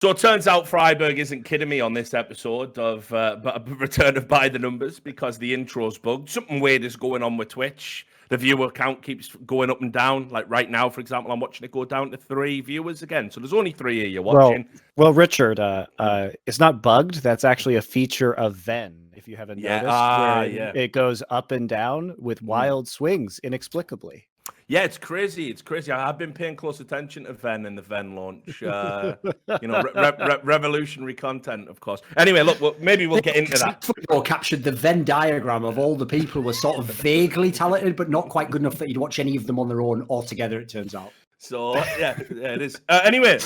So it turns out Freiburg isn't kidding me on this episode of Return of By the Numbers because the intro's bugged. Something weird is going on with Twitch. The viewer count keeps going up and down. Like right now, for example, I'm watching it go down to 3 viewers again. So there's only 3 of you watching. Well, Richard, it's not bugged. That's actually a feature of Venn, if you haven't noticed, where it goes up and down with wild swings inexplicably. Yeah, it's crazy. It's crazy. I've been paying close attention to Venn and the Venn launch. Revolutionary content, of course. Anyway, look, maybe we'll get into that. Football captured the Venn diagram of all the people who were sort of vaguely talented, but not quite good enough that you'd watch any of them on their own altogether, it turns out. So, yeah, it is. Anyway,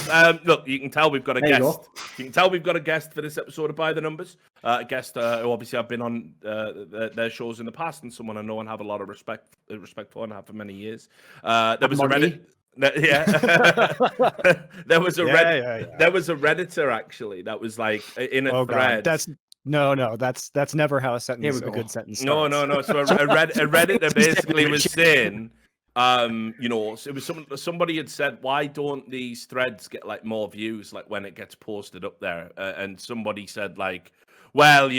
look, you can tell we've got a guest. You can tell we've got a guest for this episode of By the Numbers. A guest who obviously I've been on their shows in the past and someone I know and have a lot of respect for and have for many years. There was Monte. There was a Redditor, actually, that was like in a thread. God, that's never how a good sentence starts. No. So a Redditor basically was saying... it was somebody had said, why don't these threads get like more views like when it gets posted up there? And somebody said like, well,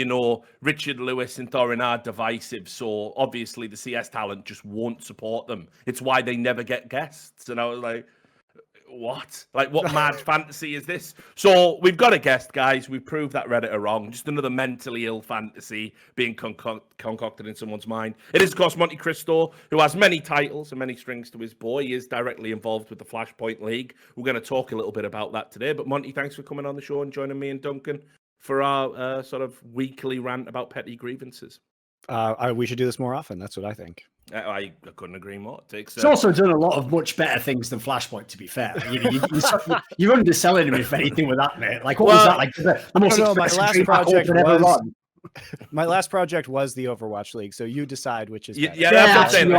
Richard Lewis and Thorin are divisive, so obviously the CS talent just won't support them. It's why they never get guests. And I was like, what? Like, what mad fantasy is this? So we've got a guest, guys. We've proved that Redditor wrong. Just another mentally ill fantasy being concocted in someone's mind. It is, of course, Montecristo, who has many titles and many strings to his bow. He is directly involved with the Flashpoint League. We're going to talk a little bit about that today. But Monty, thanks for coming on the show and joining me and Duncan for our sort of weekly rant about petty grievances. We should do this more often. That's what I think. I couldn't agree more. It's also done a lot of much better things than Flashpoint, to be fair. You're underselling him, if anything, with that, mate. Like, what was that? Like, the most my last project was the Overwatch League, so you decide which is better. Yeah, that's what I'm saying.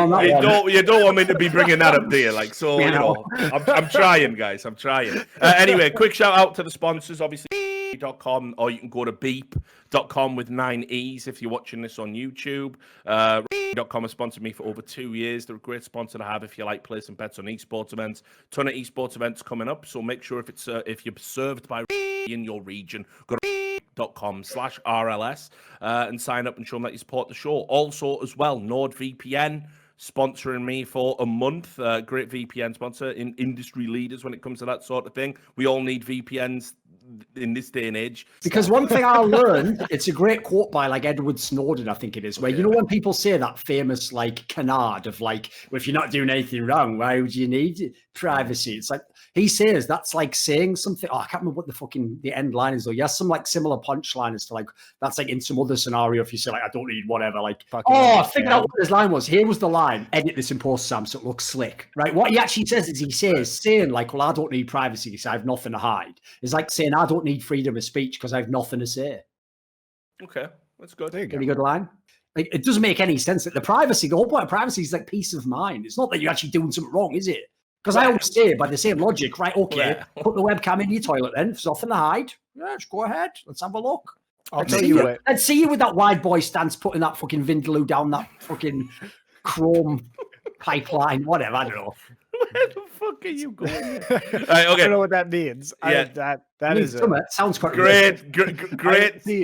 You don't want me to be bringing that up, do you? Like, so, I'm trying, guys. I'm trying. Anyway, quick shout out to the sponsors, obviously. .com, or you can go to beep.com with 9 E's if you're watching this on YouTube. .com has sponsored me for over 2 years. They're a great sponsor to have if you like placing bets on esports events. Ton of esports events coming up, so make sure if you're served by in your region, go to .com/RLS and sign up and show them that you support the show. Also, as well, NordVPN sponsoring me for a month. Great VPN sponsor, in industry leaders when it comes to that sort of thing. We all need VPNs in this day and age. Because one thing I learned, it's a great quote by like Edward Snowden, I think it is, where when people say that famous like canard of like, well, if you're not doing anything wrong, why would you need privacy? It's like he says that's like saying something. I can't remember what the end line is though. He has some like similar punchline as to like that's like in some other scenario if you say like I don't need whatever, like I figured out what his line was. Here was the line: edit this in post, Sam, so it looks slick. Right? What he actually says is saying like, well, I don't need privacy because I have nothing to hide. It's like saying I don't need freedom of speech because I have nothing to say. Okay, that's good. Pretty good line. Like, it doesn't make any sense that the whole point of privacy is like peace of mind. It's not that you're actually doing something wrong, is it? Because I always say, by the same logic, right, okay, put the webcam in your toilet then. If there's nothing to hide, just go ahead. Let's have a look. Let's see you with that wide boy stance putting that fucking Vindaloo down that fucking chrome pipeline, whatever, I don't know. Where the fuck are you going? Right, okay. I don't know what that means. That is sounds quite great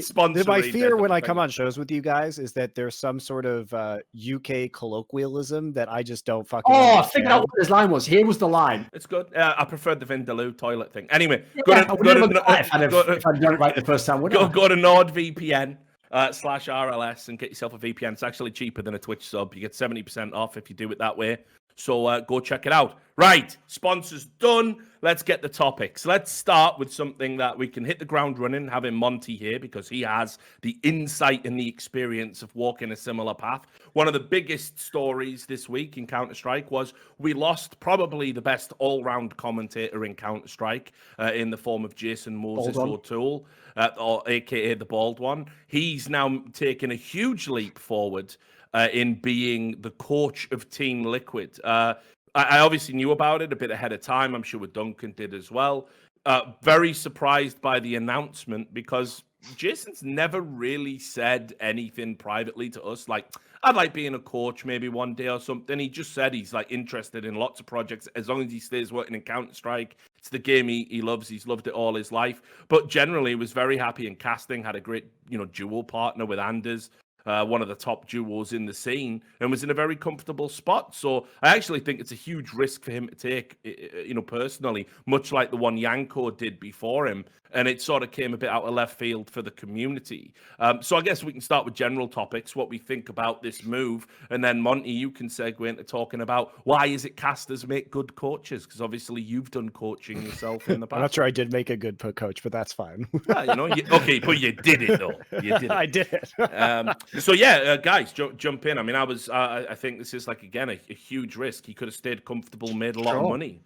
sponsor. My fear when I come on shows with you guys is that there's some sort of UK colloquialism that I just don't fucking understand. I figured out what his line was. Here was the line. It's good. I preferred the Vindaloo toilet thing. Anyway, if I'd done it right the first time, go to NordVPN. /RLS and get yourself a VPN. It's actually cheaper than a Twitch sub. You get 70% off if you do it that way. So go check it out. Right, sponsors done. Let's get the topics. Let's start with something that we can hit the ground running, having Monty here because he has the insight and the experience of walking a similar path. One of the biggest stories this week in Counter-Strike was we lost probably the best all-round commentator in Counter-Strike in the form of Jason Moses O'Toole, or aka the Bald One. He's now taken a huge leap forward in being the coach of Team Liquid. I obviously knew about it a bit ahead of time. I'm sure Duncan did as well. Very surprised by the announcement because Jason's never really said anything privately to us. Like, I'd like being a coach maybe one day or something. He just said he's like interested in lots of projects as long as he stays working in Counter-Strike. It's the game he loves. He's loved it all his life. But generally, was very happy in casting. Had a great, duo partner with Anders. One of the top duos in the scene, and was in a very comfortable spot. So I actually think it's a huge risk for him to take, personally, much like the one Janko did before him. And it sort of came a bit out of left field for the community. So I guess we can start with general topics, what we think about this move. And then, Monty, you can segue into talking about why is it casters make good coaches? Because obviously you've done coaching yourself in the past. I'm not sure I did make a good coach, but that's fine. Yeah, okay, but you did it, though. You did it. I did it. So yeah, guys, jump in. I mean, I think this is like again a huge risk. He could have stayed comfortable, made a lot of money.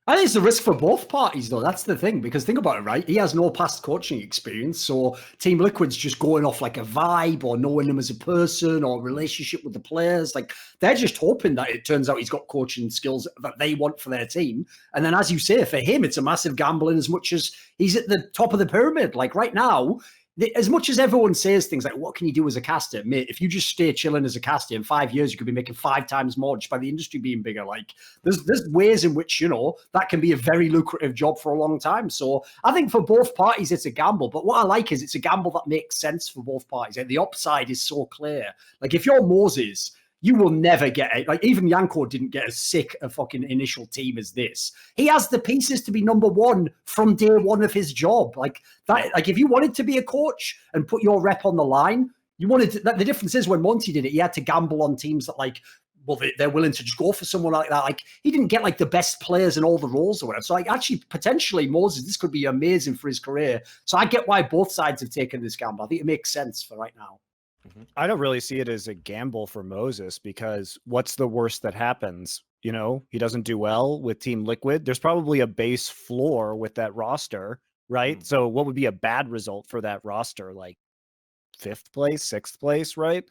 I think it's a risk for both parties, though. That's the thing, because think about it, right? He has no past coaching experience, so Team Liquid's just going off like a vibe or knowing him as a person or relationship with the players. Like, they're just hoping that it turns out he's got coaching skills that they want for their team. And then, as you say, for him, it's a massive gamble in as much as he's at the top of the pyramid. Like, right now, as much as everyone says things like, what can you do as a caster? Mate, if you just stay chilling as a caster, in 5 years, you could be making 5 times more just by the industry being bigger. Like, there's ways in which, that can be a very lucrative job for a long time. So I think for both parties, it's a gamble. But what I like is it's a gamble that makes sense for both parties. Like, the upside is so clear. Like, if you're Moses, you will never get it. Like, even Janko didn't get as sick a fucking initial team as this. He has the pieces to be number one from day one of his job. Like that. Like, if you wanted to be a coach and put your rep on the line, you wanted to, the difference is when Monte did it, he had to gamble on teams that, like, well, they're willing to just go for someone like that. Like, he didn't get like the best players in all the roles or whatever. So, like, actually, potentially, Moses, this could be amazing for his career. So I get why both sides have taken this gamble. I think it makes sense for right now. I don't really see it as a gamble for Moses, because what's the worst that happens? He doesn't do well with Team Liquid. There's probably a base floor with that roster, right? So what would be a bad result for that roster? Like 5th place, 6th place, right?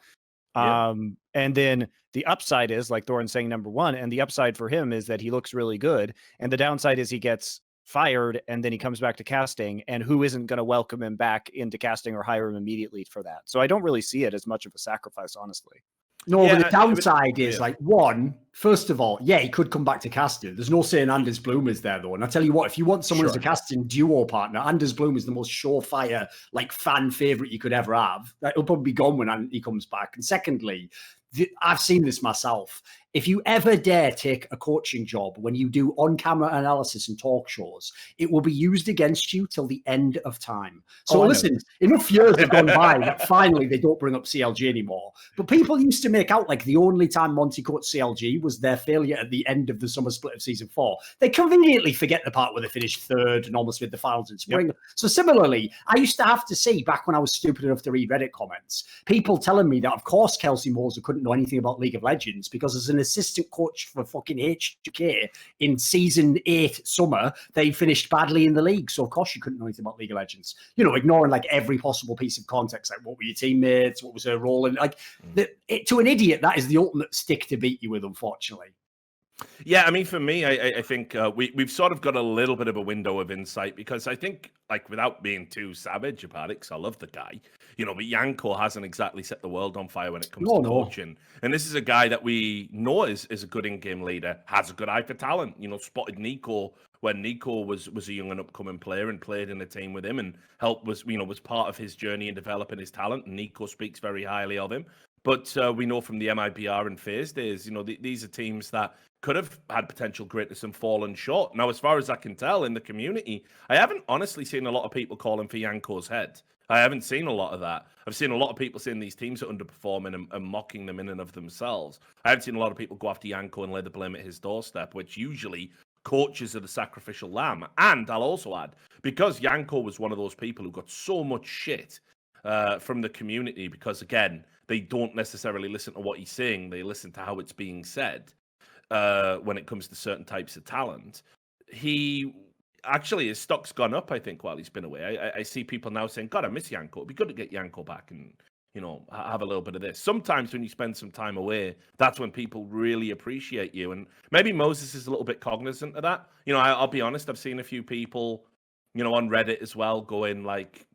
Yeah. And then the upside is, like Thorin saying, number one, and the upside for him is that he looks really good. And the downside is he gets fired and then he comes back to casting, and who isn't going to welcome him back into casting or hire him immediately for that? So I don't really see it as much of a sacrifice, honestly. No, but the downside is, like, one, first of all, yeah, he could come back to casting. There's no saying Anders Bloom is there, though. And I tell you what, if you want someone as a casting duo partner, Anders Bloom is the most surefire, like, fan favorite you could ever have. He'll probably be gone when he comes back. And secondly, I've seen this myself. If you ever dare take a coaching job when you do on-camera analysis and talk shows, it will be used against you till the end of time. So listen, enough years have gone by that finally they don't bring up CLG anymore. But people used to make out like the only time Monte coached CLG was their failure at the end of the summer split of season 4. They conveniently forget the part where they finished 3rd and almost made the finals in spring. Yep. So similarly, I used to have to see, back when I was stupid enough to read Reddit comments, people telling me that, of course, Kelsey Moser couldn't know anything about League of Legends because as an assistant coach for fucking HK in season 8 summer, they finished badly in the league. So of course you couldn't know anything about League of Legends. Ignoring like every possible piece of context, like what were your teammates, what was their role, and like to an idiot, that is the ultimate stick to beat you with, unfortunately. Yeah, I mean, for me, I think we've sort of got a little bit of a window of insight, because I think, like, without being too savage about it, because I love the guy, but Janko hasn't exactly set the world on fire when it comes to coaching. And this is a guy that we know is a good in-game leader, has a good eye for talent, spotted Nico when Nico was a young and upcoming player and played in a team with him and was part of his journey in developing his talent. And Nico speaks very highly of him. But we know from the MIBR and FaZe days, these are teams that could have had potential greatness and fallen short. Now, as far as I can tell in the community, I haven't honestly seen a lot of people calling for Janko's head. I haven't seen a lot of that. I've seen a lot of people saying these teams are underperforming and mocking them in and of themselves. I haven't seen a lot of people go after Janko and lay the blame at his doorstep, which usually coaches are the sacrificial lamb. And I'll also add, because Janko was one of those people who got so much shit from the community, because, again, they don't necessarily listen to what he's saying. They listen to how it's being said when it comes to certain types of talent. His stock's gone up, I think, while he's been away. I see people now saying, God, I miss Janko. It'd be good to get Janko back and, have a little bit of this. Sometimes when you spend some time away, that's when people really appreciate you. And maybe Moses is a little bit cognizant of that. I'll be honest, I've seen a few people, on Reddit as well going like,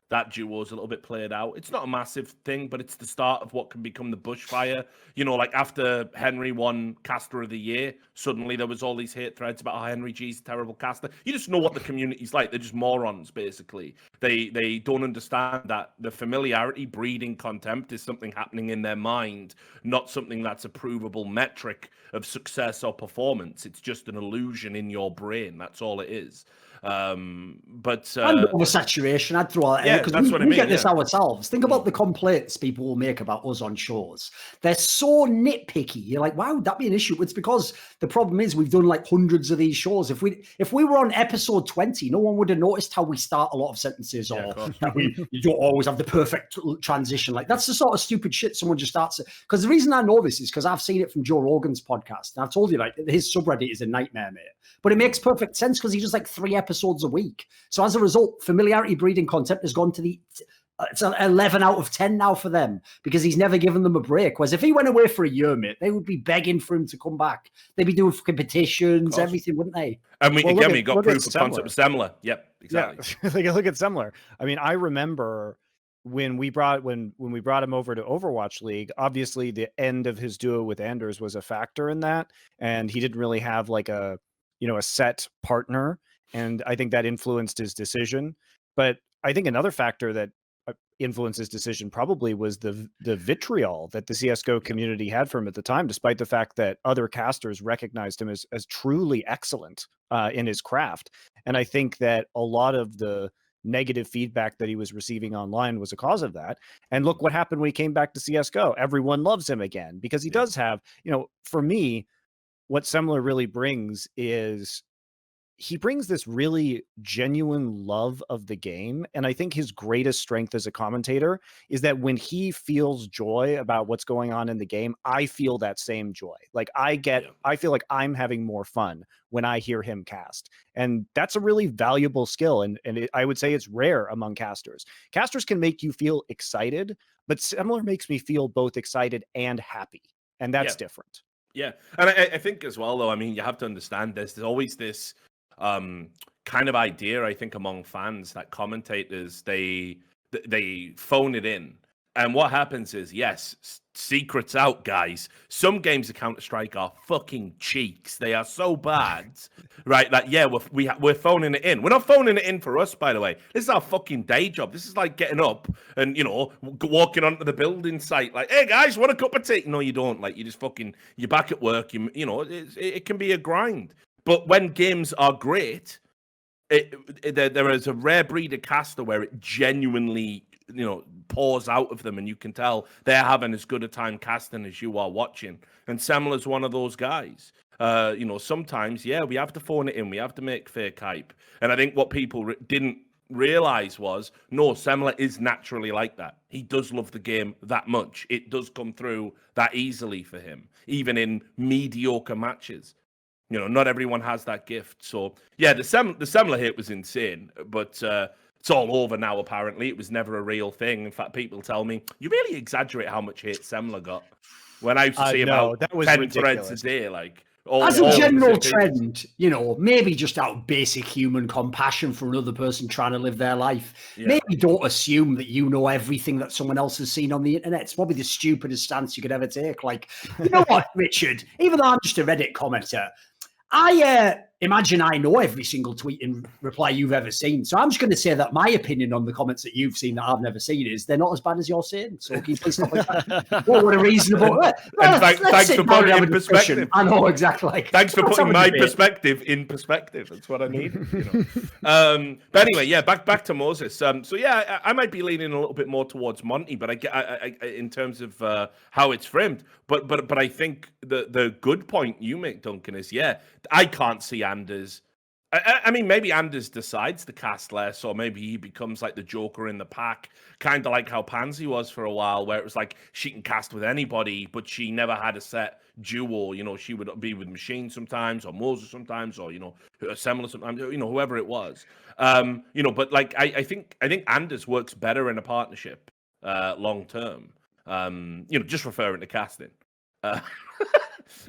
that duo's a little bit played out. It's not a massive thing, but it's the start of what can become the bushfire. You know, like after Henry won Caster of the Year, suddenly there was all these hate threads about how Henry G's a terrible caster. You just know what the community's like. They're just morons, basically. They don't understand that the familiarity breeding contempt is something happening in their mind, not something that's a provable metric of success or performance. It's just an illusion in your brain. That's all it is. And oversaturation, I'd throw out yeah, because we get this yeah. ourselves. Think about the complaints people will make about us on shows. They're so nitpicky. You're like, why would that be an issue? It's because the problem is we've done like hundreds of these shows. If we were on episode 20, no one would have noticed how we start a lot of sentences, or that you don't always have the perfect transition. Like that's the sort of stupid shit someone just starts. Because the reason I know this is because I've seen it from Joe Rogan's podcast, and I've told you like his subreddit is a nightmare, mate. But it makes perfect sense because he does like 3 episodes a week. So as a result, familiarity breeding content has gone to the it's an 11 out of 10 now for them because he's never given them a break. Whereas if he went away for a year, mate, they would be begging for him to come back. They'd be doing fucking petitions, everything, wouldn't they? And we got proof of concept of Semler. Yep, exactly. Yeah. Look at Semler. I mean, I remember when we brought him over to Overwatch League, obviously the end of his duo with Anders was a factor in that, and he didn't really have like a set partner, and I think that influenced his decision. But I think another factor that influenced his decision probably was the vitriol that the CSGo community had for him at the time, despite the fact that other casters recognized him as truly excellent in his craft. And I think that a lot of the negative feedback that he was receiving online was a cause of that. And look what happened when he came back to CSGo. Everyone loves him again because he does have, for me, what Semler really brings is he brings this really genuine love of the game. And I think his greatest strength as a commentator is that when he feels joy about what's going on in the game, I feel that same joy. Like I feel like I'm having more fun when I hear him cast. And that's a really valuable skill. And I would say it's rare among casters. Casters can make you feel excited, but Semler makes me feel both excited and happy. And that's different. Yeah. And I think as well, though, I mean, you have to understand there's always this kind of idea, I think, among fans that commentators, they phone it in. And what happens is, yes, secrets out, guys. Some games of Counter-Strike are fucking cheeks. They are so bad, right? That, we're phoning it in. We're not phoning it in for us, by the way. This is our fucking day job. This is like getting up and, walking onto the building site like, hey, guys, want a cup of tea? No, you don't. Like, you just you're back at work. It can be a grind. But when games are great, there is a rare breed of caster where it genuinely, pours out of them, and you can tell they're having as good a time casting as you are watching. And Semler's one of those guys. Sometimes, we have to phone it in. We have to make fake hype. And I think what people didn't realize was, no, Semler is naturally like that. He does love the game that much. It does come through that easily for him, even in mediocre matches. Not everyone has that gift. So, yeah, the Semler hit was insane, but it's all over now, apparently. It was never a real thing. In fact, people tell me, you really exaggerate how much hate Semler got. When I used to see about 10 ridiculous. threads a day, like... As a general trend, maybe just out of basic human compassion for another person trying to live their life, maybe don't assume that you know everything that someone else has seen on the internet. It's probably the stupidest stance you could ever take. Like, you know what, Richard? Even though I'm just a Reddit commenter, I imagine I know every single tweet and reply you've ever seen. So I'm just going to say that my opinion on the comments that you've seen that I've never seen is they're not as bad as you're saying. So can you please stop like that? What a reasonable... Thanks for putting it in perspective. I know, exactly. Thanks for putting my perspective in perspective. That's what I need. But anyway, back to Moses. I might be leaning a little bit more towards Monte, but I in terms of how it's framed. But I think the good point you make, Duncan, is I can't see Anders. I mean, maybe Anders decides to cast less, or maybe he becomes like the Joker in the pack, kind of like how Pansy was for a while, where it was like she can cast with anybody, but she never had a set duo. She would be with Machine sometimes, or Moses sometimes, or Semler sometimes, whoever it was. But like I think Anders works better in a partnership long term. Just referring to casting. Uh,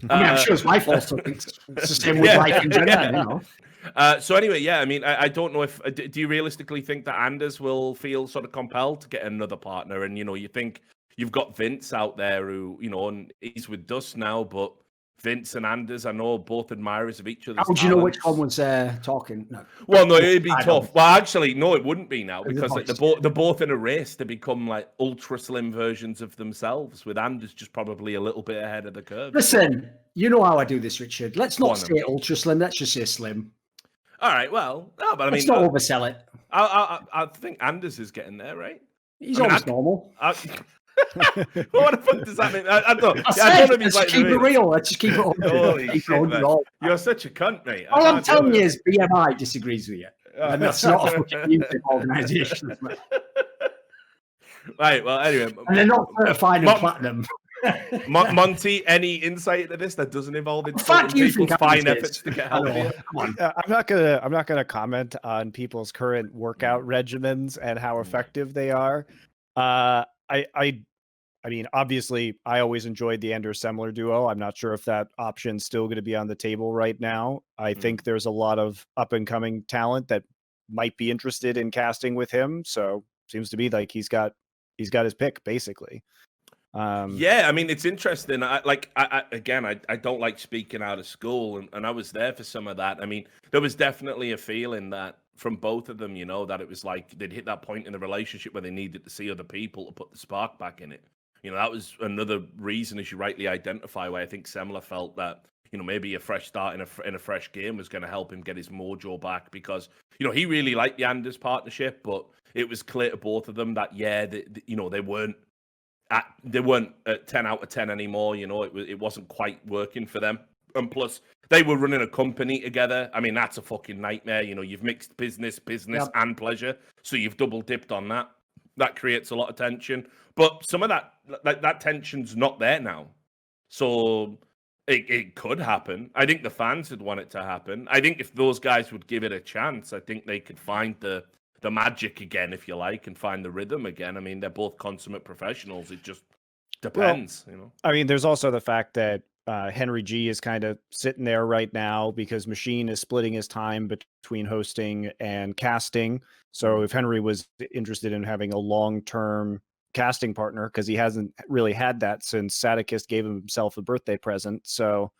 I mean, I'm sure it's my fault. So it's the same with life in general, you know. So anyway, yeah, I mean, I don't know if do you realistically think that Anders will feel sort of compelled to get another partner? And you think you've got Vince out there who and he's with Dust now, but Vince and Anders, I know, both admirers of each other's How do you know which talents. one was talking? No. Well, no, it'd be I tough. don't. Well, actually, no, it wouldn't be now Is it because like, not? they're both in a race to become like ultra slim versions of themselves. With Anders just probably a little bit ahead of the curve. Listen, you know how I do this, Richard. Let's Go not on, then. say ultra slim. Let's just say slim. All right, well, no, but I Let's mean, not oversell it. I think Anders is getting there, right? He's I mean, almost normal. What the fuck does that mean? I don't know if he's let's like keep it real. Let's just keep it on. Holy shit, man. You're such a cunt, mate. All I'm telling you is BMI disagrees with you. And that's not a fucking music organisation. Right, well, anyway. And they're not certified in platinum. Monty, any insight into this that doesn't involve fact you people's think fine efforts to get healthier? I'm not gonna comment on people's current workout regimens and how effective they are. I mean, obviously, I always enjoyed the Anders Semler duo. I'm not sure if that option's still going to be on the table right now. I think there's a lot of up and coming talent that might be interested in casting with him. So seems to be like he's got his pick basically. Yeah, I mean, it's interesting. I don't like speaking out of school, and I was there for some of that. I mean, there was definitely a feeling that from both of them, that it was like they'd hit that point in the relationship where they needed to see other people to put the spark back in it. That was another reason, as you rightly identify, why I think Semler felt that, maybe a fresh start in a fresh game was going to help him get his mojo back because, he really liked the Anders partnership, but it was clear to both of them that, they weren't at 10 out of 10 anymore. It wasn't quite working for them. And plus, they were running a company together. I mean, that's a fucking nightmare. You've mixed business Yep. and pleasure. So you've double dipped on that. That creates a lot of tension. But some of that tension's not there now. So it could happen. I think the fans would want it to happen. I think if those guys would give it a chance, I think they could find the magic again, if you like, and find the rhythm again. I mean, they're both consummate professionals. It just depends, I mean, there's also the fact that Henry G is kind of sitting there right now because Machine is splitting his time between hosting and casting. So if Henry was interested in having a long-term casting partner, because he hasn't really had that since Sadikist gave himself a birthday present. So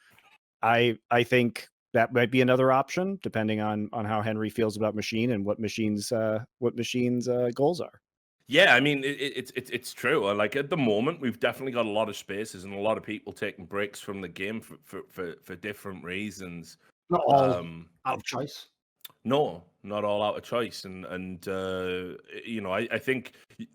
I think that might be another option, depending on how Henry feels about Machine and what Machine's goals are. Yeah, I mean, it's true. Like at the moment, we've definitely got a lot of spaces and a lot of people taking breaks from the game for different reasons. Not all out of choice. No, not all out of choice, and I think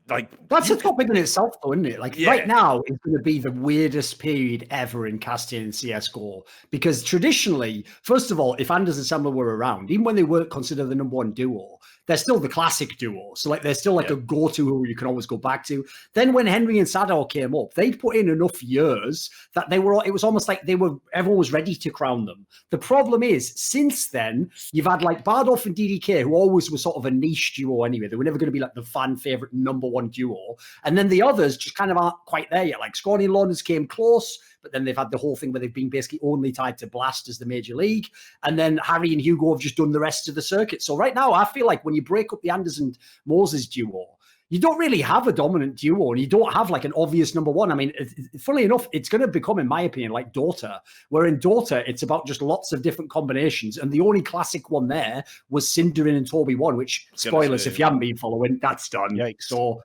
like that's a topic in itself, though, isn't it? Like right now is going to be the weirdest period ever in casting in CSGo because traditionally, first of all, if Anders and Semler were around, even when they weren't considered the number one duo, they're still the classic duo. So like they're still like a go-to who you can always go back to. Then when Henry and Sador came up, they'd put in enough years that it was almost like everyone was ready to crown them. The problem is, since then, you've had like Bardolph and DDK, who always were sort of a niche duo anyway. They were never going to be like the fan favorite number one duo. And then the others just kind of aren't quite there yet. Like Scrawny and Lawrence came close, but then they've had the whole thing where they've been basically only tied to Blast as the major league. And then Harry and Hugo have just done the rest of the circuit. So right now, I feel like when you break up the Anders and Moses duo, you don't really have a dominant duo and you don't have like an obvious number one. I mean, funnily enough, it's going to become, in my opinion, like Dota, where in Dota, it's about just lots of different combinations. And the only classic one there was Cinderin and Toby 1, which, spoilers, if you haven't been following, that's done. Yikes. So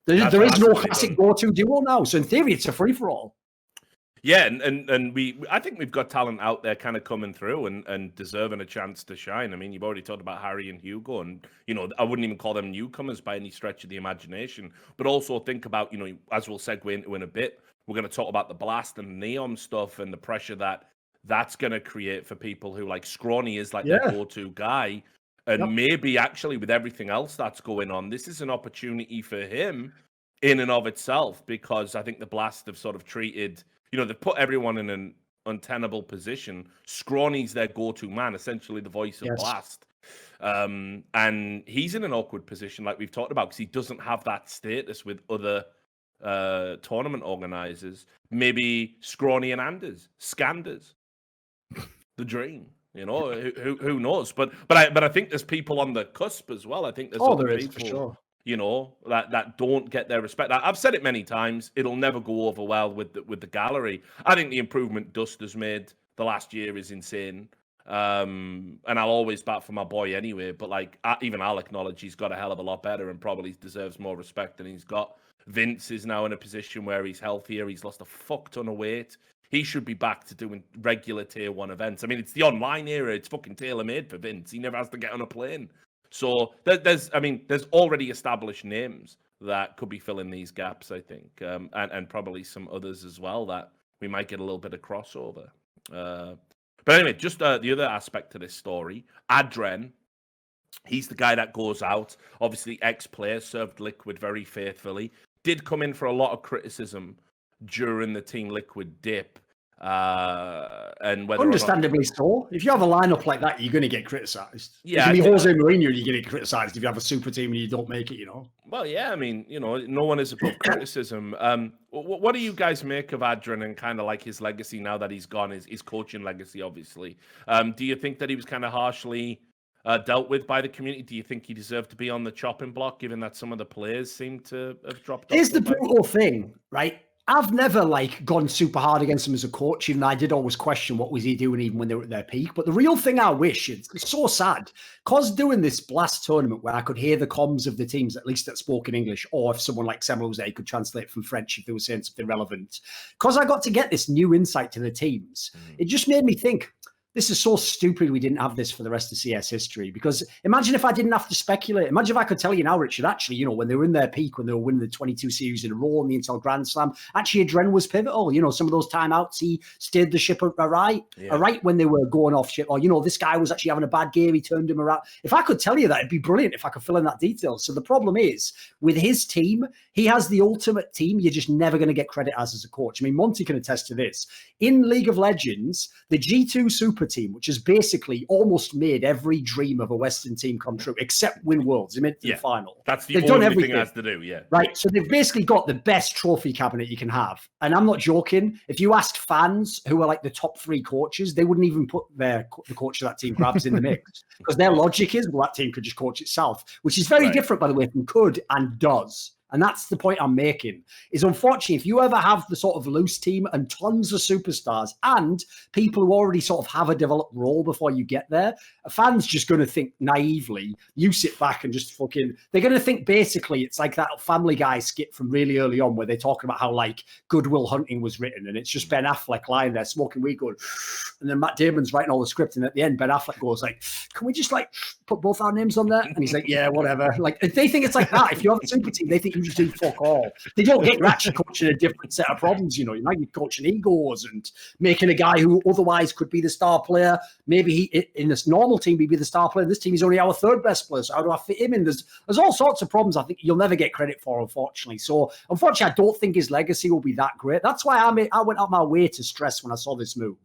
there is no classic go-to duo now. So in theory, it's a free-for-all. Yeah, and I think we've got talent out there kind of coming through and deserving a chance to shine. I mean, you've already talked about Harry and Hugo, and I wouldn't even call them newcomers by any stretch of the imagination. But also think about, as we'll segue into in a bit, we're going to talk about the Blast and NEOM stuff and the pressure that's going to create for people who like Scrawny is like the go-to guy, and maybe actually with everything else that's going on, this is an opportunity for him in and of itself, because I think the Blast have sort of treated. They've put everyone in an untenable position. Scrawny's their go-to man, essentially the voice of Blast. And he's in an awkward position, like we've talked about, because he doesn't have that status with other tournament organizers, maybe Scrawny and Anders, Scanders, the dream. You know, who knows? But I think there's people on the cusp as well. I think there's other there is, people, for sure. you know, that don't get their respect. I've said it many times. It'll never go over well with the gallery. I think the improvement Dust has made the last year is insane. And I'll always bat for my boy anyway. But like, even I'll acknowledge he's got a hell of a lot better and probably deserves more respect than he's got. Vince is now in a position where he's healthier. He's lost a fuck ton of weight. He should be back to doing regular tier 1 events. I mean, it's the online era. It's fucking tailor-made for Vince. He never has to get on a plane. So there's already established names that could be filling these gaps, I think. And probably some others as well that we might get a little bit of crossover. But anyway, just the other aspect to this story, Adren, he's the guy that goes out. Obviously, ex-player, served Liquid very faithfully. Did come in for a lot of criticism during the Team Liquid dip. And whether understandably so. If you have a lineup like that, you're going to get criticised. Yeah, you can be Jose Mourinho, you're going to get criticised if you have a super team and you don't make it, you know. Well, yeah, I mean, you know, no one is above criticism. What do you guys make of Adren and kind of like his legacy now that he's gone, his coaching legacy, obviously? Do you think that he was kind of harshly dealt with by the community? Do you think he deserved to be on the chopping block, given that some of the players seem to have dropped off? Here's the brutal thing, right? I've never gone super hard against him as a coach, even though I did always question what was he doing even when they were at their peak. But the real thing I wish, it's so sad, because doing this blast tournament where I could hear the comms of the teams, at least that spoke in English, or if someone like Semel was there, could translate from French if they were saying something relevant. Because I got to get this new insight to the teams, it just made me think, this is so stupid we didn't have this for the rest of CS history. Because imagine if I didn't have to speculate. Imagine if I could tell you now, Richard, actually, you know, when they were in their peak, when they were winning the 22 series in a row and the Intel Grand Slam, actually Adren was pivotal. You know, some of those timeouts, he steered the ship right when they were going off ship. Or, you know, this guy was actually having a bad game, he turned him around. If I could tell you that, it'd be brilliant if I could fill in that detail. So the problem is, with his team, he has the ultimate team you're just never going to get credit as a coach. I mean, Monte can attest to this. In League of Legends, the G2 super team, which has basically almost made every dream of a Western team come true, except win Worlds. They made it to the final. That's the only thing it has to do, Right, so they've basically got the best trophy cabinet you can have. And I'm not joking. If you asked fans who are like the top 3 coaches, they wouldn't even put the coach of that team perhaps in the mix. Because their logic is, well, that team could just coach itself, which is very different, by the way, from could and does. And that's the point I'm making, is unfortunately, if you ever have the sort of loose team and tons of superstars and people who already sort of have a developed role before you get there, a fan's just going to think naively, you sit back and just they're going to think basically it's like that Family Guy skit from really early on where they're talking about how like Good Will Hunting was written and it's just Ben Affleck lying there smoking weed going, and then Matt Damon's writing all the script and at the end Ben Affleck goes like, can we just like put both our names on there? And he's like, yeah, whatever. Like they think it's like that. If you have a super team, they think you just do fuck all. They don't get you're actually coaching a different set of problems, you know. You might be coaching egos and making a guy who otherwise could be the star player. Maybe he in this normal team he'd be the star player. This team he's only our 3rd best player. So how do I fit him in? There's all sorts of problems I think you'll never get credit for, unfortunately. So unfortunately, I don't think his legacy will be that great. That's why I went out my way to stress when I saw this move.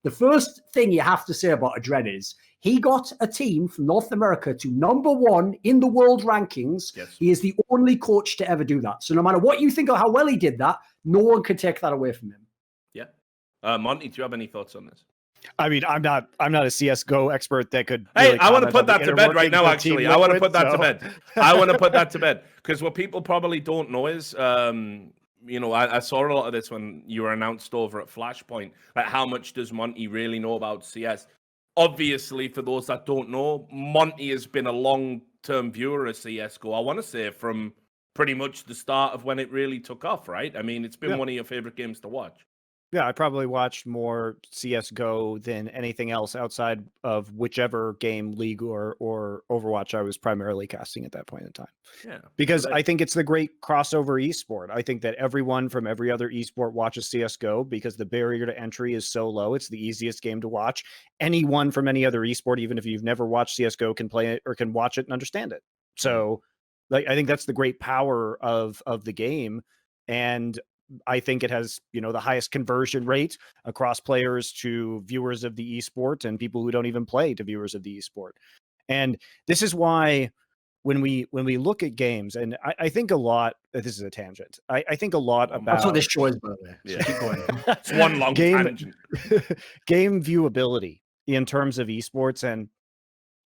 The first thing you have to say about Adren is he got a team from North America to #1 in the world rankings. Yes. He is the only coach to ever do that. So no matter what you think of how well he did that, no one can take that away from him. Yeah. Monty, do you have any thoughts on this? I mean, I'm not a CSGO expert that could. Hey, really I want to put comment on that the to bed inner right now, workings of actually. Team I want to Liquid, put that to so- bed. I want to put that to bed because what people probably don't know is, you know, I saw a lot of this when you were announced over at Flashpoint. Like, how much does Monty really know about CS? Obviously, for those that don't know, Monty has been a long-term viewer of CSGO, I want to say, from pretty much the start of when it really took off, right? I mean, it's been one of your favorite games to watch. Yeah, I probably watched more CSGO than anything else outside of whichever game, League or Overwatch I was primarily casting at that point in time. Yeah. Because I think it's the great crossover esport. I think that everyone from every other esport watches CSGO because the barrier to entry is so low. It's the easiest game to watch. Anyone from any other esport, even if you've never watched CSGO, can play it or can watch it and understand it. So like, I think that's the great power of the game. And I think it has, you know, the highest conversion rate across players to viewers of the esport and people who don't even play to viewers of the esport. And this is why when we look at games, and I think a lot. This is a tangent. I think a lot about That's what this show is, by the way. So Yeah. keep going. It's one long tangent. game viewability in terms of esports, and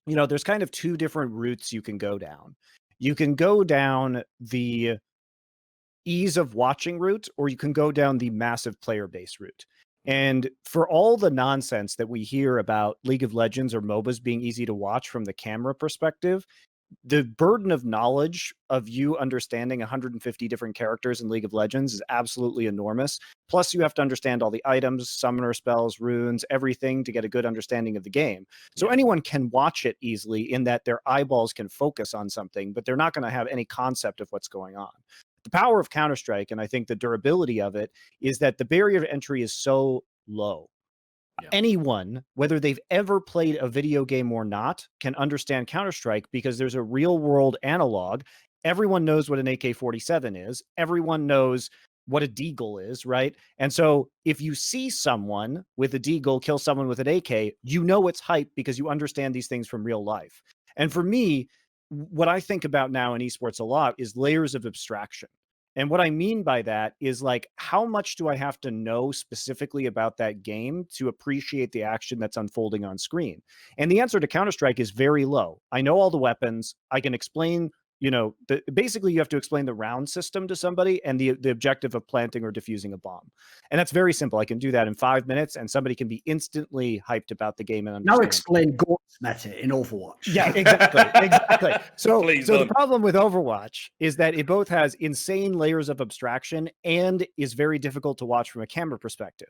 there's kind of two different routes you can go down. You can go down the ease of watching route, or you can go down the massive player base route. And for all the nonsense that we hear about League of Legends or MOBAs being easy to watch from the camera perspective, the burden of knowledge of you understanding 150 different characters in League of Legends is absolutely enormous. Plus, you have to understand all the items, summoner spells, runes, everything to get a good understanding of the game. So anyone can watch it easily in that their eyeballs can focus on something, but they're not going to have any concept of what's going on. The power of Counter-Strike, and I think the durability of it, is that the barrier to entry is so low. Yeah. Anyone, whether they've ever played a video game or not, can understand Counter-Strike because there's a real-world analog. Everyone knows what an AK-47 is. Everyone knows what a deagle is, right? And so if you see someone with a deagle kill someone with an AK, you know it's hype because you understand these things from real life. And for me, what I think about now in esports a lot is layers of abstraction. And what I mean by that is, like, how much do I have to know specifically about that game to appreciate the action that's unfolding on screen? And the answer to Counter-Strike is very low. I know all the weapons. I can explain, basically you have to explain the round system to somebody and the objective of planting or defusing a bomb. And that's very simple. I can do that in 5 minutes and somebody can be instantly hyped about the game and understand. Now explain Goat's meta in Overwatch. Yeah, exactly. So the problem with Overwatch is that it both has insane layers of abstraction and is very difficult to watch from a camera perspective.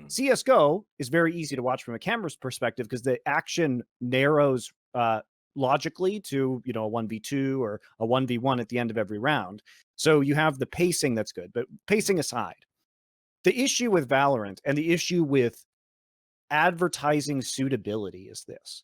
CSGo is very easy to watch from a camera's perspective because the action narrows logically to a 1v2 or a 1v1 at the end of every round. So you have the pacing that's good. But pacing aside, the issue with Valorant and the issue with advertising suitability is this.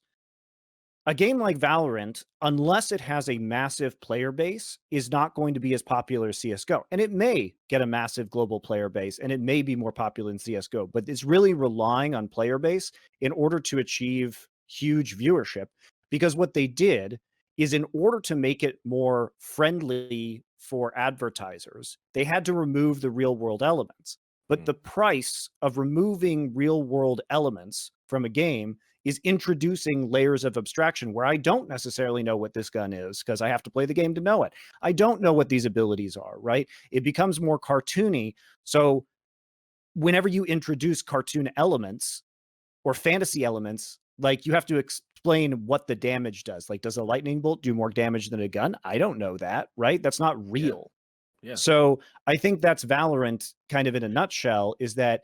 A game like Valorant, unless it has a massive player base, is not going to be as popular as CSGO. And it may get a massive global player base, and it may be more popular than CSGO, but it's really relying on player base in order to achieve huge viewership. Because what they did is, in order to make it more friendly for advertisers, they had to remove the real world elements. But the price of removing real world elements from a game is introducing layers of abstraction where I don't necessarily know what this gun is because I have to play the game to know it. I don't know what these abilities are, right? It becomes more cartoony. So whenever you introduce cartoon elements or fantasy elements, like, you have to explain what the damage does. Like, does a lightning bolt do more damage than a gun? I don't know that, right? That's not real. Yeah. So I think that's Valorant kind of in a nutshell, is that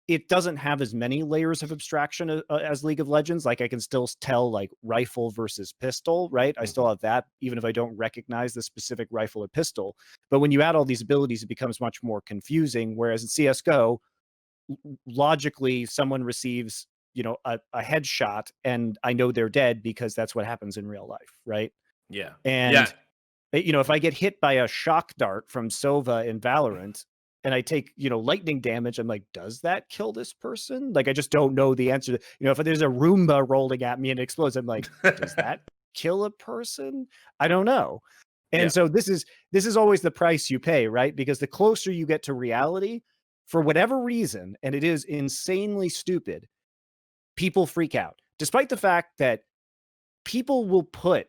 it doesn't have as many layers of abstraction as League of Legends. Like, I can still tell, like, rifle versus pistol, right? I still have that, even if I don't recognize the specific rifle or pistol. But when you add all these abilities, it becomes much more confusing. Whereas in CSGO, logically, someone receives a headshot and I know they're dead because that's what happens in real life, right? Yeah. And if I get hit by a shock dart from Sova in Valorant and I take lightning damage, I'm like, does that kill this person? Like, I just don't know the answer. If there's a Roomba rolling at me and it explodes, I'm like, does that kill a person? I don't know. And so this is always the price you pay, right? Because the closer you get to reality, for whatever reason, and it is insanely stupid, people freak out, despite the fact that people will put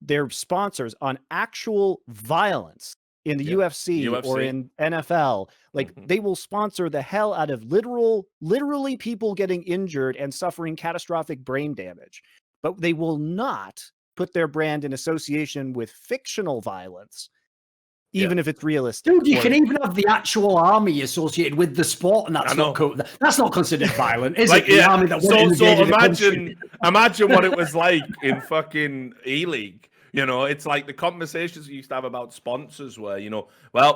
their sponsors on actual violence in the UFC or in NFL. Like, they will sponsor the hell out of literally people getting injured and suffering catastrophic brain damage, but they will not put their brand in association with fictional violence, even if it's realistic. Dude, you can even have the actual army associated with the sport, and that's not considered violent, is it? The army that imagine what it was like in fucking E-League. It's like the conversations we used to have about sponsors where,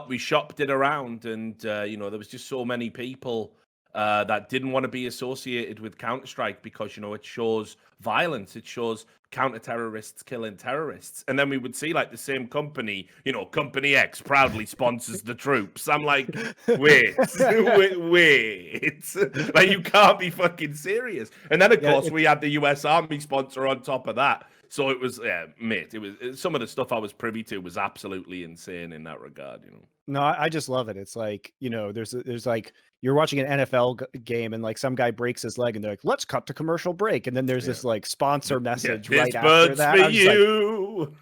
we shopped it around and, there was just so many people that didn't want to be associated with Counter-Strike because, it shows violence. It shows counter-terrorists killing terrorists. And then we would see, like, the same company, Company X proudly sponsors the troops. I'm like, wait. Like, you can't be fucking serious. And then, of course, we had the US Army sponsor on top of that. So it was, yeah, mate. Some of the stuff I was privy to was absolutely insane in that regard. No, I just love it. It's like, there's like you're watching an NFL game and like some guy breaks his leg and they're like, let's cut to commercial break. And then there's this like sponsor message right after that. For you.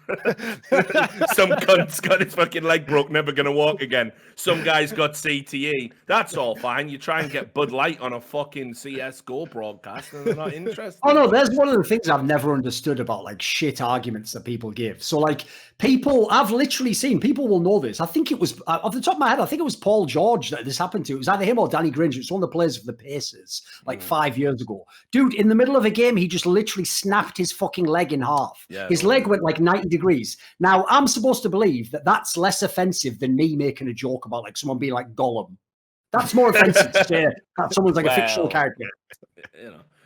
Some cunt's got his fucking leg broke, never going to walk again. Some guy's got CTE. That's all fine. You try and get Bud Light on a fucking CSGo broadcast and they're not interested. Oh, no, there's one of the things I've never understood about like shit arguments that people give. So like I've literally seen, people will know this. I think it was, off the top of my head, I think it was Paul George that this happened to. It was either him or Danny Gringe. It's one of the players for the Pacers, like 5 years ago. Dude, in the middle of a game, he just literally snapped his fucking leg in half. Yeah, his leg went like 90 degrees. Now, I'm supposed to believe that that's less offensive than me making a joke about like someone being like Gollum. That's more offensive to say that someone's like a fictional character.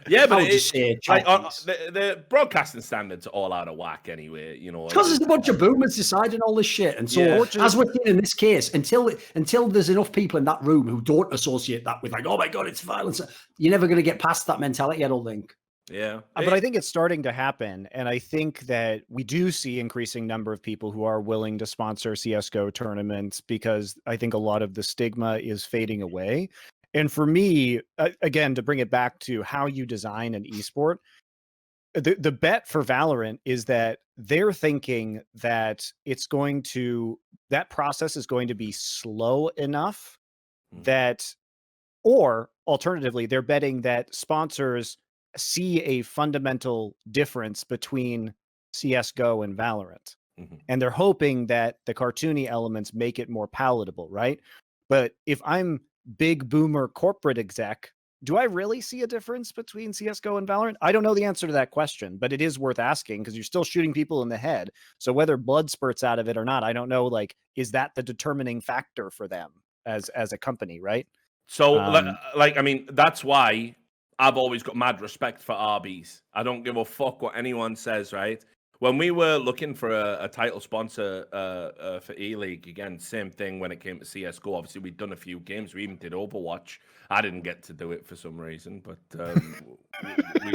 Yeah, but the broadcasting standards are all out of whack anyway. Because there's a bunch of boomers deciding all this shit, and so as we're seeing in this case, until there's enough people in that room who don't associate that with like, oh my god, it's violence, you're never going to get past that mentality. I don't think. Yeah, but I think it's starting to happen, and I think that we do see increasing number of people who are willing to sponsor CSGO tournaments because I think a lot of the stigma is fading away. And for me, again, to bring it back to how you design an esport, the bet for Valorant is that they're thinking that that process is going to be slow enough that, or alternatively, they're betting that sponsors see a fundamental difference between CSGO and Valorant. And they're hoping that the cartoony elements make it more palatable, right? But if I'm big boomer corporate exec, do I really see a difference between CSGO and Valorant? I don't know the answer to that question, but it is worth asking because you're still shooting people in the head. So whether blood spurts out of it or not, I don't know. Like, is that the determining factor for them as a company, right? So, I mean, that's why I've always got mad respect for RBs. I don't give a fuck what anyone says, right? When we were looking for a title sponsor for E-League, again, same thing when it came to CSGO. Obviously, we'd done a few games. We even did Overwatch. I didn't get to do it for some reason, but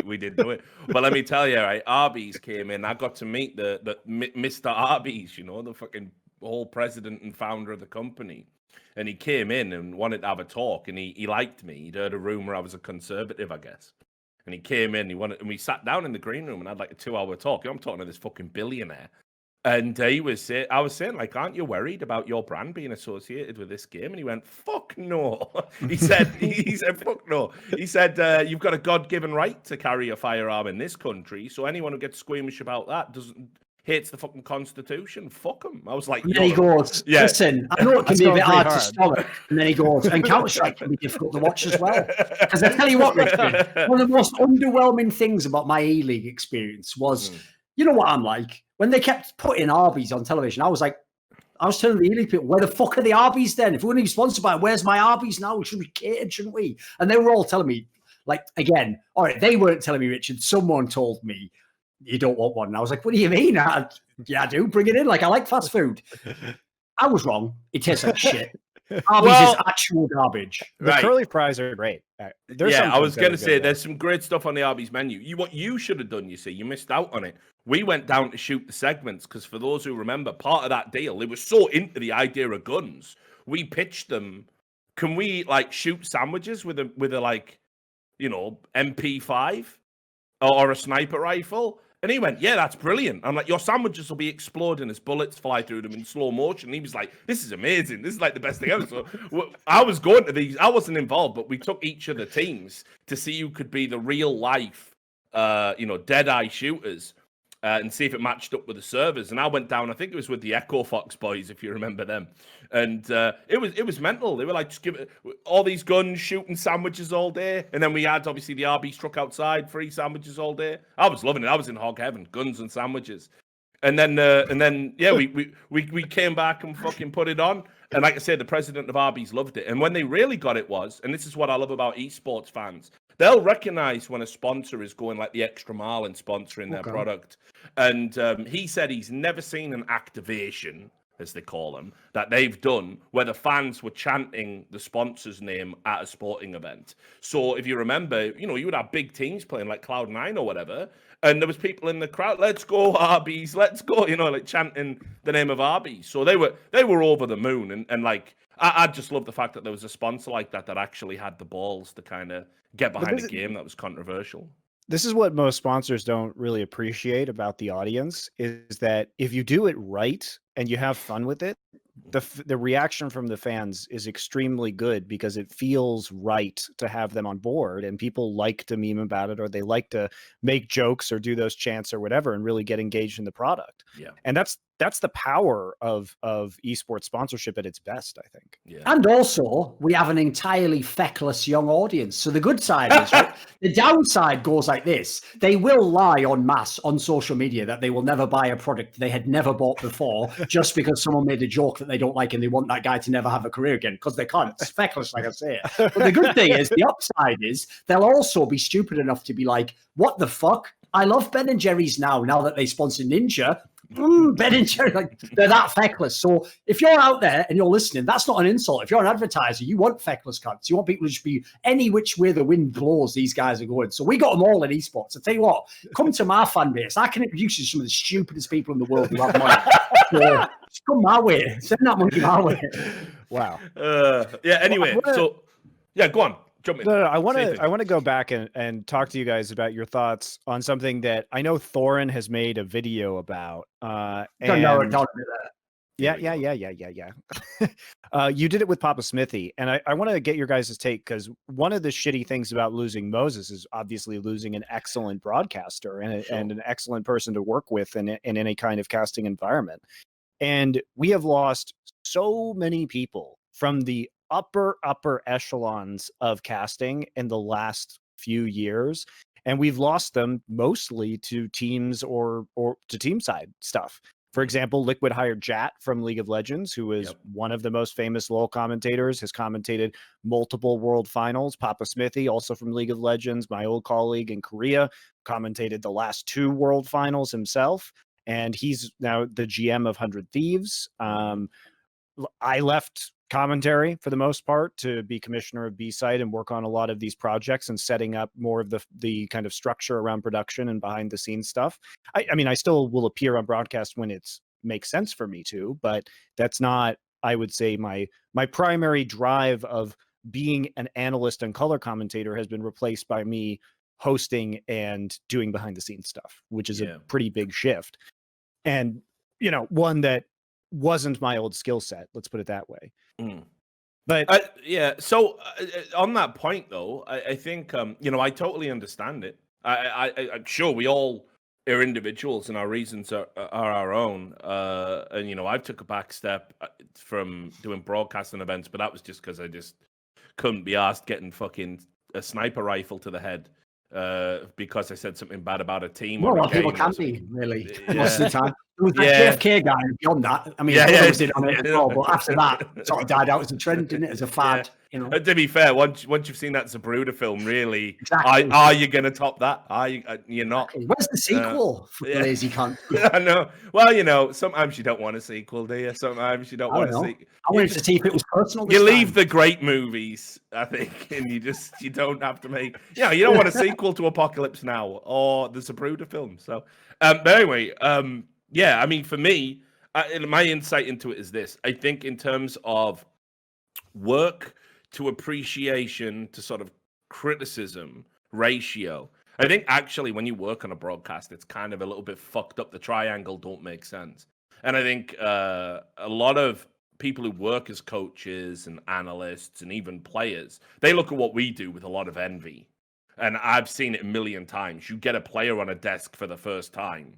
we did do it. But let me tell you, right, Arby's came in. I got to meet the Mr. Arby's, the fucking whole president and founder of the company. And he came in and wanted to have a talk, and he liked me. He'd heard a rumor I was a conservative, I guess. And he came in, and we sat down in the green room and had like a 2-hour talk. I'm talking to this fucking billionaire. And I was saying, like, aren't you worried about your brand being associated with this game? And he went, fuck no. He said, fuck no. He said, you've got a God-given right to carry a firearm in this country. So anyone who gets squeamish about that hates the fucking Constitution. Fuck him. I was like, and then he goes, listen, I know it can be a bit hard to stomach. And then he goes, and Counter-Strike can be difficult to watch as well. Because I tell you what, Richard, one of the most underwhelming things about my E-League experience was, you know what I'm like? When they kept putting Arby's on television, I was telling the E-League people, where the fuck are the Arby's then? If we're going to be sponsored by it, where's my Arby's now? We should be catered, shouldn't we? And they were all telling me, like, again, all right, they weren't telling me, Richard. Someone told me, you don't want one. And I was like, what do you mean? Yeah, I do. Bring it in. Like, I like fast food. I was wrong. It tastes like shit. Arby's is actual garbage. The curly fries are great. I was going to say, there's some great stuff on the Arby's menu. What you should have done, you missed out on it. We went down to shoot the segments because for those who remember, part of that deal, they were so into the idea of guns. We pitched them, can we like shoot sandwiches with a like, MP5 or a sniper rifle? And he went, yeah, that's brilliant. I'm like, your sandwiches will be exploding as bullets fly through them in slow motion. And he was like, this is amazing. This is like the best thing ever. So I was going to these. I wasn't involved, but we took each of the teams to see who could be the real life, dead-eye shooters and see if it matched up with the servers. And I went down, I think it was with the Echo Fox boys, if you remember them. And it was mental. They were like, just give it all these guns, shooting sandwiches all day. And then we had obviously the RB truck outside, free sandwiches all day. I was loving it. I was in hog heaven, guns and sandwiches. And then we came back and fucking put it on. And like I said, the president of Arby's loved it. And when they really got it was, and this is what I love about esports fans, they'll recognize when a sponsor is going like the extra mile in sponsoring their product. And he said he's never seen an activation as they call them, that they've done where the fans were chanting the sponsor's name at a sporting event. So if you remember, you know, you would have big teams playing like Cloud9 or whatever, and there was people in the crowd, let's go Arby's, let's go, you know, like chanting the name of Arby's. So they were over the moon, and like I just love the fact that there was a sponsor like that actually had the balls to kind of get behind a game that was controversial. This is what most sponsors don't really appreciate about the audience, is that if you do it right and you have fun with it, the reaction from the fans is extremely good, because it feels right to have them on board, and people like to meme about it, or they like to make jokes or do those chants or whatever and really get engaged in the product. Yeah. And that's the power of esports sponsorship at its best, I think. Yeah. And also, we have an entirely feckless young audience. So the good side is, right? The downside goes like this. They will lie en masse on social media that they will never buy a product they had never bought before just because someone made a joke that they don't like and they want that guy to never have a career again, because they can't. It's feckless, like I say. But the good thing is, the upside is, they'll also be stupid enough to be like, what the fuck? I love Ben & Jerry's now that they sponsor Ninja. Ben & Jerry, like, they're that feckless. So if you're out there and you're listening, that's not an insult. If you're an advertiser, you want feckless cunts. You want people to just be any which way the wind blows, these guys are going. So we got them all in esports. I tell you what, come to my fan base. I can introduce you to some of the stupidest people in the world who have money. So just come my way. Send that money my way. Wow. Yeah. Anyway, so yeah, go on. Jump in. No, I want to go back and talk to you guys about your thoughts on something that I know Thorin has made a video about. Yeah. You did it with Papa Smithy, and I want to get your guys' take, because one of the shitty things about losing Moses is obviously losing an excellent broadcaster and an excellent person to work with in any kind of casting environment. And we have lost so many people from the upper echelons of casting in the last few years, and we've lost them mostly to teams or to team side stuff. For example, Liquid hired Jat from League of Legends, who is one of the most famous LoL commentators, has commentated multiple world finals. Papa Smithy, also from League of Legends, my old colleague in Korea, commentated the last 2 world finals himself, and he's now the GM of 100 Thieves. I left commentary for the most part to be commissioner of B-Side and work on a lot of these projects and setting up more of the kind of structure around production and behind the scenes stuff. I mean, I still will appear on broadcast when it makes sense for me to, but that's not, I would say, my primary drive of being an analyst and color commentator has been replaced by me hosting and doing behind the scenes stuff, which is a pretty big shift. And, you know, one that wasn't my old skill set, let's put it that way. But so on that point though, I think you know, I totally understand it. I'm sure we all are individuals and our reasons are our own, and you know, I've took a back step from doing broadcasting events, but that was just because I just couldn't be asked getting fucking a sniper rifle to the head because I said something bad about a team. Well, people can be, really, most of the time. There was that JFK guy beyond that. I mean, was in on it as well, but after that, it sort of died out as a trend, didn't it? As a fad, you know. To be fair, once you've seen that Zabruda film, really, are you going to top that? Are you? You're not. Where's the sequel for the lazy cunt? I know. Well, you know, sometimes you don't want a sequel, do you? Sometimes you don't want a sequel. I wanted to see if it was personal. You leave the great movies, I think, and you don't have to make. You know, you don't want a sequel to Apocalypse Now or the Zabruda film. So, but anyway, yeah, I mean, for me, my insight into it is this. I think in terms of work to appreciation to sort of criticism ratio, I think actually when you work on a broadcast, it's kind of a little bit fucked up. The triangle don't make sense. And I think a lot of people who work as coaches and analysts and even players, they look at what we do with a lot of envy. And I've seen it a million times. You get a player on a desk for the first time,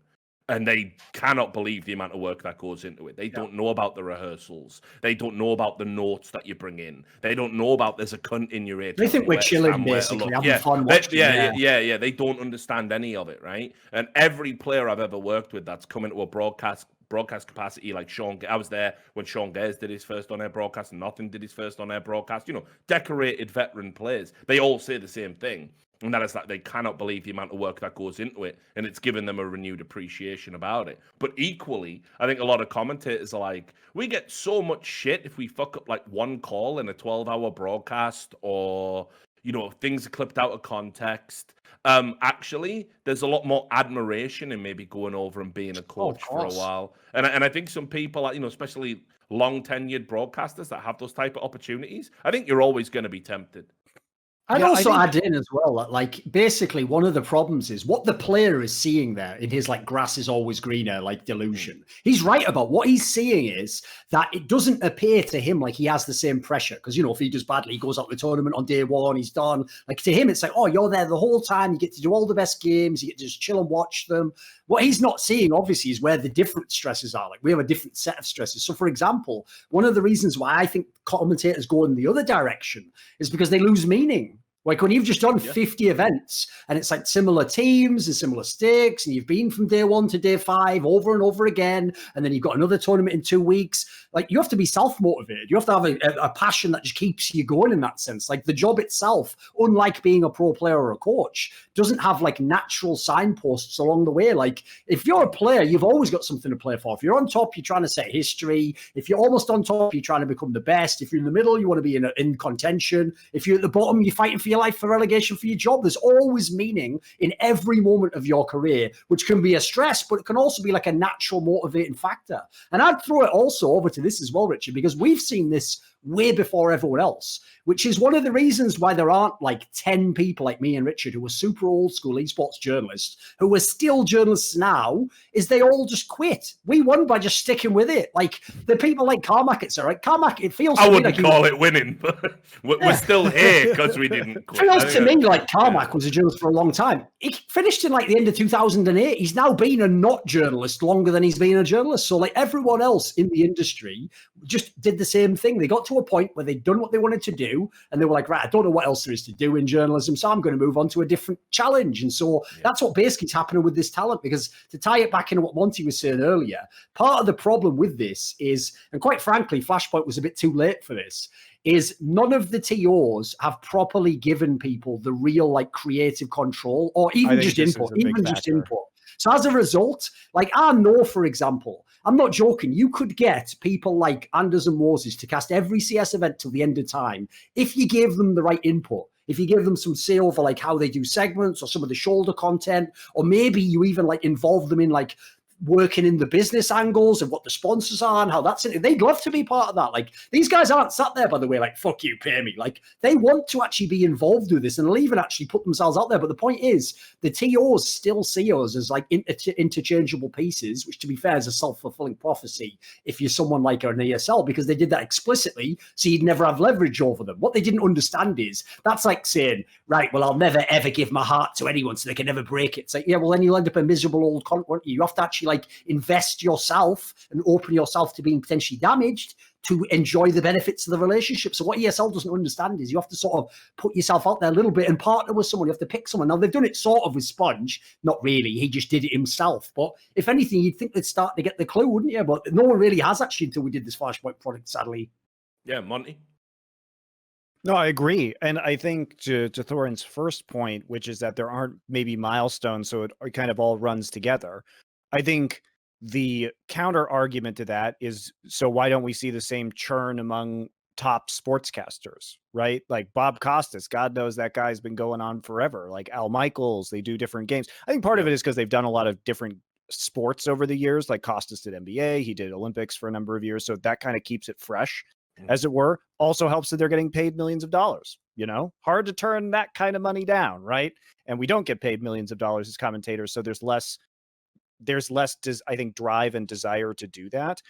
and they cannot believe the amount of work that goes into it. They don't know about the rehearsals. They don't know about the notes that you bring in. They don't know about there's a cunt in your ear. They think we're chilling, basically, having fun watching. Yeah. They don't understand any of it, right? And every player I've ever worked with that's come into a broadcast capacity, like Sean, I was there when Sean Gers did his first on-air broadcast, and Nothing did his first on-air broadcast. You know, decorated veteran players. They all say the same thing. And that is that they cannot believe the amount of work that goes into it, and it's given them a renewed appreciation about it. But equally, I think a lot of commentators are like, we get so much shit if we fuck up like one call in a 12-hour broadcast, or things are clipped out of context. Actually, there's a lot more admiration in maybe going over and being a coach for a while. And I think some people, especially long tenured broadcasters that have those type of opportunities, I think you're always going to be tempted. I'd also add in as well that, like, basically one of the problems is what the player is seeing there in his, like, grass is always greener, like, delusion. He's right about what he's seeing is that it doesn't appear to him like he has the same pressure. Because, if he does badly, he goes out to the tournament on day one, he's done. Like, to him, it's like, oh, you're there the whole time. You get to do all the best games. You get to just chill and watch them. What he's not seeing, obviously, is where the different stresses are. Like, we have a different set of stresses. So, for example, one of the reasons why I think commentators go in the other direction is because they lose meaning. Like when you've just done 50 events and it's like similar teams and similar stakes, and you've been from day 1 to day 5 over and over again, and then you've got another tournament in 2 weeks. Like, you have to be self-motivated. You have to have a passion that just keeps you going in that sense. Like, the job itself, unlike being a pro player or a coach, doesn't have like natural signposts along the way. Like, if you're a player, you've always got something to play for. If you're on top, you're trying to set history. If you're almost on top, you're trying to become the best. If you're in the middle, you want to be in contention. If you're at the bottom, you're fighting for your life for relegation for your job. There's always meaning in every moment of your career, which can be a stress, but it can also be like a natural motivating factor. And I'd throw it also over to this as well, Richard, because we've seen this way before everyone else, which is one of the reasons why there aren't like 10 people like me and Richard who are super old school esports journalists who are still journalists now, is they all just quit. We won by just sticking with it. Like the people like Carmack, it's all right. Carmack, it feels I wouldn't call it winning, but we're still here because we didn't quit. It feels to me like Carmack was a journalist for a long time. He finished in like the end of 2008. He's now been a not journalist longer than he's been a journalist. So like everyone else in the industry just did the same thing. They got to a point where they'd done what they wanted to do, and they were like, right, I don't know what else there is to do in journalism, so I'm going to move on to a different challenge. And so that's what basically is happening with this talent, because to tie it back into what Monte was saying earlier, part of the problem with this is, and quite frankly, Flashpoint was a bit too late for this, is none of the TOs have properly given people the real like creative control or even just input, So as a result, like I know, for example, I'm not joking, you could get people like Anders and Moses to cast every CS event till the end of time if you gave them the right input. If you give them some say over like how they do segments or some of the shoulder content, or maybe you even like involve them in like working in the business angles of what the sponsors are and how that's it. They'd love to be part of that. Like these guys aren't sat there, by the way, like, fuck you, pay me. Like they want to actually be involved with this, and they'll even actually put themselves out there. But the point is the TOs still see us as like interchangeable pieces, which to be fair is a self-fulfilling prophecy if you're someone like an ESL, because they did that explicitly so you'd never have leverage over them. What they didn't understand is that's like saying, right, well, I'll never ever give my heart to anyone so they can never break it. It's like, yeah, well then you'll end up a miserable old cunt, won't you? You have to actually like invest yourself and open yourself to being potentially damaged to enjoy the benefits of the relationship. So what ESL doesn't understand is you have to sort of put yourself out there a little bit and partner with someone. You have to pick someone. Now they've done it sort of with Sponge, not really. He just did it himself. But if anything, you'd think they'd start to get the clue, wouldn't you? But no one really has actually until we did this Flashpoint product, sadly. Yeah, Monty. No, I agree. And I think to Thorin's first point, which is that there aren't maybe milestones, so it kind of all runs together. I think the counter argument to that is, so why don't we see the same churn among top sportscasters, right? Like Bob Costas, God knows that guy's been going on forever. Like Al Michaels, they do different games. I think part of it is because they've done a lot of different sports over the years. Like Costas did NBA, he did Olympics for a number of years. So that kind of keeps it fresh, as it were. Also helps that they're getting paid millions of dollars. You know, hard to turn that kind of money down, right? And we don't get paid millions of dollars as commentators, so there's less, I think, drive and desire to do that.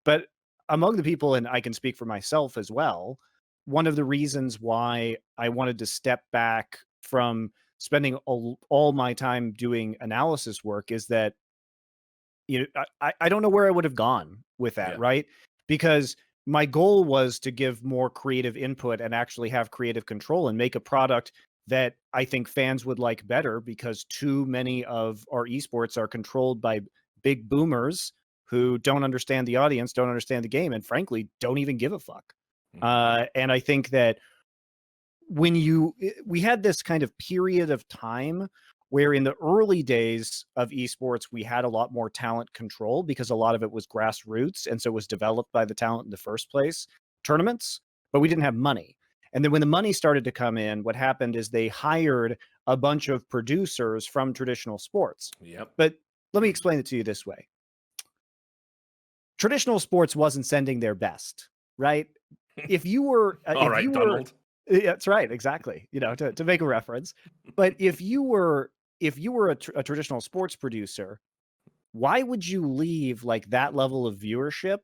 But among the people, and I can speak for myself as well, one of the reasons why I wanted to step back from spending all my time doing analysis work is that, you know, I don't know where I would have gone with that, right? Because my goal was to give more creative input and actually have creative control and make a product that I think fans would like better, because too many of our esports are controlled by big boomers who don't understand the audience, don't understand the game, and frankly, don't even give a fuck. And I think that we had this kind of period of time where in the early days of esports, we had a lot more talent control because a lot of it was grassroots. And so it was developed by the talent in the first place, tournaments, but we didn't have money. And then when the money started to come in, what happened is they hired a bunch of producers from traditional sports. Yep. But let me explain it to you this way. Traditional sports wasn't sending their best, right? If you were, All right, Donald. Yeah, that's right, exactly. You know, to make a reference. But if you were a traditional sports producer, why would you leave like that level of viewership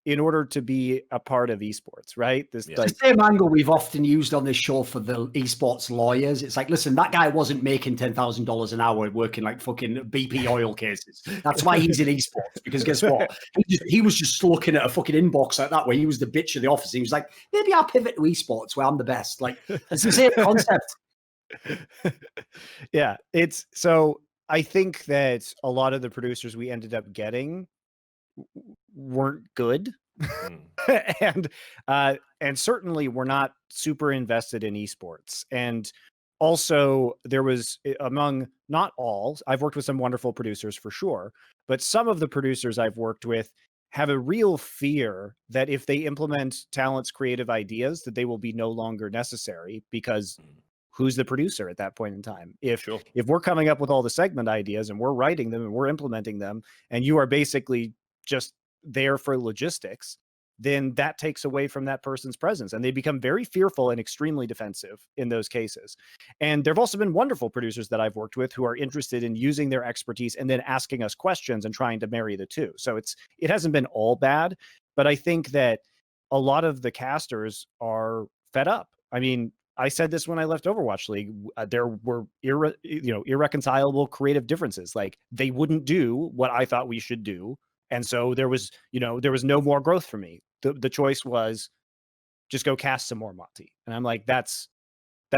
in order to be a part of esports, right? This the same angle we've often used on this show for the esports lawyers. It's like, listen, that guy wasn't making $10,000 an hour working like fucking BP oil cases. That's why he's in esports. Because guess what? He was just looking at a fucking inbox like that, where he was the bitch of the office. He was like, maybe I'll pivot to esports where I'm the best. Like, it's the same concept. Yeah, it's so I think that a lot of the producers we ended up getting weren't good. And certainly we're not super invested in esports. And also there was, among not all, I've worked with some wonderful producers for sure, but some of the producers I've worked with have a real fear that if they implement talent's creative ideas, that they will be no longer necessary, because who's the producer at that point in time? If we're coming up with all the segment ideas and we're writing them and we're implementing them, and you are basically just there for logistics, then that takes away from that person's presence, and they become very fearful and extremely defensive in those cases. And there've also been wonderful producers that I've worked with who are interested in using their expertise and then asking us questions and trying to marry the two. So it hasn't been all bad, but I think that a lot of the casters are fed up. I mean, I said this when I left Overwatch League. There were irreconcilable creative differences. Like, they wouldn't do what I thought we should do. And so there was no more growth for me. The choice was just go cast some more Monte. And I'm like, that's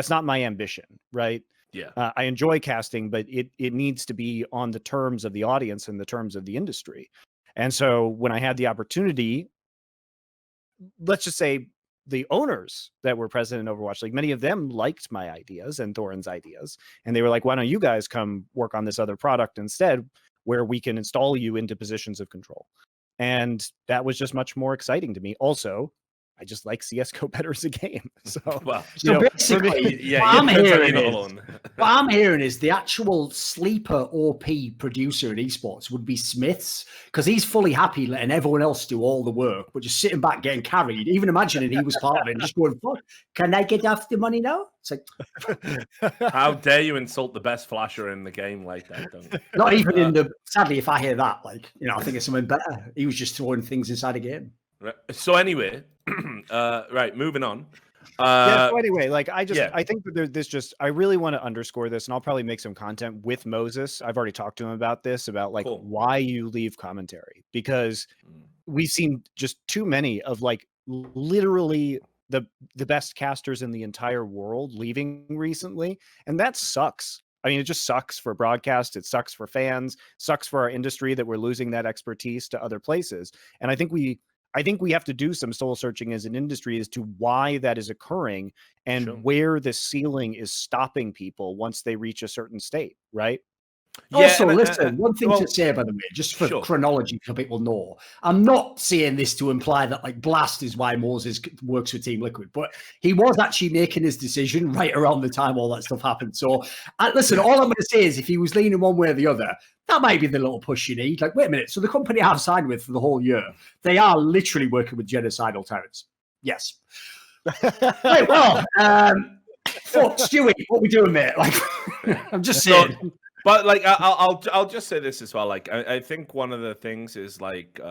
not my ambition, right? Yeah. I enjoy casting, but it needs to be on the terms of the audience and the terms of the industry. And so when I had the opportunity, let's just say the owners that were present in Overwatch League, many of them liked my ideas and Thorin's ideas. And they were like, why don't you guys come work on this other product instead, where we can install you into positions of control? And that was just much more exciting to me. Also, I just like CSGo better as a game. So, well, basically, what I'm hearing is the actual sleeper OP producer in esports would be Smiths, because he's fully happy letting everyone else do all the work, but just sitting back getting carried. Even imagining he was part of it and just going, fuck, can I get off the money now? It's like, how dare you insult the best flasher in the game like that? Don't you? Not even in the. Sadly, if I hear that, like, I think it's something better. He was just throwing things inside a game. Right. So anyway, right, moving on. So anyway, like I think that I really want to underscore this, and I'll probably make some content with Moses. I've already talked to him about this, about like why you leave commentary, because we've seen just too many of like literally the best casters in the entire world leaving recently, and that sucks. I mean, it just sucks for broadcast. It sucks for fans. Sucks for our industry that we're losing that expertise to other places. And I think we have to do some soul searching as an industry as to why that is occurring and where the ceiling is stopping people once they reach a certain state, right? Also, listen, one thing to say, by the way, just for chronology, so people know, I'm not saying this to imply that like Blast is why Moses works with Team Liquid, but he was actually making his decision right around the time all that stuff happened. So, listen, all I'm going to say is if he was leaning one way or the other, that might be the little push you need. Like, wait a minute, so the company I've signed with for the whole year, they are literally working with genocidal tyrants. Yes. Right, well, fuck, Stewie, what we doing, mate? Like, I'm just saying. But like I'll just say this as well. Like I think one of the things is like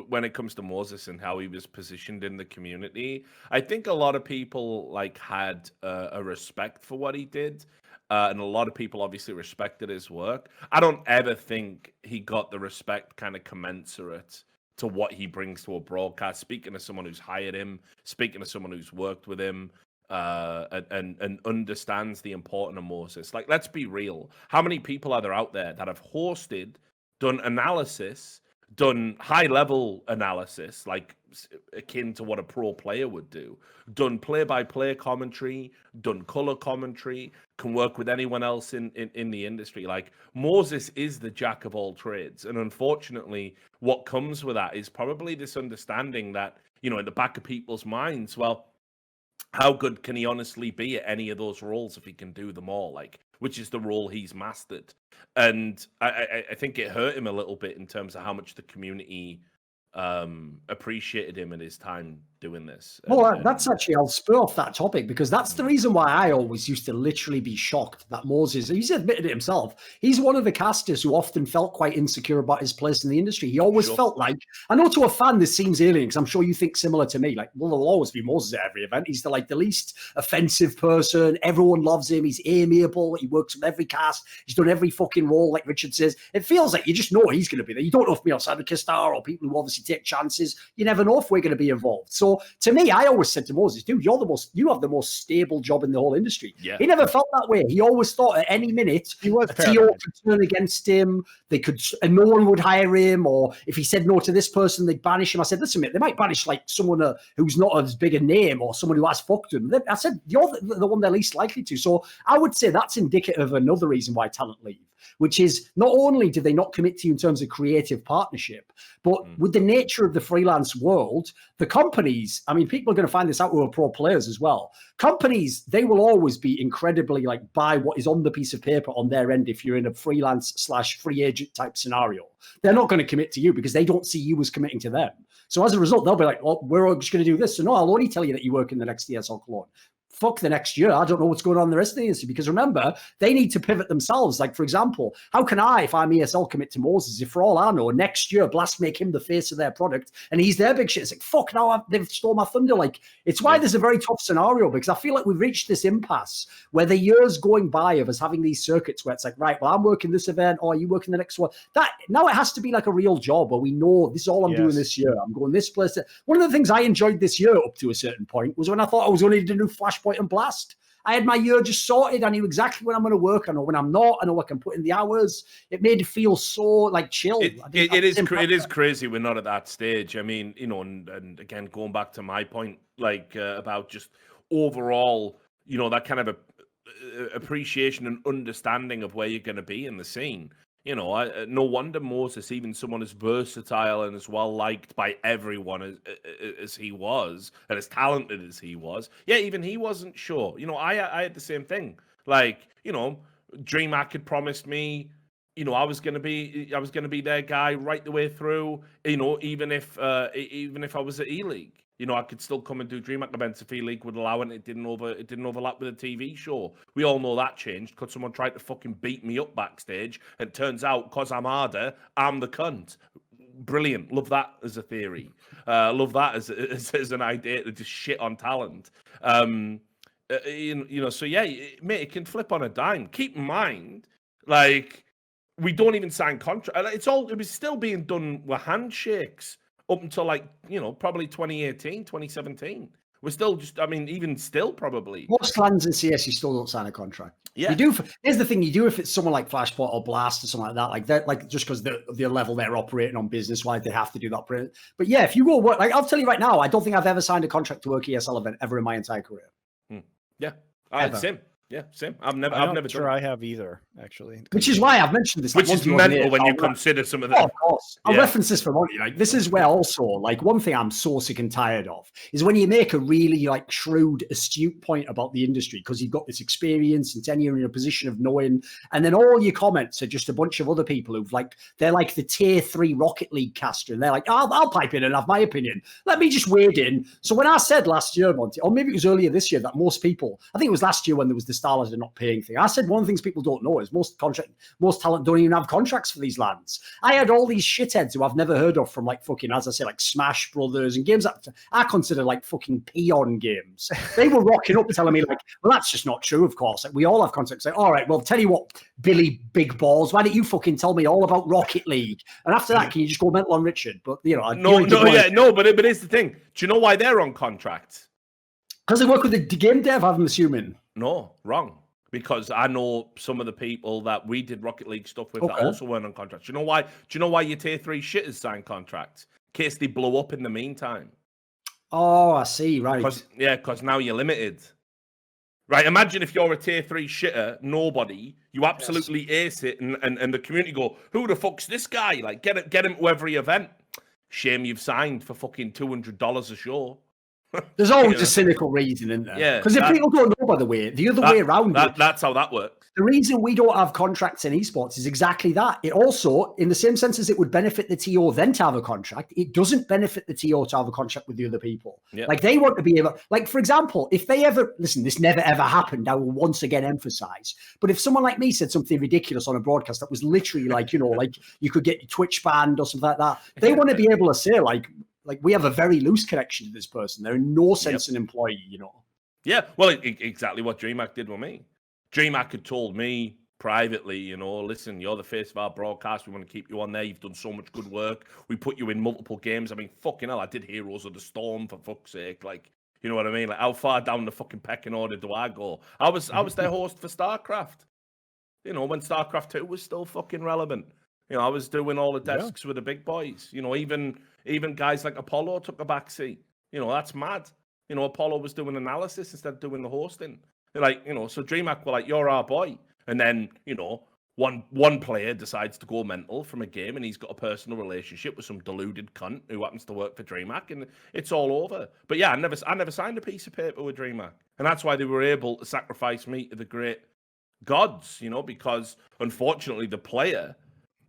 when it comes to Moses and how he was positioned in the community, I think a lot of people like had a respect for what he did, and a lot of people obviously respected his work. I don't ever think he got the respect kind of commensurate to what he brings to a broadcast. Speaking to someone who's hired him, speaking to someone who's worked with him. And understands the importance of Moses. Like, let's be real. How many people are there out there that have hosted, done analysis, done high-level analysis, like akin to what a pro player would do, done play-by-play commentary, done color commentary, can work with anyone else in the industry. Like, Moses is the jack of all trades. And unfortunately, what comes with that is probably this understanding that, you know, in the back of people's minds, well, how good can he honestly be at any of those roles if he can do them all? Like, which is the role he's mastered. And I think it hurt him a little bit in terms of how much the community appreciated him and his time doing this. Well, that's actually, I'll spur off that topic, because that's the reason why I always used to literally be shocked that Moses, he's admitted it himself, he's one of the casters who often felt quite insecure about his place in the industry. He always felt like, I know to a fan this seems alien, because I'm sure you think similar to me, like, well, there'll always be Moses at every event. He's the least offensive person. Everyone loves him. He's amiable. He works with every cast. He's done every fucking role, like Richard says. It feels like you just know he's going to be there. You don't know if me outside the Kistar or people who obviously take chances. You never know if we're going to be involved. So to me, I always said to Moses, dude, you have the most stable job in the whole industry. Yeah. He never felt that way. He always thought at any minute a TO could turn against him. And no one would hire him, or if he said no to this person, they'd banish him. I said, listen, mate, they might banish like someone who's not as big a name or someone who has fucked him. I said, you're the one they're least likely to. So I would say that's indicative of another reason why talent leave, which is not only do they not commit to you in terms of creative partnership, but with the nature of the freelance world, the companies, I mean, people are going to find this out who are pro players as well. Companies, they will always be incredibly like buy what is on the piece of paper on their end if you're in a freelance/free agent type scenario. They're not going to commit to you because they don't see you as committing to them. So as a result, they'll be like, well, we're just going to do this. So no, I'll only tell you that you work in the next ESL Cologne. Fuck the next year. I don't know what's going on in the rest of the industry, because remember, they need to pivot themselves. Like, for example, how can I, if I'm ESL, commit to Moses if for all I know, next year Blast make him the face of their product and he's their big shit? It's like, fuck, now they've stole my thunder. Like, it's why there's a very tough scenario, because I feel like we've reached this impasse where the years going by of us having these circuits where it's like, right, well, I'm working this event, or you working the next one. That now it has to be like a real job where we know this is all I'm doing this year. I'm going this place. One of the things I enjoyed this year up to a certain point was when I thought I was only to do Flashpoint and Blast. I had my year just sorted. I knew exactly when I'm going to work. I know when I'm not. I know I can put in the hours. It made it feel so like chill. It is crazy we're not at that stage. I mean, you know, and again, going back to my point, like about just overall, you know, that kind of appreciation and understanding of where you're going to be in the scene. You know, no wonder Moses, even someone as versatile and as well liked by everyone as he was, and as talented as he was, yeah, even he wasn't sure. You know, I had the same thing. Like, you know, DreamHack had promised me, you know, I was gonna be their guy right the way through. You know, even if I was at E-League. You know, I could still come and do DreamHack events if E-League would allow it. It didn't overlap with a TV show. We all know that changed because someone tried to fucking beat me up backstage. And it turns out, because I'm harder, I'm the cunt. Brilliant. Love that as a theory. Love that as an idea to just shit on talent. You know, so yeah, mate, it can flip on a dime. Keep in mind, like, we don't even sign contract. It was still being done with handshakes up until, like, you know, probably 2018, 2017. We're still just, I mean, even still probably. Most lands in CS, you still don't sign a contract. Yeah. You do. Here's the thing, you do if it's someone like Flashpoint or Blast or something like that, like that, like just because the level they're operating on business-wise, they have to do that. But yeah, if you go work, like I'll tell you right now, I don't think I've ever signed a contract to work ESL event ever in my entire career. Yeah. Same. Yeah, same. I'm never sure done. I have either, actually. Which is why I've mentioned this. Which is mental when you consider some of them. Oh, of course. I'll reference this for Monte. Like, this is where also, like, one thing I'm so sick and tired of is when you make a really, like, shrewd, astute point about the industry because you've got this experience and tenure in a position of knowing, and then all your comments are just a bunch of other people who've, like, they're like the tier 3 Rocket League caster, and they're like, I'll pipe in and have my opinion. Let me just wade in. So when I said last year, Monte, or maybe it was earlier this year, that most people, I think it was last year when there was the Starlight not paying thing. I said one of the things people don't know is most talent don't even have contracts for these lands. I had all these shitheads who I've never heard of from, like, fucking, as I say, like Smash Brothers and games that I consider like fucking peon games. They were rocking up telling me, like, well, that's just not true, of course. Like, we all have contracts. Like, all right, well, tell you what, Billy Big Balls, why don't you fucking tell me all about Rocket League? And after that, can you just go mental on Richard? But, you know, but here's the thing. Do you know why they're on contract? Because they work with the game dev, I'm assuming. No, wrong. because I know some of the people that we did Rocket League stuff with that Okay. also weren't on contracts. Do you know why? Do you know why your tier 3 shitters sign contracts? In case they blow up in the meantime. Oh, I see. Right. Because now you're limited. Right, imagine if you're a tier 3 shitter, nobody, you absolutely ace it, and the community go, who the fuck's this guy? Like, get him to every event. Shame you've signed for fucking $200 a show. There's always a cynical reason, isn't there? Yeah, Because if people don't know, by the way, the other way around, that's how that works. the reason we don't have contracts in esports is exactly that. It also, in the same sense as it would benefit the TO then to have a contract, it doesn't benefit the TO to have a contract with the other people. Yep. Like they want to be able, like for example, if they ever, listen, this never ever happened, I will once again emphasize, but if someone like me said something ridiculous on a broadcast that was literally like, you know, like you could get Twitch banned or something like that, they want to be able to say like we have a very loose connection to this person. They're in no sense an employee, you know. Yeah, well, exactly what DreamHack did with me. DreamHack had told me privately, you know, listen, you're the face of our broadcast. We want to keep you on there. You've done so much good work. We put you in multiple games. I mean, fucking hell, I did Heroes of the Storm, for fuck's sake. Like, you know what I mean? Like, how far down the fucking pecking order do I go? I was their host for StarCraft. You know, when StarCraft 2 was still fucking relevant. You know, I was doing all the desks with the big boys. You know, even guys like Apollo took a backseat. You know, that's mad. You know, Apollo was doing analysis instead of doing the hosting. They're like, you know, so DreamHack were like, you're our boy. And then, you know, one player decides to go mental from a game and he's got a personal relationship with some deluded cunt who happens to work for DreamHack and it's all over. But yeah, I never signed a piece of paper with DreamHack. And that's why they were able to sacrifice me to the great gods, you know, because unfortunately the player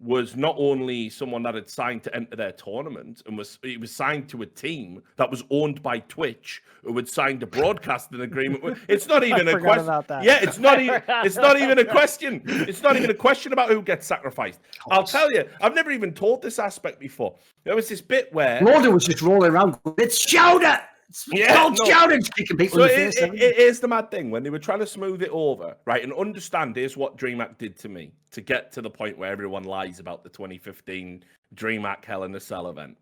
was not only someone that had signed to enter their tournament and he was signed to a team that was owned by Twitch, who had signed a broadcasting agreement with. It's not even a question. Yeah, it's not even a question. It's not even a question about who gets sacrificed. I'll tell you, I've never even told this aspect before. There was this bit where Loda was just rolling around. It's shoutout. Shouting, kicking people so in the face. It is the mad thing when they were trying to smooth it over, right? And understand here's what DreamHack did to me to get to the point where everyone lies about the 2015 DreamHack Hell in a Cell event.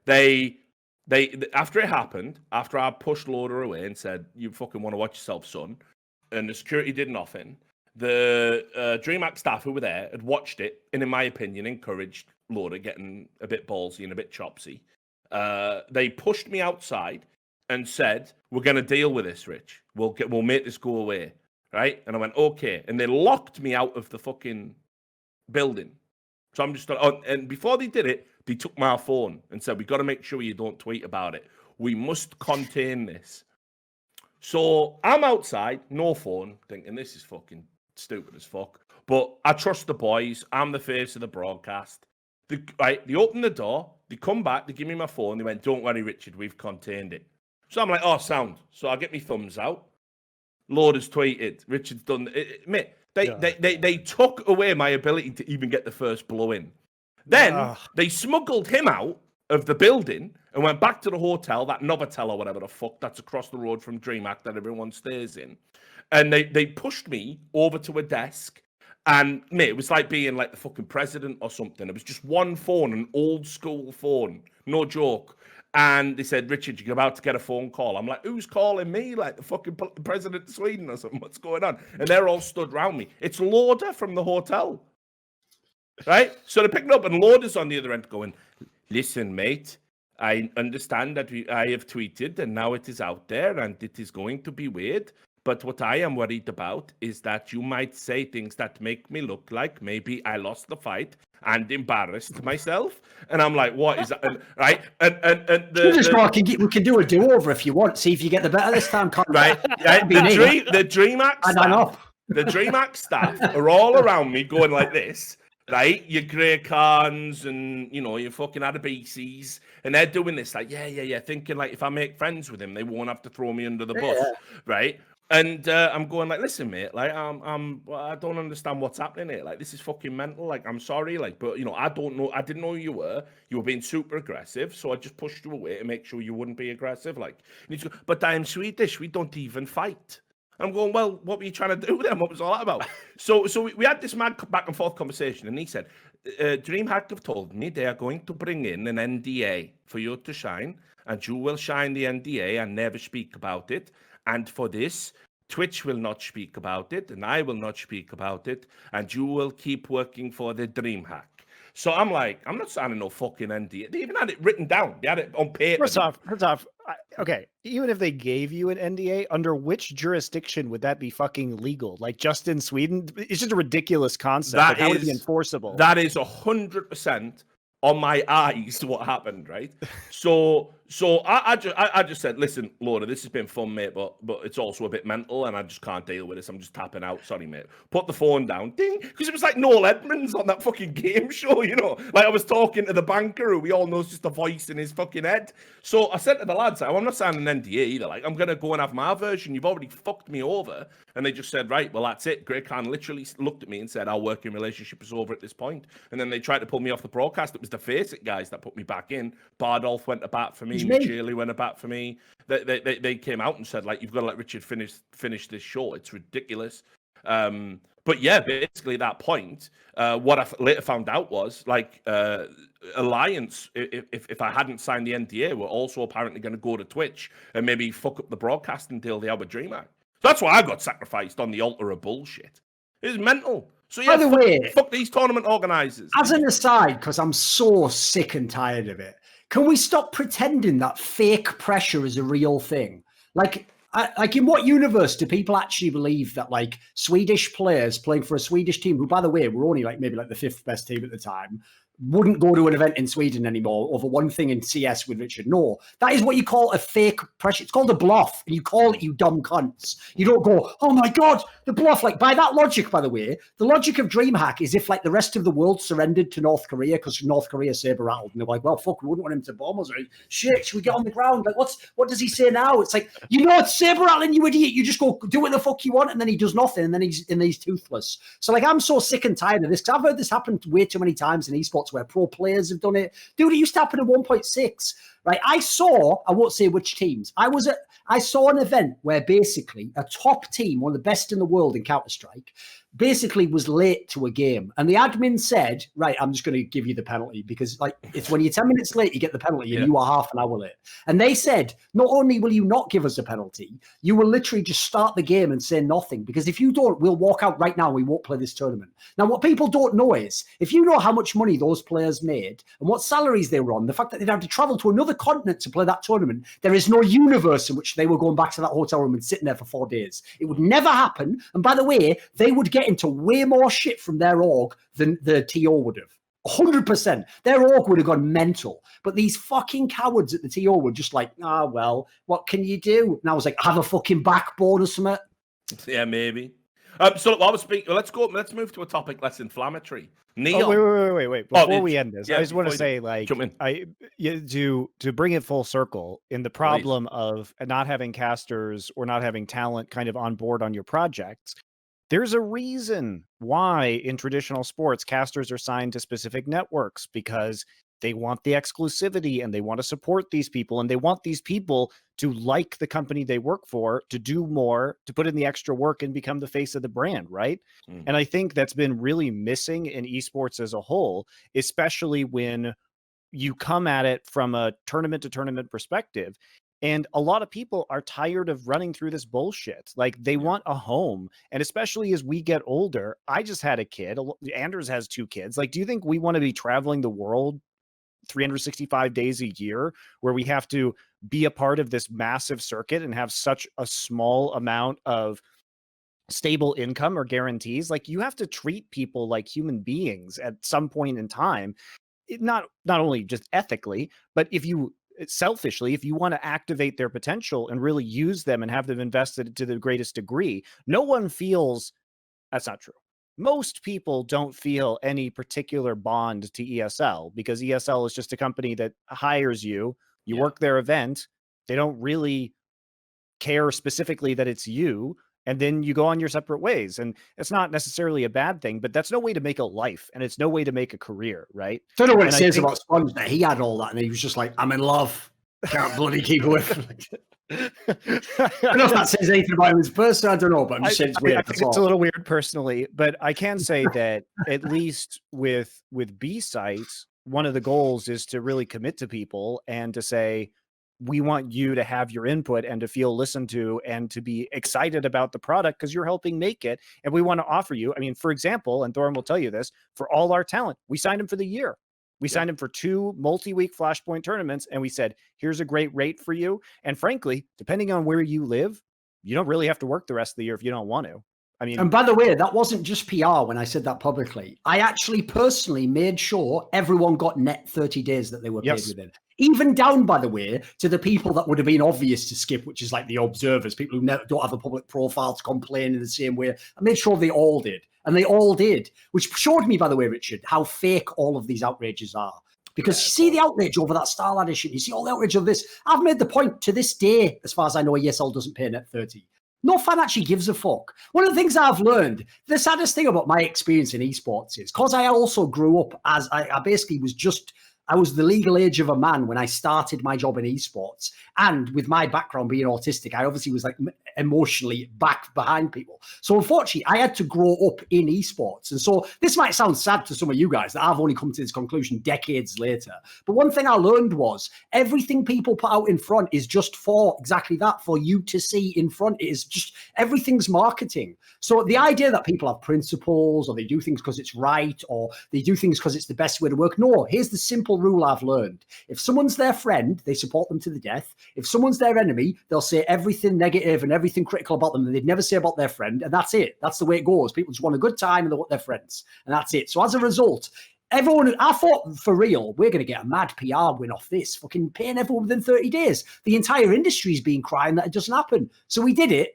They after it happened, after I pushed Loda away and said, "You fucking want to watch yourself, son," and the security did nothing. The DreamHack staff who were there had watched it and, in my opinion, encouraged Loda getting a bit ballsy and a bit chopsy. They pushed me outside and said, "We're going to deal with this, Rich. We'll make this go away," right? And I went, "Okay." And they locked me out of the fucking building. So I'm just, and before they did it, they took my phone and said, "We got to make sure you don't tweet about it. We must contain this." So I'm outside, no phone, thinking this is fucking stupid as fuck. But I trust the boys. I'm the face of the broadcast. They open the door, they come back, they give me my phone. They went, "Don't worry, Richard, we've contained it." So I'm like, "Oh, sound." So I get my thumbs out. Loda's tweeted. Richard's done it. Mate, they took away my ability to even get the first blow in. Then they smuggled him out of the building and went back to the hotel, that Novotel or whatever the fuck that's across the road from DreamHack that everyone stays in. And they pushed me over to a desk. And mate, it was like being like the fucking president or something. It was just one phone, an old school phone, no joke. And they said, "Richard, you're about to get a phone call." I'm like, "Who's calling me? Like the fucking president of Sweden or something? What's going on?" And they're all stood around me. It's Loda from the hotel, right? So they picked up, and Loda's on the other end going, "Listen, mate, I understand that I have tweeted, and now it is out there, and it is going to be weird. But what I am worried about is that you might say things that make me look like maybe I lost the fight and embarrassed myself." And I'm like, "What is that?" And, right? We can do a do-over if you want. See if you get the better this time. Right? The DreamHack staff are all around me going like this. Right, your Grey Khans and, you know, your fucking Adabisi's, and they're doing this like, yeah, thinking like if I make friends with him, they won't have to throw me under the bus, right? And I'm going like, "Listen, mate, like I don't understand what's happening here. Like this is fucking mental. Like I'm sorry, like, but you know, I didn't know who you were. You were being super aggressive, so I just pushed you away to make sure you wouldn't be aggressive. Like, and go, but I am Swedish. We don't even fight." I'm going, "Well, what were you trying to do then? What was all that about?" So we had this mad back and forth conversation, and he said, "DreamHack have told me they are going to bring in an NDA for you to sign, and you will sign the NDA and never speak about it. And for this, Twitch will not speak about it, and I will not speak about it, and you will keep working for the Dreamhack. So I'm like, I'm not signing no fucking NDA. They even had it written down. They had it on paper. First off, okay, even if they gave you an NDA, under which jurisdiction would that be fucking legal? Like just in Sweden? It's just a ridiculous concept. That Like, how would it be is- enforceable? That is 100% on my eyes what happened, right? So I just said, listen, Loda, this has been fun, mate, but it's also a bit mental, and I just can't deal with this. I'm just tapping out. Sorry, mate. Put the phone down, ding, because it was like Noel Edmonds on that fucking game show, you know. Like I was talking to the banker, who we all know is just a voice in his fucking head. So I said to the lads, I'm not signing an NDA either. Like I'm gonna go and have my version. You've already fucked me over, and they just said, right, well that's it. Grey Khan literally looked at me and said, our working relationship is over at this point. And then they tried to pull me off the broadcast. It was the Face It guys that put me back in. Bardolph went to bat for me. Shirley went to bat for me. They came out and said, like, you've got to let Richard finish this show. It's ridiculous. But yeah, basically that point, what I later found out was like Alliance, if I hadn't signed the NDA, were also apparently going to go to Twitch and maybe fuck up the broadcasting deal they had with DreamHack. That's why I got sacrificed on the altar of bullshit. It's mental. So yeah, By the way, fuck these tournament organizers. As an aside, because I'm so sick and tired of it, can we stop pretending that fake pressure is a real thing? Like in what universe do people actually believe that like Swedish players playing for a Swedish team, who by the way were only like maybe like the 5th best team at the time, wouldn't go to an event in Sweden anymore over one thing in CS with Richard? No, that is what you call a fake pressure. It's called a bluff, and you call it, you dumb cunts. You don't go, oh my God, the bluff. Like by that logic, by the way, the logic of DreamHack is if like the rest of the world surrendered to North Korea because North Korea saber rattled, and they're like, well, fuck, we wouldn't want him to bomb us. Or, shit, should we get on the ground? Like, what does he say now? It's like, you know, it's saber rattling, you idiot. You just go do what the fuck you want, and then he does nothing, and then he's toothless. So like, I'm so sick and tired of this because I've heard this happen way too many times in esports where pro players have done it. Dude, it used to happen at 1.6. Right? I won't say which teams. I saw an event where basically a top team, one of the best in the world in Counter-Strike, basically was late to a game. And the admin said, right, I'm just going to give you the penalty because like it's when you're 10 minutes late, you get the penalty and you are half an hour late. And they said, not only will you not give us a penalty, you will literally just start the game and say nothing, because if you don't, we'll walk out right now and we won't play this tournament. Now, what people don't know is if you know how much money those players made and what salaries they were on, the fact that they'd have to travel to another continent to play that tournament, there is no universe in which they were going back to that hotel room and sitting there for 4 days. It would never happen. And by the way, they would get into way more shit from their org than the TO would have. 100%. Their org would have gone mental. But these fucking cowards at the TO were just like, well, what can you do? And I was like, have a fucking backbone or something. Yeah, maybe. So while we're speaking, let's move to a topic less inflammatory. NEOM. Oh, wait. Before we end this, I just want to say, like, to bring it full circle in the problem of not having casters or not having talent kind of on board on your projects. There's a reason why in traditional sports casters are signed to specific networks, because they want the exclusivity and they want to support these people and they want these people to like the company they work for, to do more, to put in the extra work and become the face of the brand, right? And I think that's been really missing in esports as a whole, especially when you come at it from a tournament to tournament perspective. And a lot of people are tired of running through this bullshit. Like they want a home. And especially as we get older, I just had a kid. Anders has 2 kids. Like, do you think we want to be traveling the world 365 days a year where we have to be a part of this massive circuit and have such a small amount of stable income or guarantees? Like, you have to treat people like human beings at some point in time. Not only just ethically, but selfishly, if you want to activate their potential and really use them and have them invested to the greatest degree. No one feels that's not true. Most people don't feel any particular bond to ESL because ESL is just a company that hires you, work their event. They don't really care specifically that it's you. And then you go on your separate ways. And it's not necessarily a bad thing, but that's no way to make a life. And it's no way to make a career, right? I don't know what it says about Sponge that he had all that and he was just like, I'm in love. Can't bloody keep away from it. I don't know if that says anything about him as a person. I don't know, but I'm just saying it's weird. I think it's a little weird personally, but I can say that at least with B-Site, one of the goals is to really commit to people and to say, we want you to have your input and to feel listened to and to be excited about the product because you're helping make it. And we want to offer you, I mean, for example, and Thorin will tell you this, for all our talent, we signed him for the year. We signed him for 2 multi-week Flashpoint tournaments, and we said, here's a great rate for you. And frankly, depending on where you live, you don't really have to work the rest of the year if you don't want to. I mean, and by the way, that wasn't just PR when I said that publicly. I actually personally made sure everyone got net 30 days that they were paid within. Even down, by the way, to the people that would have been obvious to skip, which is like the observers, people who don't have a public profile to complain in the same way. I made sure they all did. And they all did, which showed me, by the way, Richard, how fake all of these outrages are. Because you see the outrage over that Starlad issue, you see all the outrage of this. I've made the point to this day, as far as I know, ESL doesn't pay net 30. No fan actually gives a fuck. One of the things I've learned, the saddest thing about my experience in esports is, because I also grew up as I basically was just, I was the legal age of a man when I started my job in esports. And with my background being autistic, I obviously was like emotionally back behind people. So unfortunately, I had to grow up in esports. And so this might sound sad to some of you guys that I've only come to this conclusion decades later. But one thing I learned was everything people put out in front is just for exactly that, for you to see in front. It is just, everything's marketing. So the idea that people have principles or they do things because it's right or they do things because it's the best way to work. No, here's the simple rule I've learned. If someone's their friend, they support them to the death. If someone's their enemy, they'll say everything negative and everything critical about them that they'd never say about their friend. And that's it. That's the way it goes. People just want a good time and they want their friends. And that's it. So as a result, everyone, I thought for real, we're going to get a mad PR win off this, fucking paying everyone within 30 days. The entire industry's been crying that it doesn't happen. So we did it.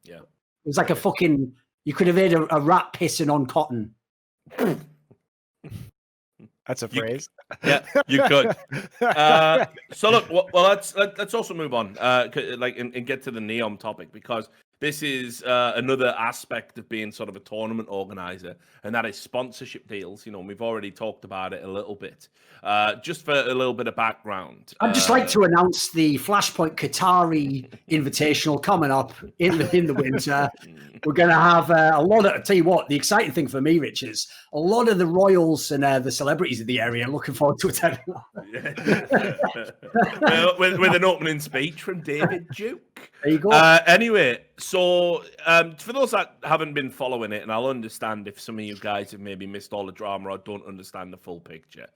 Yeah. It was like a fucking, you could have made a rat pissing on cotton. That's a phrase. Yeah, you could. So look, well, let's also move on, and get to the NEOM topic, because this is another aspect of being sort of a tournament organizer, and that is sponsorship deals. You know, we've already talked about it a little bit. Just for a little bit of background, I'd just like to announce the Flashpoint Qatari Invitational coming up in the winter. We're going to have a lot of, I'll tell you what, the exciting thing for me, Rich, is a lot of the royals and the celebrities of the area are looking forward to attending. with an opening speech from David Duke. There you go. Anyway, so for those that haven't been following it, and I'll understand if some of you guys have maybe missed all the drama or don't understand the full picture.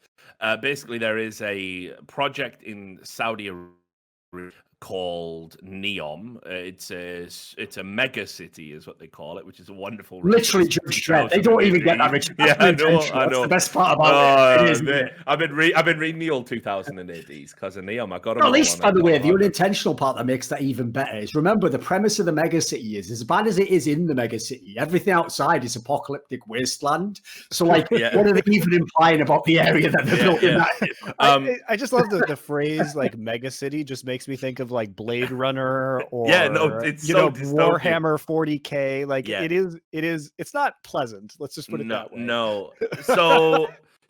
Basically, there is a project in Saudi Arabia called NEOM. It's a mega city, is what they call it, which is a wonderful. Literally, Judge Dredd. They don't even get that, Richard. Yeah, I know. That's the best part about it. I've been reading the old 2080s because of NEOM. I got them. At least, by the way, the unintentional part that makes that even better is, remember, the premise of the mega city is, as bad as it is in the mega city, everything outside is apocalyptic wasteland. So, like, what are they even implying about the area that they're built in that? I just love the phrase, like, mega city just makes me think of like Blade Runner or it's Warhammer 40K. Like it's not pleasant. Let's just put it that way. No.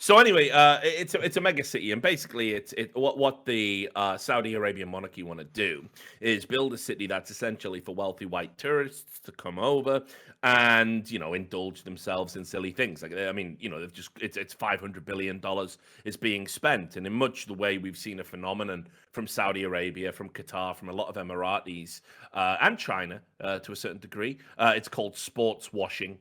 So anyway, it's a mega city, and basically what the Saudi Arabian monarchy want to do is build a city that's essentially for wealthy white tourists to come over and, you know, indulge themselves in silly things. Like, I mean, you know, they've just it's $500 billion is being spent, and in much the way we've seen a phenomenon from Saudi Arabia, from Qatar, from a lot of Emiratis and China to a certain degree. It's called sports washing.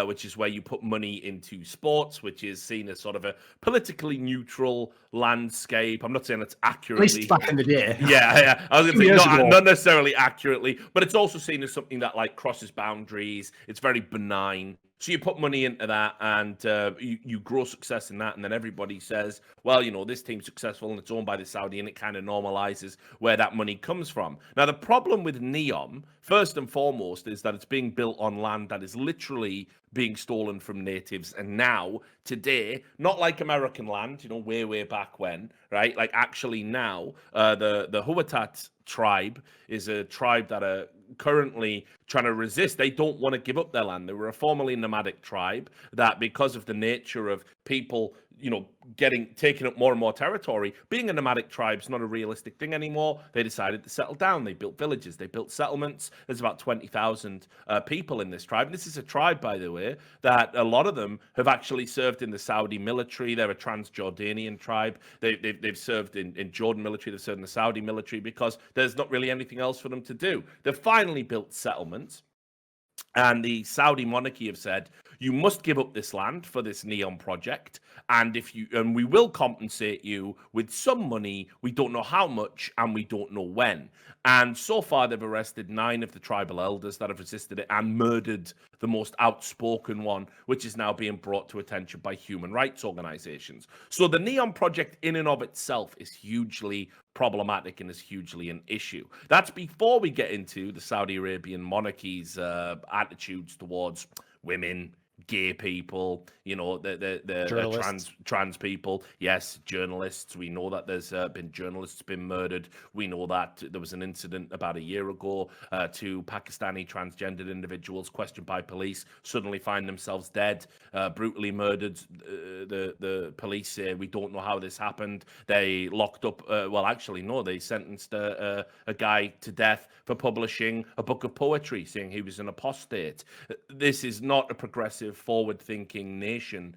Which is where you put money into sports, which is seen as sort of a politically neutral landscape. I'm not saying it's accurately. At least back in the day. Yeah. I was going to say not necessarily accurately, but it's also seen as something that like crosses boundaries. It's very benign. So you put money into that and you grow success in that. And then everybody says, well, you know, this team's successful and it's owned by the Saudi, and it kind of normalizes where that money comes from. Now, the problem with NEOM, first and foremost, is that it's being built on land that is literally being stolen from natives. And now, today, not like American land, you know, way back when, right? Like actually now, the Huatat tribe is a tribe that are currently trying to resist. They don't want to give up their land. They were a formerly nomadic tribe that, because of the nature of people taking up more and more territory. Being a nomadic tribe is not a realistic thing anymore. They decided to settle down. They built villages. They built settlements. There's about 20,000 people in this tribe. And this is a tribe, by the way, that a lot of them have actually served in the Saudi military. They're a Transjordanian tribe. They've served in Jordan military. They've served in the Saudi military because there's not really anything else for them to do. They've finally built settlements. And the Saudi monarchy have said, you must give up this land for this NEOM project, and we will compensate you with some money. We don't know how much, and we don't know when. And so far, they've arrested 9 of the tribal elders that have resisted it and murdered the most outspoken one, which is now being brought to attention by human rights organizations. So the NEOM project in and of itself is hugely problematic and is hugely an issue. That's before we get into the Saudi Arabian monarchy's attitudes towards women, gay people, the trans people. Yes, journalists. We know that there's been journalists been murdered. We know that there was an incident about a year ago. 2 Pakistani transgendered individuals questioned by police suddenly find themselves dead, brutally murdered. The police say we don't know how this happened. They locked up. They sentenced a guy to death for publishing a book of poetry, saying he was an apostate. This is not a progressive, forward-thinking nation.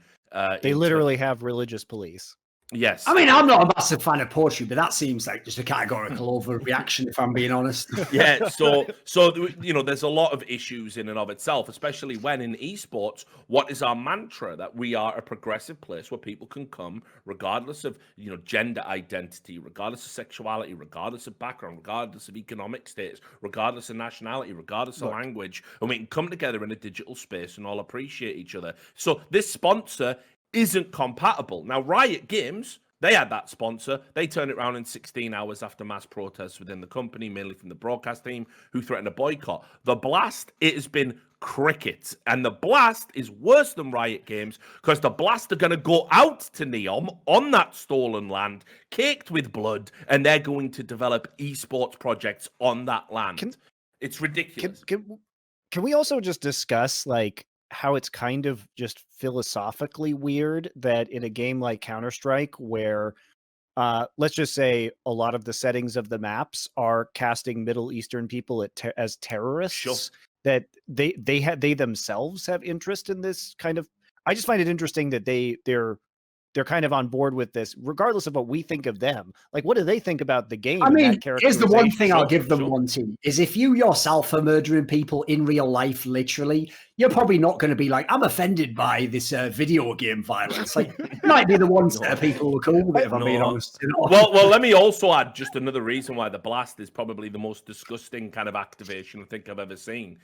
They literally have religious police. Yes. I mean, I'm not a massive fan of poetry, but that seems like just a categorical overreaction, if I'm being honest. Yeah, so there's a lot of issues in and of itself, especially when in esports, what is our mantra? That we are a progressive place where people can come regardless of, gender identity, regardless of sexuality, regardless of background, regardless of economic status, regardless of nationality, regardless of language, and we can come together in a digital space and all appreciate each other. So this sponsor isn't compatible. Now, Riot Games, they had that sponsor. They turned it around in 16 hours after mass protests within the company, mainly from the broadcast team, who threatened a boycott. The Blast, it has been cricket. And the Blast is worse than Riot Games because the Blast are going to go out to NEOM on that stolen land, caked with blood, and they're going to develop esports projects on that land. It's ridiculous. Can we also just discuss, how it's kind of just philosophically weird that in a game like Counter-Strike, where let's just say a lot of the settings of the maps are casting Middle Eastern people as terrorists, sure, that they themselves have interest in this kind of. I just find it interesting that they're kind of on board with this, regardless of what we think of them. What do they think about the game? I mean, here's the one thing I'll give them, Monte, is if you yourself are murdering people in real life, literally, you're probably not going to be like, I'm offended by this video game violence. You might be the ones that people are cool with, if I'm being honest. Well, let me also add just another reason why the Blast is probably the most disgusting kind of activation I think I've ever seen.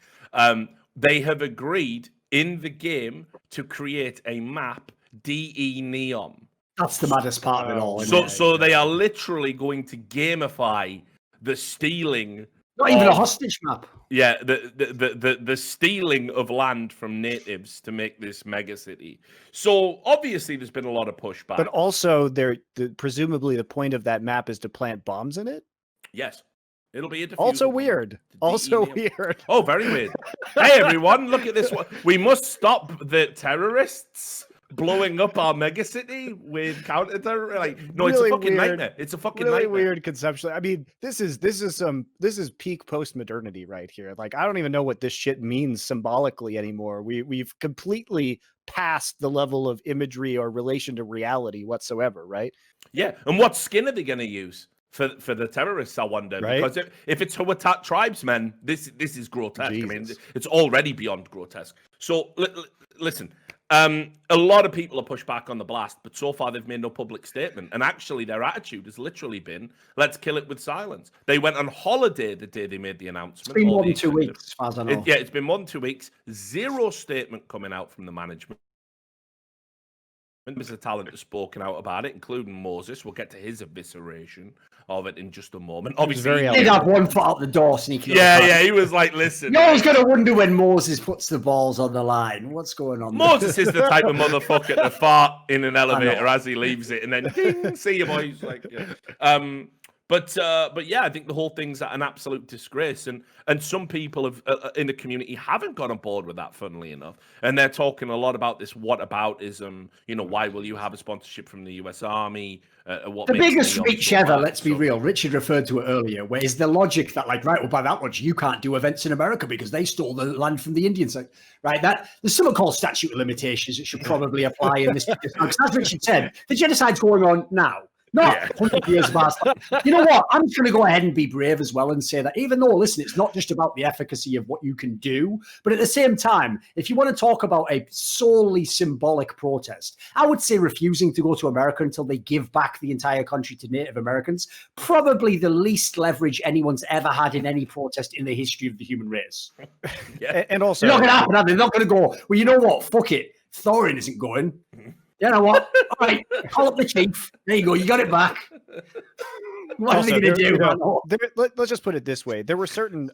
They have agreed in the game to create a map DE NEOM. That's the maddest part of it all. So they are literally going to gamify the stealing. Not even a hostage map. Yeah, the stealing of land from natives to make this mega city. So obviously there's been a lot of pushback. But also presumably the point of that map is to plant bombs in it? Yes. It'll be a also weird. Also weird. Oh, very weird. Hey everyone, look at this one. We must stop the terrorists blowing up our megacity with counter-terror. No, really, it's a fucking nightmare. It's a fucking really nightmare. Weird conceptually. I mean, this is peak post-modernity right here. I don't even know what this shit means symbolically anymore. We've completely past the level of imagery or relation to reality whatsoever, right? Yeah, and what skin are they going to use for the terrorists, I wonder? Right? Because if it's to attack tribesmen, this is grotesque. Jesus. I mean, it's already beyond grotesque. So, listen, a lot of people are pushed back on the Blast, but so far they've made no public statement. And actually, their attitude has literally been, let's kill it with silence. They went on holiday the day they made the announcement. It's been more than 2 weeks, as far as I know. It's been more than 2 weeks. Zero statement coming out from the management. Members of talent have spoken out about it, including Moses. We'll get to his evisceration of it in just a moment. Obviously, he did have one foot out the door sneaking. Yeah, he was like, listen. You're always going to wonder when Moses puts the balls on the line. What's going on? Moses is the type of motherfucker to fart in an elevator as he leaves it and then ding, see you boys. But yeah, I think the whole thing's an absolute disgrace, and some people have in the community haven't got on board with that. Funnily enough, and they're talking a lot about this whataboutism. You know, why will you have a sponsorship from the U.S. Army? What the makes biggest NEOM reach so ever, bad? let's be real. Richard referred to it earlier, where is the logic that, like, right, well, by that logic, you can't do events in America because they stole the land from the Indians. Like, right, that there's something called statute of limitations that should probably apply in this. Because as Richard said, the genocide's going on now. Not 100 years past. You know what? I'm just going to go ahead and be brave as well and say that even though, listen, it's not just about the efficacy of what you can do, but at the same time, if you want to talk about a solely symbolic protest, I would say refusing to go to America until they give back the entire country to Native Americans, probably the least leverage anyone's ever had in any protest in the history of the human race. And also, it's not going to happen. They're not going to go, well, you know what? Fuck it. Thorin isn't going. You know what? All right, call up the chief. There you go. You got it back. What are they going to do? You know, let's just put it this way: there were certain,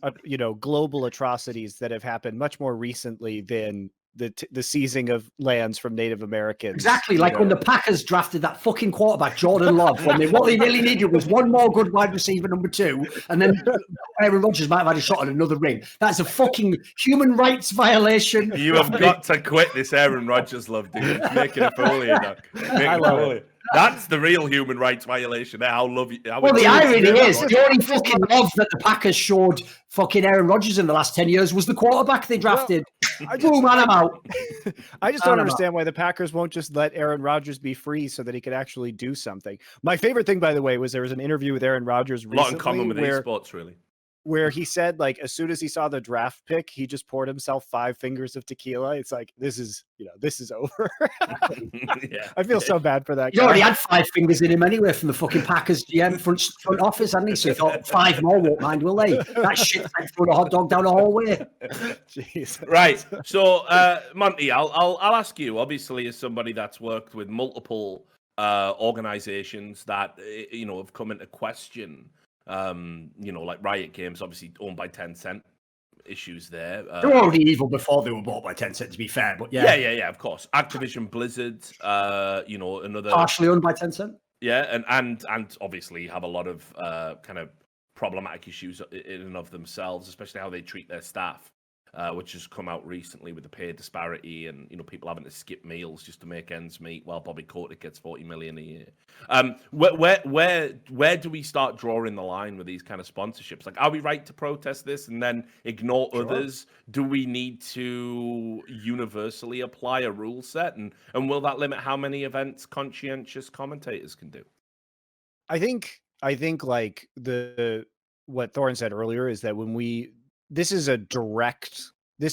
global atrocities that have happened much more recently than the seizing of lands from Native Americans. Exactly, like when the Packers drafted that fucking quarterback, Jordan Love. What they really needed was one more good wide receiver, number 2, and then Aaron Rodgers might have had a shot at another ring. That's a fucking human rights violation. You have got to quit this Aaron Rodgers love, dude. It's making a fool of you, Doc. I love it. That's the real human rights violation. Well, the irony is, the only fucking love that the Packers showed fucking Aaron Rodgers in the last 10 years was the quarterback they drafted. Boom, and I'm out. I just don't understand why the Packers won't just let Aaron Rodgers be free so that he could actually do something. My favorite thing, by the way, was there was an interview with Aaron Rodgers recently. A lot in common with esports, really. Where he said, like, as soon as he saw the draft pick, he just poured himself 5 fingers of tequila. It's like, this is over. I feel so bad for that guy. He already had 5 fingers in him anyway from the fucking Packers GM front office, hadn't he? So he thought 5 more won't mind, will they? That shit's like throwing a hot dog down the hallway. Jeez. Right. So, Monty, I'll ask you, obviously, as somebody that's worked with multiple organizations that, have come into question, like Riot Games, obviously owned by Tencent, issues there. They were already evil before they were bought by Tencent, to be fair, but yeah. Yeah, of course. Activision Blizzard, another partially owned by Tencent. Yeah, and obviously have a lot of kind of problematic issues in and of themselves, especially how they treat their staff. Which has come out recently with the pay disparity and people having to skip meals just to make ends meet while Bobby Kotick gets 40 million a year. Where do we start drawing the line with these kind of sponsorships? Like, are we right to protest this and then ignore others? Do we need to universally apply a rule set, and will that limit how many events conscientious commentators can do? I think like what Thorin said earlier is that this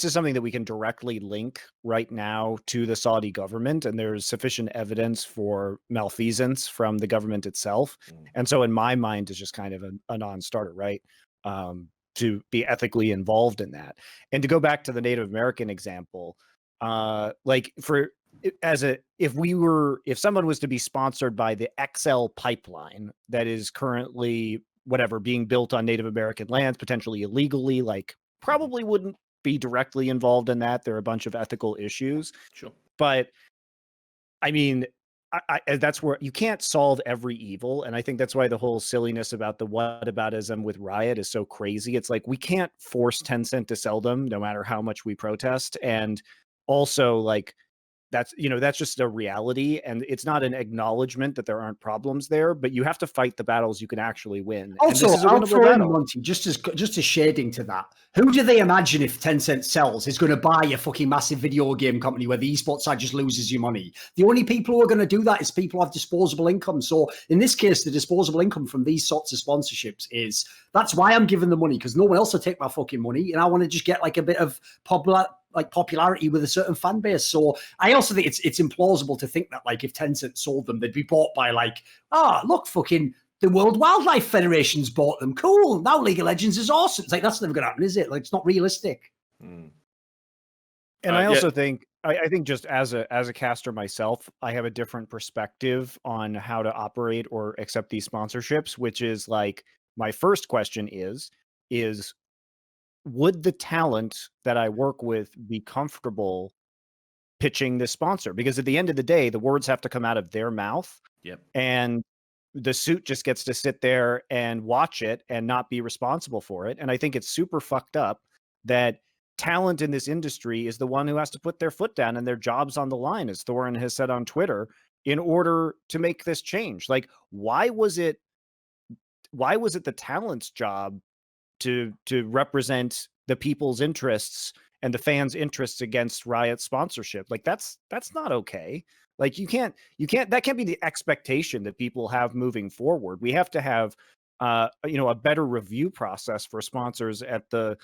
is something that we can directly link right now to the Saudi government, and there's sufficient evidence for malfeasance from the government itself. And so in my mind, it's just kind of a non-starter, right? To be ethically involved in that. And to go back to the Native American example, if someone was to be sponsored by the XL pipeline that is currently being built on Native American lands, potentially illegally, like, probably wouldn't be directly involved in that. There are a bunch of ethical issues. Sure. But I mean, that's where you can't solve every evil. And I think that's why the whole silliness about the whataboutism with Riot is so crazy. It's like, we can't force Tencent to sell them no matter how much we protest. And also, like, that's just a reality, and it's not an acknowledgement that there aren't problems there, but you have to fight the battles you can actually win. Also, I'll throw in, Monty, just a shading to that. Who do they imagine, if Tencent sells, is going to buy a fucking massive video game company where the esports side just loses you money? The only people who are going to do that is people who have disposable income. So in this case, the disposable income from these sorts of sponsorships that's why I'm giving the money, because no one else will take my fucking money, and I want to just get like a bit of popularity with a certain fan base. So I also think it's implausible to think that, like, if Tencent sold them, they'd be bought by, like, look, fucking the World Wildlife Federation's bought them. Cool. Now League of Legends is awesome. It's like, that's never going to happen, is it? Like, it's not realistic. And I also think, I think just as a caster myself, I have a different perspective on how to operate or accept these sponsorships, which is like, my first question is would the talent that I work with be comfortable pitching this sponsor? Because at the end of the day, the words have to come out of their mouth. Yep. And the suit just gets to sit there and watch it and not be responsible for it. And I think it's super fucked up that talent in this industry is the one who has to put their foot down and their job's on the line, as Thorin has said on Twitter, in order to make this change. Like, why was it the talent's job to represent the people's interests and the fans' interests against Riot's sponsorship? Like, that's not okay. Like, that can't be the expectation that people have moving forward. We have to have a better review process for sponsors at the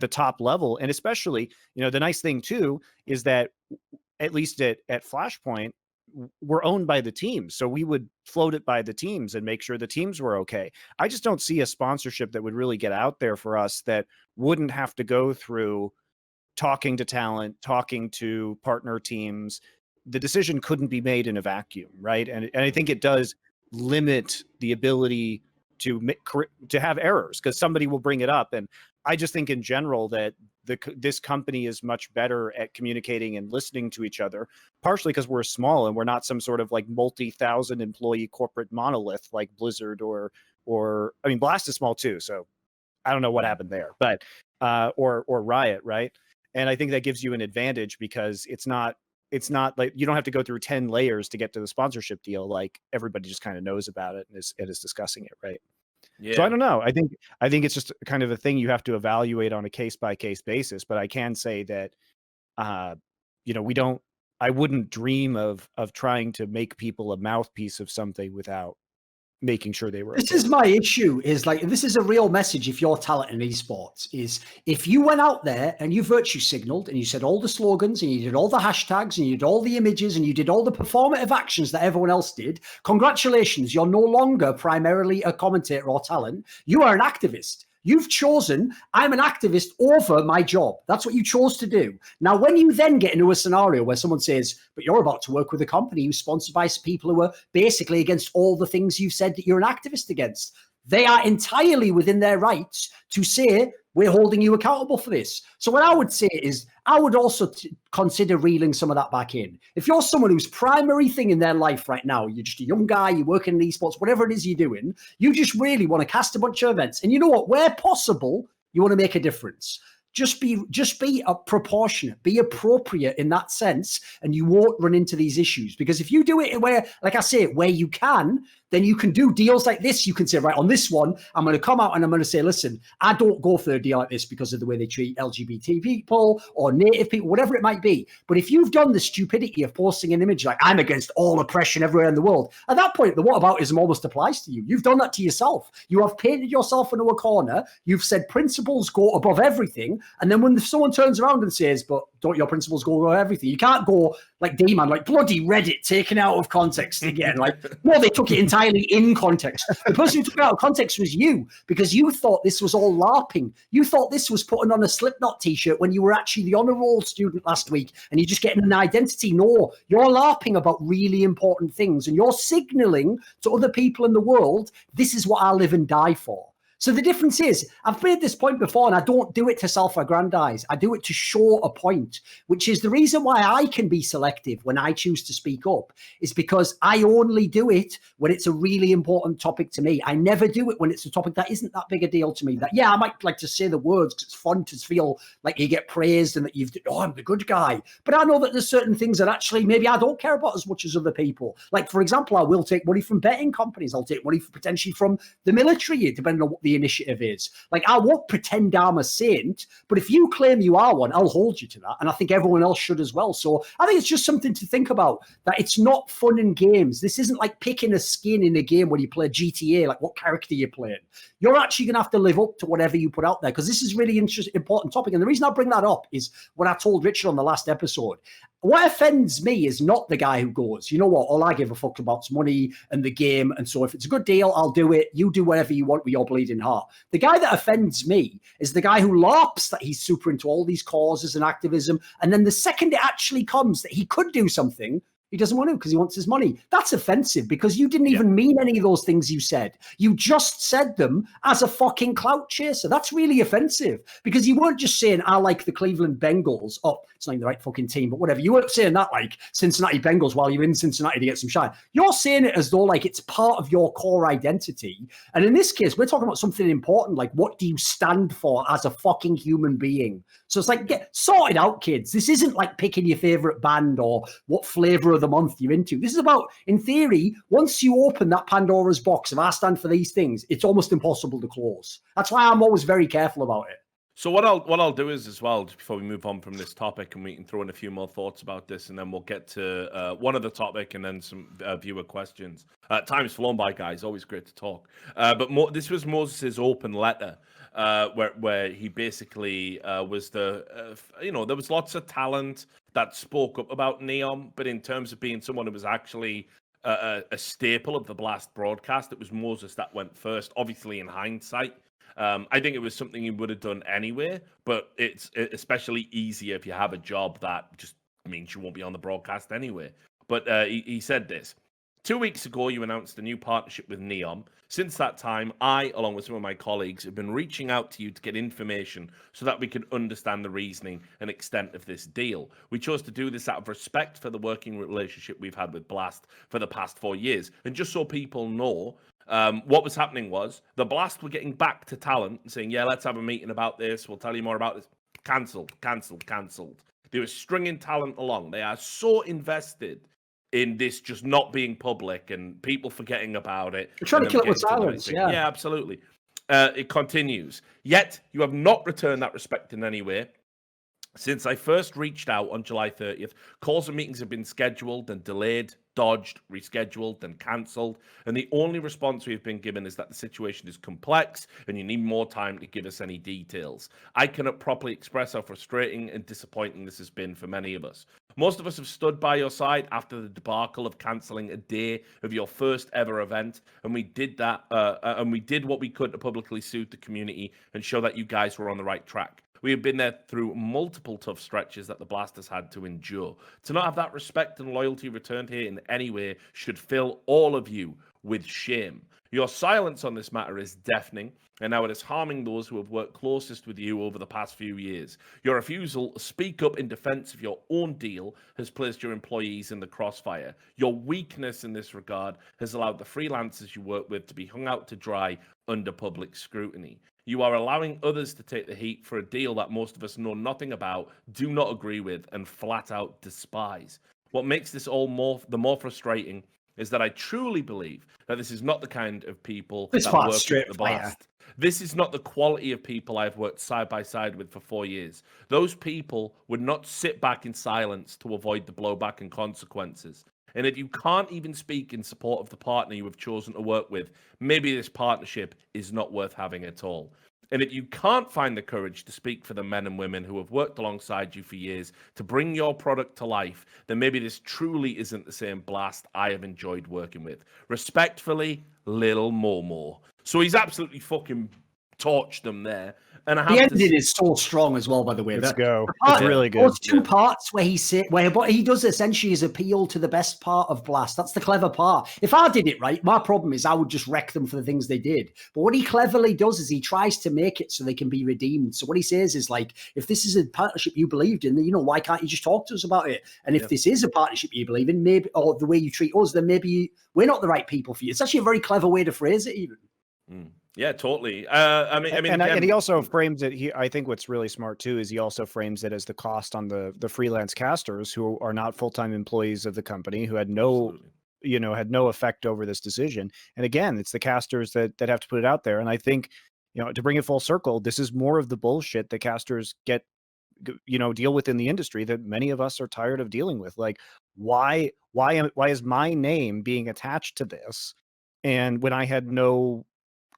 top level. And especially, the nice thing too is that at least at Flashpoint, we're owned by the teams. So we would float it by the teams and make sure the teams were okay. I just don't see a sponsorship that would really get out there for us that wouldn't have to go through talking to talent, talking to partner teams. The decision couldn't be made in a vacuum, right? And I think it does limit the ability to have errors, because somebody will bring it up. And I just think in general that this company is much better at communicating and listening to each other, partially because we're small and we're not some sort of like multi-thousand employee corporate monolith like Blizzard or I mean, Blast is small too, so I don't know what happened there, but or Riot, right? And I think that gives you an advantage because it's not like you don't have to go through 10 layers to get to the sponsorship deal. Like, everybody just kind of knows about it and is discussing it, right? Yeah. So I don't know. I think it's just kind of a thing you have to evaluate on a case by case basis. But I can say that, I wouldn't dream of trying to make people a mouthpiece of something without making sure they were. This is my issue, is like, this is a real message if you're talent in esports, is if you went out there and you virtue signaled and you said all the slogans and you did all the hashtags and you did all the images and you did all the performative actions that everyone else did, congratulations, you're no longer primarily a commentator or talent. You are an activist. You've chosen, I'm an activist over my job. That's what you chose to do. Now, when you then get into a scenario where someone says, but you're about to work with a company who's sponsored by people who are basically against all the things you've said that you're an activist against, they are entirely within their rights to say, we're holding you accountable for this. So what I would say is, I would also consider reeling some of that back in. If you're someone whose primary thing in their life right now, you're just a young guy, you're working in esports, whatever it is you're doing, you just really want to cast a bunch of events. And you know what? Where possible, you want to make a difference. Just be proportionate, be appropriate in that sense, and you won't run into these issues. Because if you do it where, like I say, where you can, then you can do deals like this. You can say, right, on this one, I'm going to come out and I'm going to say, listen, I don't go for a deal like this because of the way they treat LGBT people or native people, whatever it might be. But if you've done the stupidity of posting an image like, I'm against all oppression everywhere in the world, at that point, the whataboutism almost applies to you. You've done that to yourself. You have painted yourself into a corner. You've said principles go above everything. And then when someone turns around and says, but don't your principles go above everything? You can't go like D-Man, like bloody Reddit taken out of context again. Like, no, they took it entirely in context. The person who took it out of context was you, because you thought this was all LARPing. You thought this was putting on a Slipknot t-shirt when you were actually the honor roll student last week and you're just getting an identity. No, you're LARPing about really important things and you're signaling to other people in the world, this is what I live and die for. So the difference is, I've made this point before, and I don't do it to self-aggrandize. I do it to show a point, which is the reason why I can be selective when I choose to speak up, is because I only do it when it's a really important topic to me. I never do it when it's a topic that isn't that big a deal to me. That, yeah, I might like to say the words because it's fun to feel like you get praised and that I'm the good guy. But I know that there's certain things that actually maybe I don't care about as much as other people. Like, for example, I will take money from betting companies. I'll take money potentially from the military, depending on what the initiative is. Like, I won't pretend I'm a saint, but if you claim you are one, I'll hold you to that. And I think everyone else should as well. So I think it's just something to think about, that it's not fun in games. This isn't like picking a skin in a game when you play GTA, like what character you're playing. You're actually going to have to live up to whatever you put out there, because this is really important topic. And the reason I bring that up is what I told Richard on the last episode. What offends me is not the guy who goes, you know what, all I give a fuck about is money and the game. And so if it's a good deal, I'll do it. You do whatever you want with your bleeding heart. The guy that offends me is the guy who LARPs that he's super into all these causes and activism. And then the second it actually comes that he could do something, He doesn't want to because he wants his money. That's offensive because you didn't even mean any of those things you said. You just said them as a fucking clout chaser. That's really offensive because you weren't just saying, I like the Cleveland Bengals. Oh, it's not even the right fucking team, but whatever. You weren't saying that like Cincinnati Bengals while you're in Cincinnati to get some shine. You're saying it as though like it's part of your core identity. And in this case, we're talking about something important, like what do you stand for as a fucking human being? So it's like, get sorted out, kids. This isn't like picking your favorite band or what flavor of the month you're into. This is about, in theory, once you open that Pandora's box of I stand for these things, it's almost impossible to close. That's why I'm always very careful about it. So what I'll do is as well, just before we move on from this topic, and we can throw in a few more thoughts about this, and then we'll get to one other topic and then some viewer questions. Time's flown by, guys. Always great to talk. But this was Moses' open letter, where he basically was there was lots of talent that spoke up about NEOM, but in terms of being someone who was actually a staple of the Blast broadcast, it was Moses that went first. Obviously, in hindsight. I think it was something he would have done anyway, but it's especially easier if you have a job that just means you won't be on the broadcast anyway. But he said this. 2 weeks ago, you announced a new partnership with NEOM. Since that time, I, along with some of my colleagues, have been reaching out to you to get information so that we can understand the reasoning and extent of this deal. We chose to do this out of respect for the working relationship we've had with Blast for the past 4 years. And just so people know, what was happening was the Blast were getting back to talent and saying, yeah, let's have a meeting about this. We'll tell you more about this. Cancelled. They were stringing talent along. They are so invested in this just not being public and people forgetting about it. They're trying to kill it with silence. Yeah, absolutely. It continues. Yet you have not returned that respect in any way. Since I first reached out on July 30th, calls and meetings have been scheduled and delayed, dodged, rescheduled, and cancelled. And the only response we've been given is that the situation is complex and you need more time to give us any details. I cannot properly express how frustrating and disappointing this has been for many of us. Most of us have stood by your side after the debacle of cancelling a day of your first ever event. And we did that, and we did what we could to publicly soothe the community and show that you guys were on the right track. We have been there through multiple tough stretches that the Blasters had to endure. To not have that respect and loyalty returned here in any way should fill all of you with shame. Your silence on this matter is deafening, and now it is harming those who have worked closest with you over the past few years. Your refusal to speak up in defense of your own deal has placed your employees in the crossfire. Your weakness in this regard has allowed the freelancers you work with to be hung out to dry under public scrutiny. You are allowing others to take the heat for a deal that most of us know nothing about, do not agree with, and flat out despise. What makes this all the more frustrating is that I truly believe that this is not the kind of people that work at the Blast. This is not the quality of people I've worked side by side with for 4 years. Those people would not sit back in silence to avoid the blowback and consequences. And if you can't even speak in support of the partner you have chosen to work with, maybe this partnership is not worth having at all. And if you can't find the courage to speak for the men and women who have worked alongside you for years to bring your product to life, then maybe this truly isn't the same Blast I have enjoyed working with. Respectfully, Lil Momo. So he's absolutely fucking torched them there. And the ending is so strong as well, by the way. Let's go. It's really good. Those two parts where what he does essentially is appeal to the best part of Blast. That's the clever part. If I did it right, my problem is I would just wreck them for the things they did. But what he cleverly does is he tries to make it so they can be redeemed. So what he says is like, if this is a partnership you believed in, then, why can't you just talk to us about it? And if this is a partnership you believe in, maybe, or the way you treat us, then maybe we're not the right people for you. It's actually a very clever way to phrase it, even. Yeah, totally. And he also frames it. I think what's really smart too is he also frames it as the cost on the freelance casters who are not full-time employees of the company, who had no effect over this decision. And again, it's the casters that have to put it out there. And I think, to bring it full circle, this is more of the bullshit that casters get, deal with in the industry that many of us are tired of dealing with. Like, why is my name being attached to this? And when I had no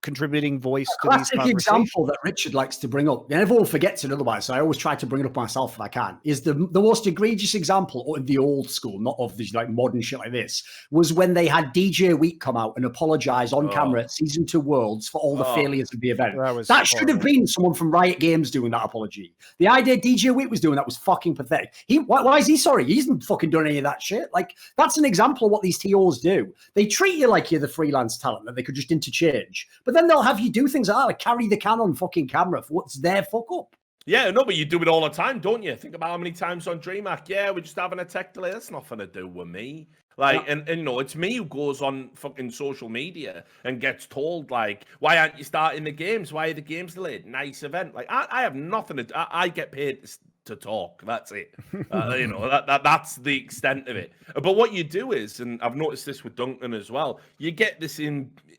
contributing voice to these classic conversations. example that Richard likes to bring up, and everyone forgets it otherwise, so I always try to bring it up myself if I can, is the most egregious example of the old school, not of the like modern shit like this, was when they had DJ Week come out and apologize on camera at Season 2 Worlds for all the failures of the event. That should have been someone from Riot Games doing that apology. The idea DJ Week was doing that was fucking pathetic. Why is he sorry? He hasn't fucking done any of that shit. Like, that's an example of what these TOs do. They treat you like you're the freelance talent that they could just interchange, but then they'll have you do things like that, like carry the can on fucking camera for what's their fuck up. Yeah, no, but you do it all the time, don't you? Think about how many times on DreamHack, we're just having a tech delay. That's nothing to do with me. Like, and you know, it's me who goes on fucking social media and gets told, like, why aren't you starting the games? Why are the games delayed? Nice event. Like, I have nothing to do. I get paid to talk. That's it. You know, that's the extent of it. But what you do is, and I've noticed this with Duncan as well, you get this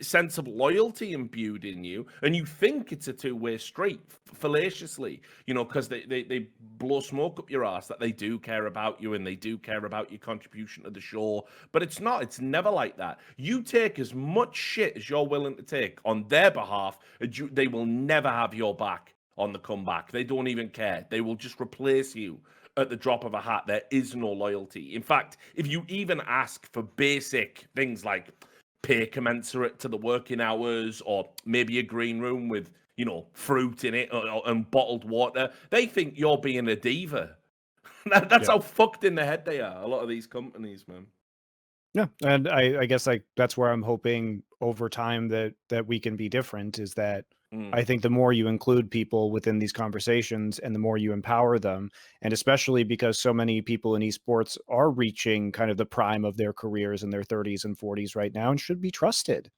sense of loyalty imbued in you, and you think it's a two-way street, fallaciously, you know, because they blow smoke up your ass that they do care about you and they do care about your contribution to the show. But it's not. It's never like that. You take as much shit as you're willing to take on their behalf, they will never have your back on the comeback. They don't even care. They will just replace you at the drop of a hat. There is no loyalty. In fact, if you even ask for basic things like pay commensurate to the working hours, or maybe a green room with, you know, fruit in it and bottled water, they think you're being a diva. That's how fucked in the head they are, a lot of these companies, man. Yeah, and I guess like that's where I'm hoping over time that we can be different, is that I think the more you include people within these conversations and the more you empower them, and especially because so many people in esports are reaching kind of the prime of their careers in their 30s and 40s right now and should be trusted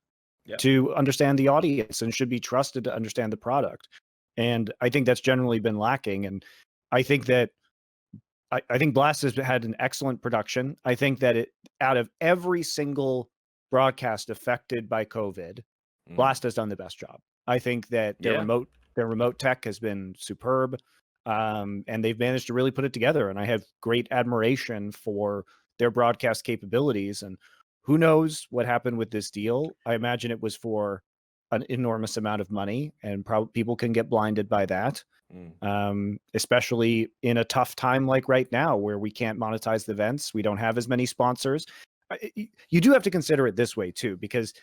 to understand the audience and should be trusted to understand the product. And I think that's generally been lacking. And I think that I think Blast has had an excellent production. I think that out of every single broadcast affected by COVID, Blast has done the best job. I think that their remote tech has been superb, and they've managed to really put it together. And I have great admiration for their broadcast capabilities. And who knows what happened with this deal? I imagine it was for an enormous amount of money, and people can get blinded by that. Especially in a tough time like right now where we can't monetize the events. We don't have as many sponsors. You do have to consider it this way too, because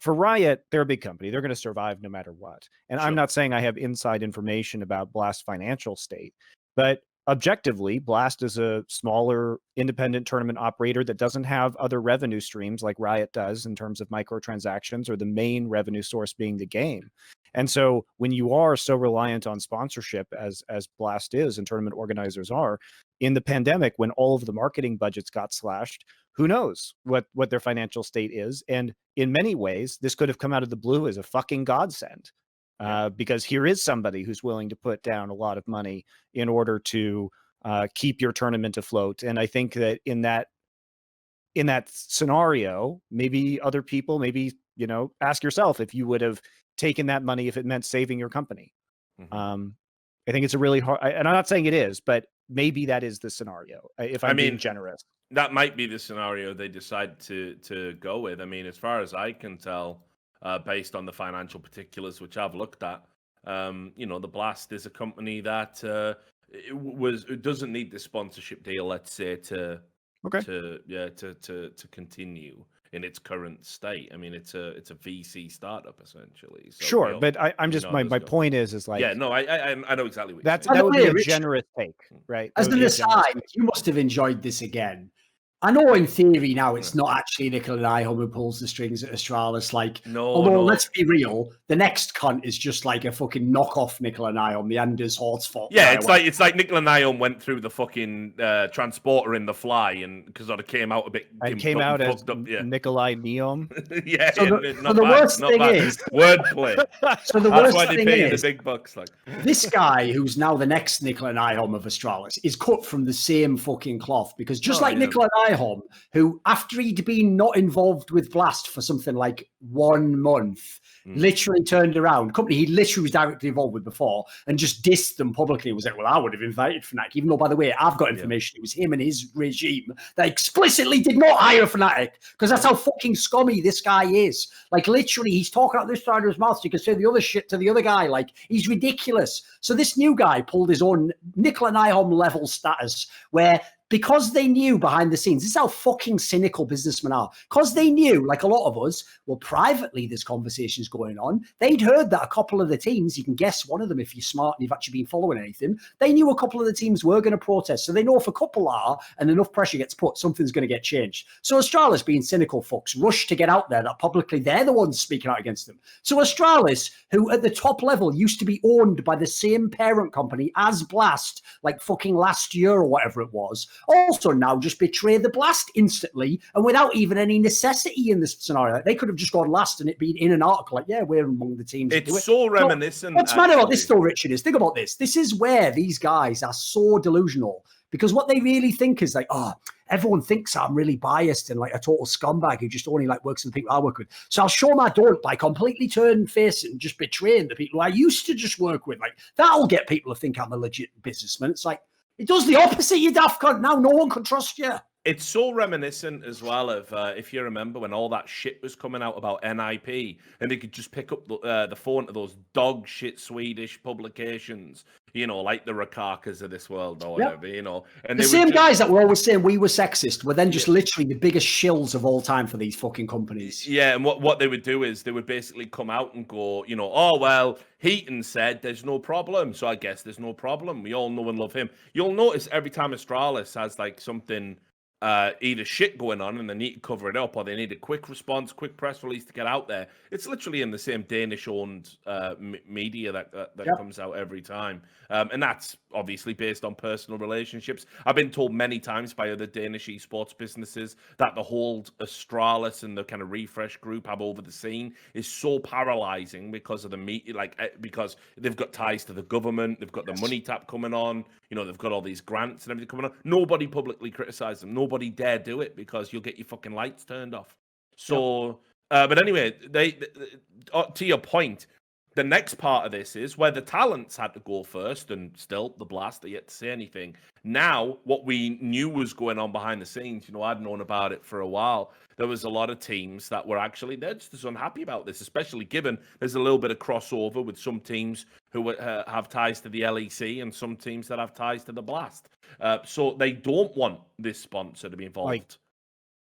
for Riot, they're a big company. They're going to survive no matter what. And I'm not saying I have inside information about Blast's financial state, but objectively, Blast is a smaller independent tournament operator that doesn't have other revenue streams like Riot does in terms of microtransactions, or the main revenue source being the game. And so when you are so reliant on sponsorship as Blast is and tournament organizers are, in the pandemic, when all of the marketing budgets got slashed, who knows what their financial state is. And in many ways, this could have come out of the blue as a fucking godsend, because here is somebody who's willing to put down a lot of money in order to keep your tournament afloat. And I think that in that scenario, maybe other people, you know, ask yourself if you would have taken that money if it meant saving your company. I think it's a really hard, and I'm not saying it is, but maybe that is the scenario, if I'm being generous. That might be the scenario they decide to go with. I mean, as far as I can tell, based on the financial particulars which I've looked at, you know, the Blast is a company that it doesn't need the sponsorship deal, let's say, to continue in its current state. I mean, it's a VC startup essentially. So, sure, you know, but I'm just my point is like, I know exactly what that would be a generous take, right? As an aside, you must have enjoyed this again. I know in theory now it's not actually Nickel and Ihom who pulls the strings at Astralis. Like, although let's be real, the next cunt is just like a fucking knockoff Nickel and Ihom, the Anders Hotspot. Yeah, it's like Nickel and Ihom went through the fucking transporter in the Fly, and because it came out a bit. It came out as Nikolai NEOM. The worst thing is wordplay. So the That's worst why they thing pay is the big bucks. Like this guy, who's now the next Nickel and Ihom of Astralis, is cut from the same fucking cloth, because just like Nickel and Ihom, NEOM, who, after he'd been not involved with Blast for something like 1 month, literally turned around, company he literally was directly involved with before, and just dissed them publicly. Was like, well, I would have invited Fnatic, even though, by the way, I've got information. It was him and his regime that explicitly did not hire Fnatic, because that's how fucking scummy this guy is. Like, literally, he's talking out this side of his mouth, so you can say the other shit to the other guy. Like, he's ridiculous. So this new guy pulled his own Nicola NEOM level status, where because they knew behind the scenes, this is how fucking cynical businessmen are. Because they knew, like a lot of us, well, privately there's conversations going on. They'd heard that a couple of the teams, you can guess one of them if you're smart and you've actually been following anything, they knew a couple of the teams were going to protest. So they know if a couple are and enough pressure gets put, something's going to get changed. So Astralis, being cynical fucks, rush to get out there that publicly they're the ones speaking out against them. So Astralis, who at the top level used to be owned by the same parent company as Blast, like fucking last year or whatever it was, also now just betray the Blast instantly and without even any necessity in this scenario. They could have just gone last and it been in an article like, yeah, we're among the teams. It's so reminiscent. What's mad about this though, Richard, is think about this. This is where these guys are so delusional, because what they really think is like, oh, everyone thinks I'm really biased and like a total scumbag who just only like works with the people I work with. So I'll show my don't by completely turning face and just betraying the people I used to just work with. Like, that'll get people to think I'm a legit businessman. It's like, it does the opposite, you daft cunt. Now no one can trust you. It's so reminiscent as well of, if you remember, when all that shit was coming out about NIP, and they could just pick up the phone to those dog shit Swedish publications, you know, like the Rakakas of this world or whatever, you know. And the same guys that were always saying we were sexist were then just literally the biggest shills of all time for these fucking companies. Yeah, and what they would do is they would basically come out and go, you know, oh, well, Heaton said there's no problem, so I guess there's no problem. We all know and love him. You'll notice every time Astralis has like something either shit going on and they need to cover it up, or they need a quick response, quick press release to get out there. It's literally in the same Danish-owned media that comes out every time. And that's obviously based on personal relationships. I've been told many times by other Danish esports businesses that the whole Astralis and the kind of refresh group have over the scene is so paralyzing because of the media, like because they've got ties to the government, they've got the money tap coming on, you know, they've got all these grants and everything coming on. Nobody publicly criticizes them. Nobody dare do it because you'll get your fucking lights turned off. So, but anyway, they to your point, the next part of this is where the talents had to go first, and still the Blast are yet to say anything. Now, what we knew was going on behind the scenes, you know, I'd known about it for a while. There was a lot of teams that were actually, they're just as unhappy about this, especially given there's a little bit of crossover with some teams who have ties to the LEC and some teams that have ties to the Blast. So they don't want this sponsor to be involved.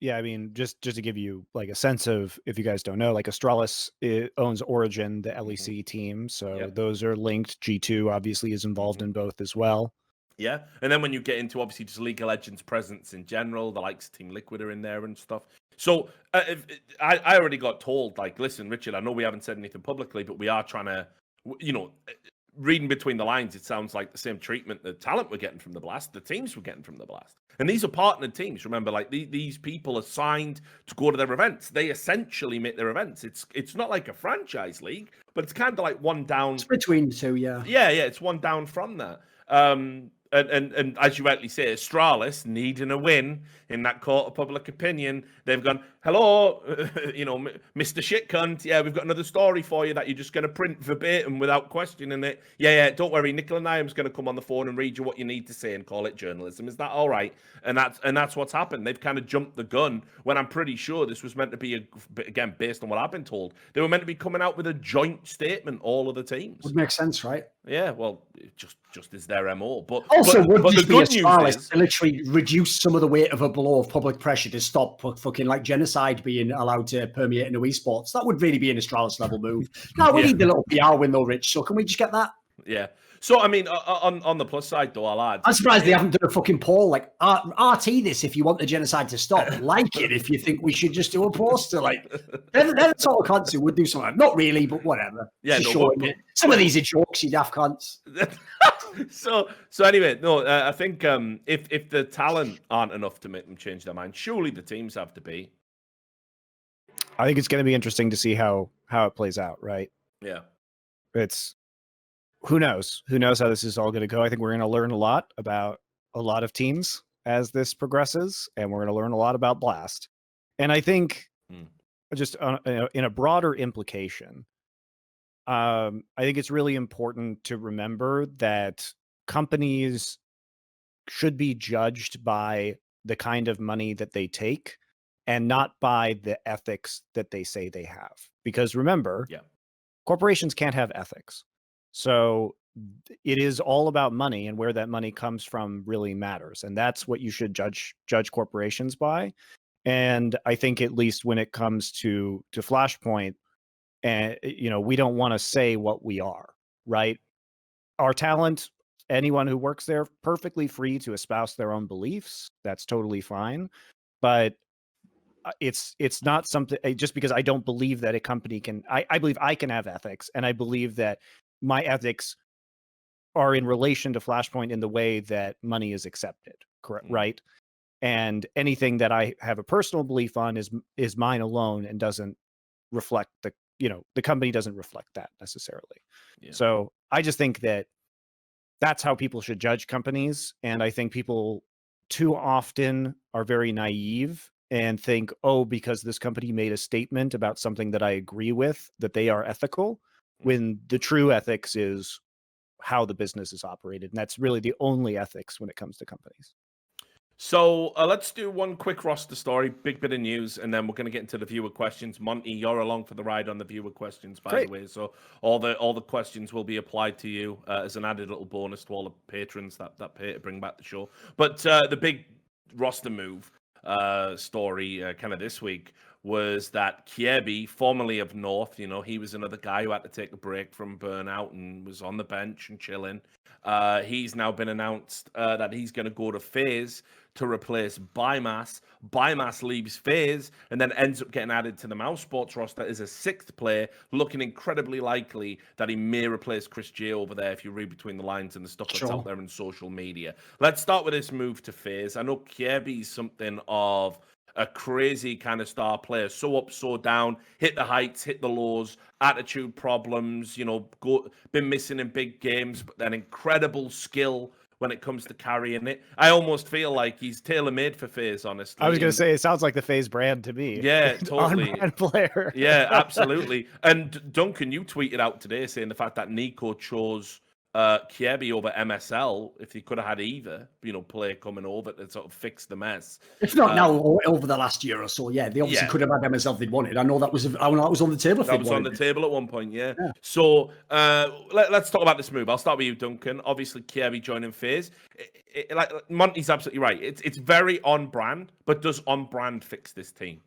Yeah, I mean, just to give you like a sense of, if you guys don't know, like Astralis owns Origin, the LEC team, so those are linked. G2 obviously is involved in both as well. Yeah, and then when you get into obviously just League of Legends presence in general, the likes of Team Liquid are in there and stuff. So I already got told, like, listen, Richard, I know we haven't said anything publicly, but we are trying to, you know, reading between the lines, it sounds like the same treatment the talent we're getting from the Blast, the teams we're getting from the Blast. And these are partnered teams. Remember, like these people are signed to go to their events. They essentially make their events. It's not like a franchise league, but it's kind of like one down. It's between the two, yeah. Yeah, it's one down from that. And as you rightly say, Astralis needing a win in that court of public opinion, they've gone, hello, you know, Mr. Shit Cunt, yeah, we've got another story for you that you're just going to print verbatim without questioning it. Yeah, don't worry, Nicola NEOM's going to come on the phone and read you what you need to say and call it journalism. Is that all right? And that's what's happened. They've kind of jumped the gun when I'm pretty sure this was meant to be, again, based on what I've been told, they were meant to be coming out with a joint statement, all of the teams. Would make sense, right? Yeah, well, it just is their MO. But also, but would the good news is to literally reduce some of the weight of a blow of public pressure to stop fucking like genocide being allowed to permeate into esports. That would really be an Astralis level move. Now we need the little PR win though, Rich. So can we just get that? Yeah. So I mean, on the plus side though, I'll add. I'm surprised they haven't done a fucking poll like RT this if you want the genocide to stop. Like it if you think we should just do a poster. Like they're the sort of cunts who would do something. Not really, but whatever. Yeah, some of these are jokes, you daft cunts. So anyway, no, I think if the talent aren't enough to make them change their mind, surely the teams have to be. I think it's going to be interesting to see how it plays out, right? Yeah. It's who knows how this is all going to go. I think we're going to learn a lot about a lot of teams as this progresses, and we're going to learn a lot about Blast. And I think just in a broader implication, I think it's really important to remember that companies should be judged by the kind of money that they take and not by the ethics that they say they have. Because remember, corporations can't have ethics. So it is all about money, and where that money comes from really matters. And that's what you should judge corporations by. And I think at least when it comes to Flashpoint, and we don't want to say what we are, right? Our talent, anyone who works there, perfectly free to espouse their own beliefs. That's totally fine. But it's not something, just because I don't believe that a company can, I believe I can have ethics, and I believe that my ethics are in relation to Flashpoint in the way that money is accepted, correct? Right? And anything that I have a personal belief on is mine alone, and doesn't reflect the company doesn't reflect that necessarily. So I just think that that's how people should judge companies. And I think people too often are very naive and think, oh, because this company made a statement about something that I agree with, that they are ethical, when the true ethics is how the business is operated. And that's really the only ethics when it comes to companies. So let's do one quick roster story, big bit of news, and then we're going to get into the viewer questions. Monty, you're along for the ride on the viewer questions, by the way. So all the questions will be applied to you as an added little bonus to all the patrons that pay to bring back the show. But the big roster move story kind of this week was that Kjaerbye, formerly of North, he was another guy who had to take a break from burnout and was on the bench and chilling. He's now been announced that he's going to go to FaZe to replace Bymas. Bymas leaves FaZe and then ends up getting added to the Mousesports roster as a sixth player, looking incredibly likely that he may replace Chris J over there if you read between the lines and the stuff that's out there in social media. Let's start with this move to FaZe. I know Kjaerbye is something of a crazy kind of star player, so up, so down, hit the heights, hit the lows, attitude problems, been missing in big games, but then incredible skill when it comes to carrying it. I almost feel like he's tailor-made for FaZe, honestly. I was going to say, it sounds like the FaZe brand to me. Yeah, totally. On-brand player. Yeah, absolutely. And Duncan, you tweeted out today saying the fact that Nico chose Kjaerbye over MSL, if he could have had either, player coming over to sort of fix the mess. If not now, over the last year or so, they obviously could have had MSL if they'd wanted. I know that was on the table. That was on the table at one point, yeah. So let's talk about this move. I'll start with you, Duncan. Obviously, Kjaerbye joining FaZe. Like Monty's absolutely right. It's very on brand, but does on brand fix this team?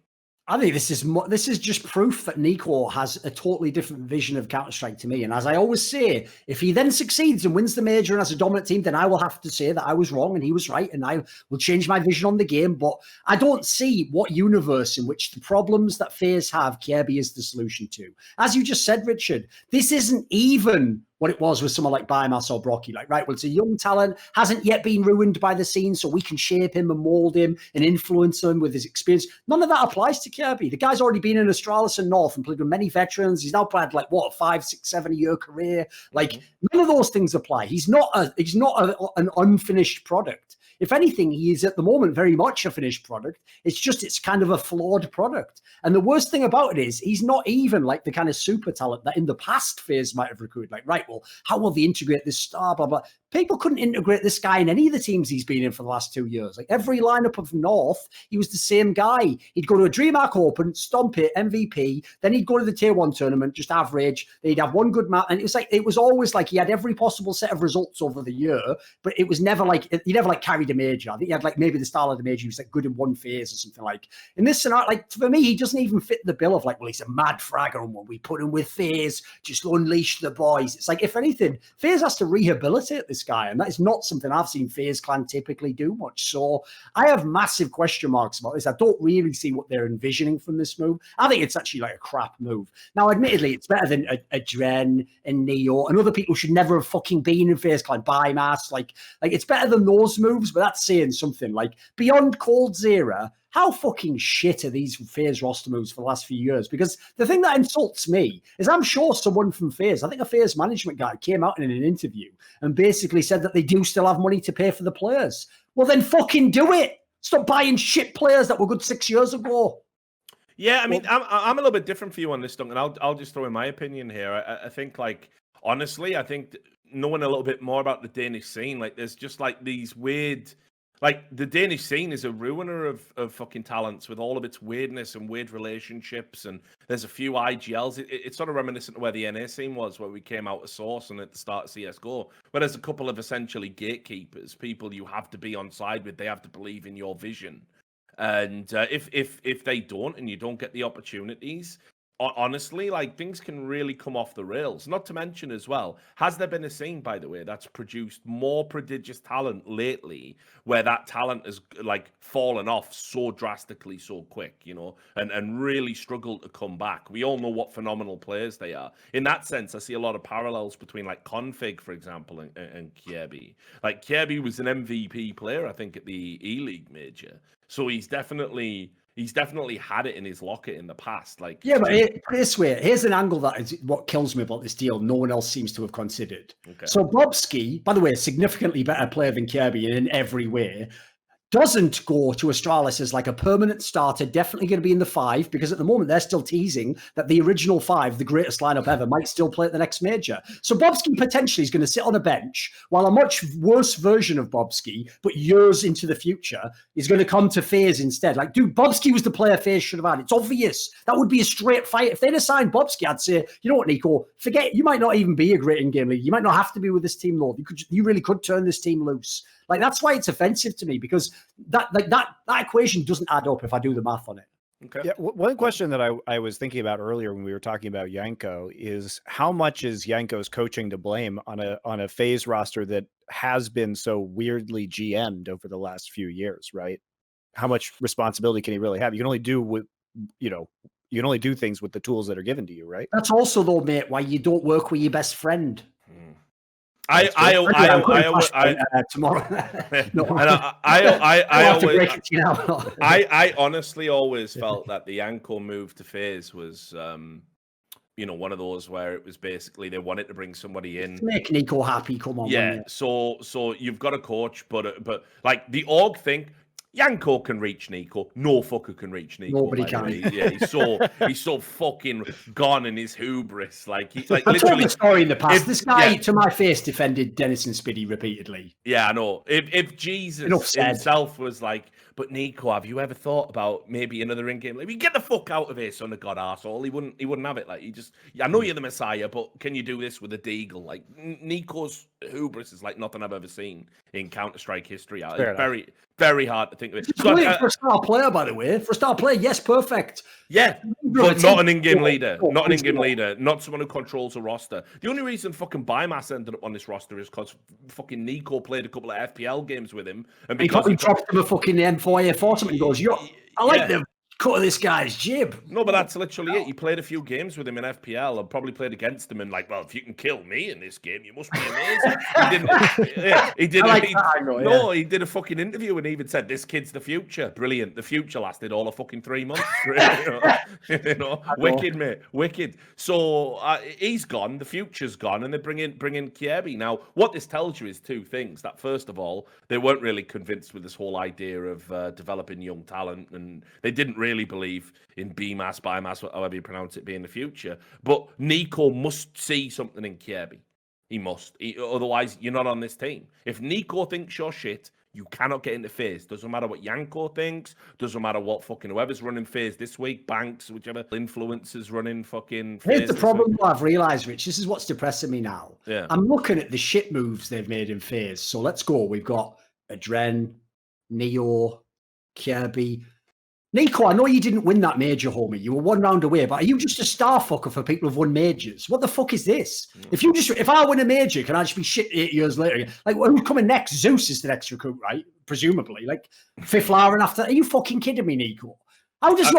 I think this is just proof that Nico has a totally different vision of Counter-Strike to me. And as I always say, if he then succeeds and wins the major and has a dominant team, then I will have to say that I was wrong and he was right, and I will change my vision on the game. But I don't see what universe in which the problems that FaZe have, Kjaerbye is the solution to. As you just said, Richard, this isn't even what it was with someone like Bymas or Brocky. Like, right, well, it's a young talent, hasn't yet been ruined by the scene, so we can shape him and mold him and influence him with his experience. None of that applies to Kjaerbye. The guy's already been in Astralis and North and played with many veterans. He's now played like, 5, 6, 7-year career. Like, none of those things apply. He's not an unfinished product. If anything, he is at the moment very much a finished product. It's kind of a flawed product. And the worst thing about it is he's not even like the kind of super talent that in the past FaZe might have recruited. Like, right, well, how will they integrate this star, blah, blah. People couldn't integrate this guy in any of the teams he's been in for the last 2 years. Like every lineup of North, he was the same guy. He'd go to a DreamHack Open, stomp it, MVP. Then he'd go to the Tier 1 tournament, just average. Then he'd have one good match. And it was always like he had every possible set of results over the year, but it was never like, he never like carried a major. I think he had like maybe the style of the major. He was like good in one phase or something like. In this scenario, like for me, he doesn't even fit the bill of like, well, he's a mad fragger. And when we put him with FaZe, just unleash the boys. It's like, if anything, FaZe has to rehabilitate this guy. And that is not something I've seen FaZe Clan typically do much. So I have massive question marks about this. I don't really see what they're envisioning from this move. I think it's actually like a crap move. Now, admittedly, it's better than Adren and NEOM and other people should never have fucking been in FaZe Clan, Bymas. Like it's better than those moves, but that's saying something. Like beyond Cold's era, how fucking shit are these FaZe roster moves for the last few years? Because the thing that insults me is I'm sure someone from FaZe, I think a FaZe management guy came out in an interview and basically said that they do still have money to pay for the players. Well, then fucking do it. Stop buying shit players that were good 6 years ago. Yeah, I mean, I'm a little bit different for you on this, Duncan. I'll just throw in my opinion here. I think, like, honestly, I think knowing a little bit more about the Danish scene, like, there's just like these weird, like, the Danish scene is a ruiner of fucking talents with all of its weirdness and weird relationships. And there's a few IGLs. It's sort of reminiscent of where the NA scene was, where we came out of Source and at the start of CSGo. But there's a couple of essentially gatekeepers, people you have to be on side with. They have to believe in your vision. And if they don't, and you don't get the opportunities, honestly, like, things can really come off the rails. Not to mention as well, has there been a scene, by the way, that's produced more prodigious talent lately, where that talent has, like, fallen off so drastically so quick, you know, and really struggled to come back? We all know what phenomenal players they are. In that sense, I see a lot of parallels between, like, Config, for example, and Kjaerbye. Like, Kjaerbye was an MVP player, I think, at the E-League major. So he's definitely had it in his locker in the past. Like, yeah, but this way, here's an angle that is what kills me about this deal. No one else seems to have considered. Okay. So Bobski, by the way, a significantly better player than Kjaerbye in every way, doesn't go to Astralis as like a permanent starter, definitely going to be in the 5, because at the moment they're still teasing that the original 5, the greatest lineup ever, might still play at the next major. So Bobski potentially is going to sit on a bench, while a much worse version of Bobski, but years into the future, is going to come to FaZe instead. Like, dude, Bobski was the player FaZe should have had. It's obvious. That would be a straight fight. If they'd assigned Bobski, I'd say, you know what, Nico, forget, you might not even be a great in-game league. You might not have to be with this team, Lord. You really could turn this team loose. Like, that's why it's offensive to me, because that equation doesn't add up if I do the math on it. Okay. Yeah. One question that I was thinking about earlier when we were talking about Ehco is how much is Ehco's coaching to blame on a FaZe roster that has been so weirdly GM'd over the last few years, right? How much responsibility can he really have? You can only do you can only do things with the tools that are given to you, right? That's also, though, mate, why you don't work with your best friend. Tomorrow. I honestly always felt that the Ehco move to FaZe was, one of those where it was basically they wanted to bring somebody in, make Nico happy. Come on, yeah. So you've got a coach, but like the org think Ehco can reach Nico. No fucker can reach Nico. Nobody can. Yeah, he's so fucking gone in his hubris. Like, I've told the story in the past. This guy, to my face, defended Dennis and Spiddy repeatedly. Yeah, I know. If Jesus himself was like, but Nico, have you ever thought about maybe another in-game? Like, get the fuck out of here, son of God, arsehole. He wouldn't have it. Like, I know you're the Messiah, but can you do this with a deagle? Like, Nico's hubris is like nothing I've ever seen in Counter-Strike history. It's very, very hard to think of it. So, for a star player, by the way. For a star player, yes, perfect. Yeah, but not an in-game leader. Not an in-game leader. Not someone who controls a roster. The only reason fucking Bymas ended up on this roster is because fucking Nico played a couple of FPL games with him. And because he dropped him a fucking M4 Fortune and goes, I like the cut of this guy's jib. No, but that's literally it. He played a few games with him in FPL and probably played against him and like, well, if you can kill me in this game, you must be amazing. He did a fucking interview and even said, this kid's the future. Brilliant. The future lasted all of fucking 3 months. Wicked, mate. Wicked. So he's gone. The future's gone. And they bring in Kjaerbye. Now, what this tells you is two things. That first of all, they weren't really convinced with this whole idea of developing young talent, and they didn't really believe in Bymas, however you pronounce it, being the future. But Nico must see something in Kjaerbye. He must. Otherwise, you're not on this team. If Nico thinks you're shit, you cannot get into FaZe. Doesn't matter what Ehco thinks. Doesn't matter what fucking whoever's running FaZe this week, Banks, whichever influencers running fucking FaZe. Here's the problem I've realised, Rich. This is what's depressing me now. Yeah. I'm looking at the shit moves they've made in FaZe. So let's go. We've got Adren, Neo, Kjaerbye. Nico, I know you didn't win that major, homie. You were 1 round away, but are you just a star fucker for people who've won majors? What the fuck is this? If I win a major, can I just be shit 8 years later? Like, who's coming next? Zeus is the next recruit, right? Presumably. Like, fifth Lauren after. Are you fucking kidding me, Nico? How does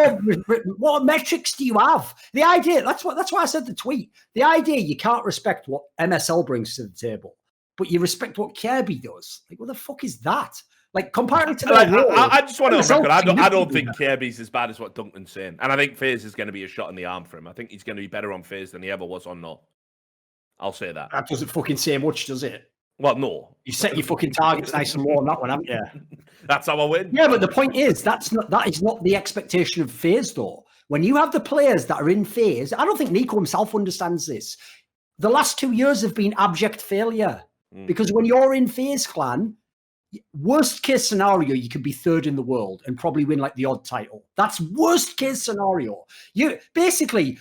what metrics do you have? The idea, that's why I said the tweet. The idea you can't respect what MSL brings to the table, but you respect what Kjaerbye does. Like, what the fuck is that? Like comparing to Like, their I just want to record. I don't significantly think Kjaerby's as bad as what Duncan's saying, and I think FaZe is going to be a shot in the arm for him. I think he's going to be better on FaZe than he ever was on No. I'll say that. That doesn't fucking say much, does it? Well, no. You set your fucking targets nice and low on that one, haven't you? That's how I win. Yeah, but the point is that is not the expectation of FaZe, though. When you have the players that are in FaZe, I don't think Nico himself understands this. The last 2 years have been abject failure because when you're in FaZe clan, worst case scenario, you could be third in the world and probably win like the odd title. That's worst case scenario. You basically,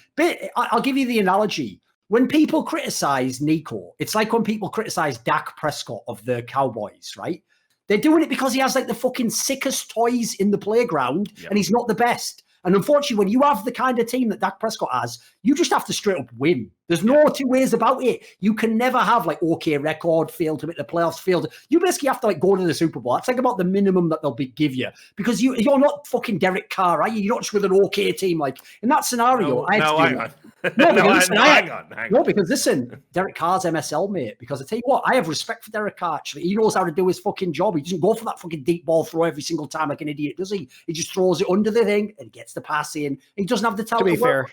I'll give you the analogy. When people criticize Nico, it's like when people criticize Dak Prescott of the Cowboys, right? They're doing it because he has like the fucking sickest toys in the playground and he's not the best. And unfortunately, when you have the kind of team that Dak Prescott has, you just have to straight up win. There's no two ways about it. You can never have like okay record, fail to make the playoffs, failed. You basically have to like go to the Super Bowl. That's like about the minimum that they'll give you because you're not fucking Derek Carr, are you? You're not just with an okay team. Like in that scenario, hang on. No, because listen, Derek Carr's MSL mate. Because I tell you what, I have respect for Derek Carr. Actually, he knows how to do his fucking job. He doesn't go for that fucking deep ball throw every single time like an idiot, does he? He just throws it under the thing and gets the pass in. He doesn't have the talent. To be fair,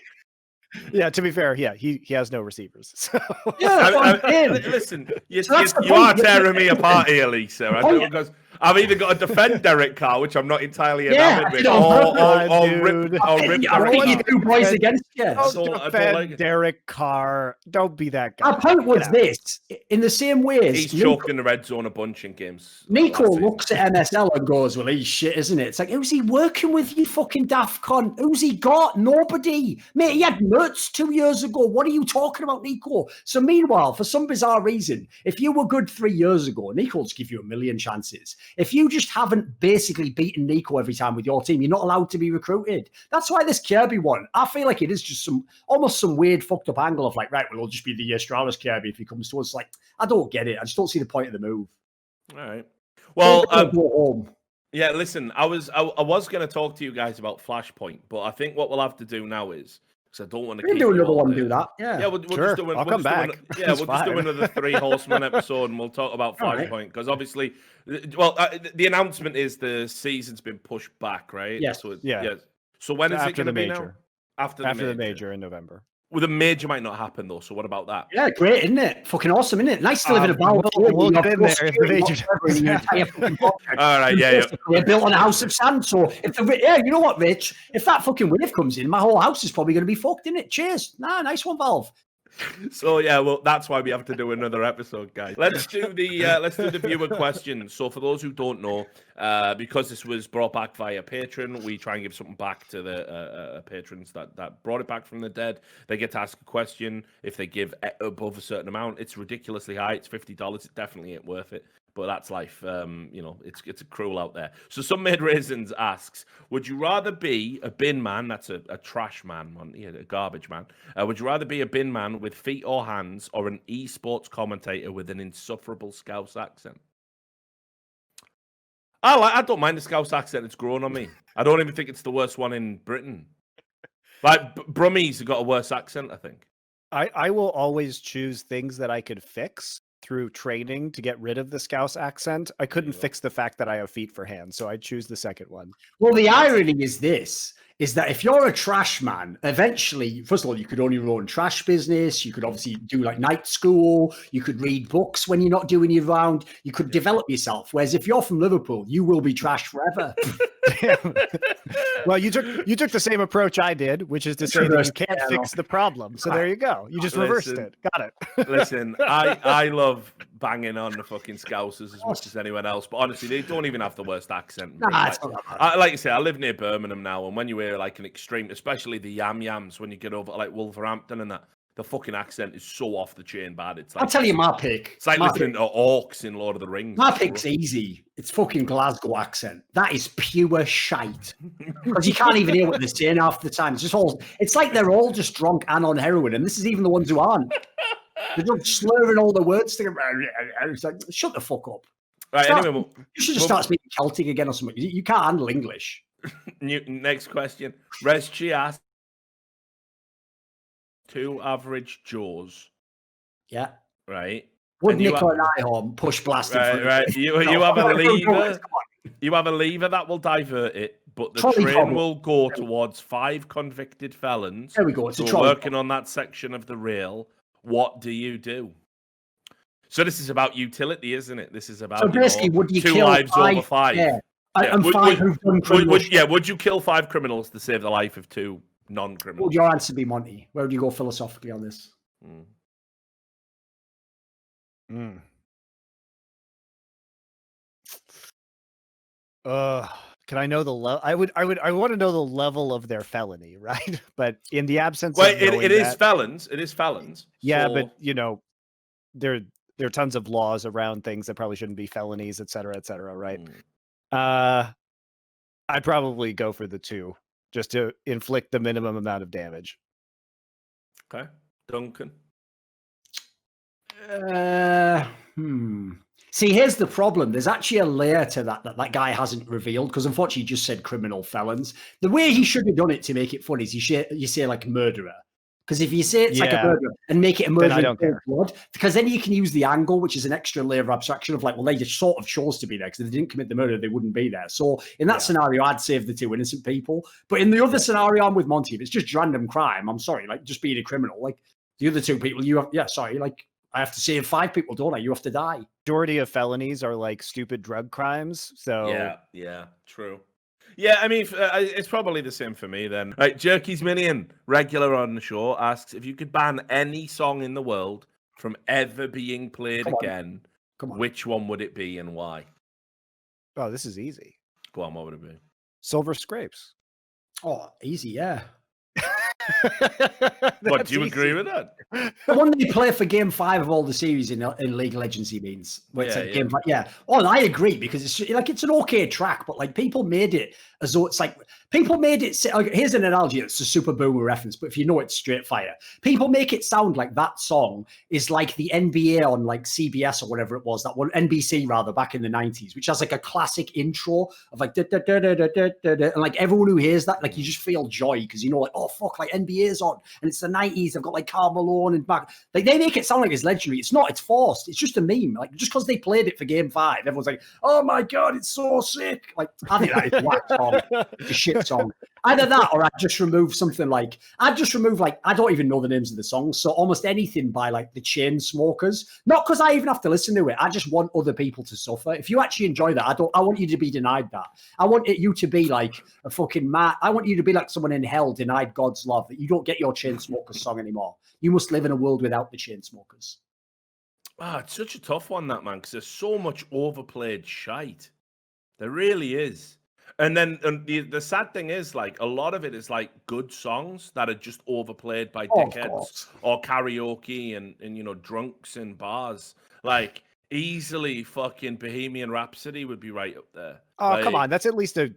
to be fair, he has no receivers. So. Yeah, listen, you are tearing me apart here, Lisa. Because I've either got to defend Derek Carr, which I'm not entirely enamored with, or rip you two boys against you. Don't defend Derek Carr. Don't be that guy. Our point was this: in the same way as he's choked in the red zone a bunch in games. Nico looks at MSL and goes, "Well, he's shit, isn't it?" It's like, who's he working with? You fucking daft cunt. Who's he got? Nobody, mate. He had Mertz 2 years ago. What are you talking about, Nico? So meanwhile, for some bizarre reason, if you were good 3 years ago, Nico will just give you a million chances. If you just haven't basically beaten Nico every time with your team, you're not allowed to be recruited. That's why this Kjaerbye one, I feel like it is just almost some weird fucked up angle of like, right, well, it'll just be the Astralis Kjaerbye if he comes to us. Like, I don't get it. I just don't see the point of the move. All right. Well, go home. Yeah, listen, I was going to talk to you guys about Flashpoint, but I think what we'll have to do now is, because I don't want to keep do another one, do that. Yeah, we'll sure. just do I'll come back. We'll just do another Three Horsemen episode, and we'll talk about Flashpoint because obviously, the announcement is the season's been pushed back, right? Yes. So yeah. So when is it going to be now? Now? After the major in November. Well, the major might not happen though. So what about that? Yeah, great, isn't it? Fucking awesome, isn't it? Nice to live in a barrel. We'll get in there if the major. All right, yeah. We're built on a house of sand, so you know what, Rich? If that fucking wave comes in, my whole house is probably going to be fucked, isn't it? Cheers. Nice one, Valve. So yeah, well, that's why we have to do another episode, guys. Let's do the viewer questions. So for those who don't know, because this was brought back via Patron, we try and give something back to the patrons that brought it back from the dead. They get to ask a question. If they give above a certain amount, it's ridiculously high. It's $50. It definitely ain't worth it. But that's life. It's cruel out there. So SunMaidRaisins asks, would you rather be a bin man, that's a trash man, a garbage man. Would you rather be a bin man with feet or hands or an esports commentator with an insufferable Scouse accent? I don't mind the Scouse accent. It's grown on me. I don't even think it's the worst one in Britain. Like, Brummies have got a worse accent, I think. I will always choose things that I could fix through training to get rid of the Scouse accent. I couldn't fix the fact that I have feet for hands, so I'd choose the second one. Well, the irony is that if you're a trash man, eventually, first of all, you could own your own trash business. You could obviously do like night school. You could read books when you're not doing your round. You could develop yourself. Whereas if you're from Liverpool, you will be trash forever. Well, you took the same approach I did, which is to say that you can't fix the problem. So there you go. You just reversed it. Got it. Listen, I love banging on the fucking Scousers as much as anyone else, but honestly, they don't even have the worst accent. Like you say, I live near Birmingham now, and when you hear like an extreme, especially the Yams, when you get over like Wolverhampton and that, the fucking accent is so off the chain bad. It's like, I'll tell you my pick. It's like listening to orcs in Lord of the Rings. My pick's easy. It's fucking Glasgow accent. That is pure shite. Because you can't even hear what they're saying half the time. It's like they're all just drunk and on heroin, and this is even the ones who aren't. They're just slurring all the words together. It's like, shut the fuck up. Right, anyway, you should just start speaking Celtic again or something. You can't handle English. Next question. Rezchi asks, 2 average Joes. Yeah. Right. Would Nico and I push blasting? Right. You have a lever. You have a lever that will divert it, but the Trolley train problem. will go towards 5 convicted felons. There we go. It's a who are trolley working on that section of the rail. What do you do? So this is about utility, isn't it? This is about So basically, would you 2 kill lives over 5. Yeah. Yeah. And 5 who've done criminal shit. Would you kill 5 criminals to save the life of 2 What non-criminals? would your answer be, Monty? Where would you go philosophically on this? Can I know the level? I want to know the level of their felony, right? But in the absence Well, of knowing it is that- felons. It is felons. Yeah, so... but you know, there are tons of laws around things that probably shouldn't be felonies, et cetera, right? I'd probably go for the 2 just to inflict the minimum amount of damage. Okay, Duncan. See, here's the problem. There's actually a layer to that guy hasn't revealed, because unfortunately he just said criminal felons. The way he should have done it to make it funny is you say like murderer. Because if you say it's like a murderer and make it a murderer, then I don't care. blood, because then you can use the angle, which is an extra layer of abstraction of like, well, they just sort of chose to be there because if they didn't commit the murder, they wouldn't be there. So in that scenario, I'd save the 2 innocent people. But in the other scenario, I'm with Monty. If it's just random crime, I'm sorry, like just being a criminal, like the other 2 people, like I have to save 5 people, don't I? You have to die. Majority of felonies are like stupid drug crimes. So yeah, true. Yeah, I mean, it's probably the same for me then. Right, Jerckysminion, regular on the show, asks if you could ban any song in the world from ever being played again, which one would it be and why? Oh, this is easy. Go on, what would it be? Silver Scrapes. Oh, easy, yeah. What, do you agree with that? The one they play for Game 5 of all the series in League of Legends, he means. Where it's like Game 5. Yeah. Oh, and I agree, because it's an okay track, but like people made it as though it's like people made it. Here's an analogy. It's a Super Boomer reference, but if you know it's straight fire. People make it sound like that song is like the NBA on like CBS or whatever it was, that one NBC rather, back in the 90s, which has like a classic intro of like and like everyone who hears that, like you just feel joy because you know like, oh fuck, like NBA's on and it's the 90s. They've got like Karl Malone and back. Like they make it sound like it's legendary. It's not. It's forced. It's just a meme. Like just because they played it for Game 5, everyone's like, oh my god, it's so sick. Like I think that is whack song. It's a shit song. Either that or I'd just remove something like I don't even know the names of the songs. So almost anything by like the Chainsmokers. Not because I even have to listen to it. I just want other people to suffer. If you actually enjoy that, I want you to be denied that. I want you to be like a fucking I want you to be like someone in hell denied God's love, that you don't get your Chainsmokers song anymore. You must live in a world without the Chainsmokers. It's such a tough one, that, man, because there's so much overplayed shite. There really is. And then the sad thing is, like, a lot of it is like good songs that are just overplayed by dickheads or karaoke and you know, drunks in bars. Like, easily fucking Bohemian Rhapsody would be right up there. Oh, like, come on, that's at least a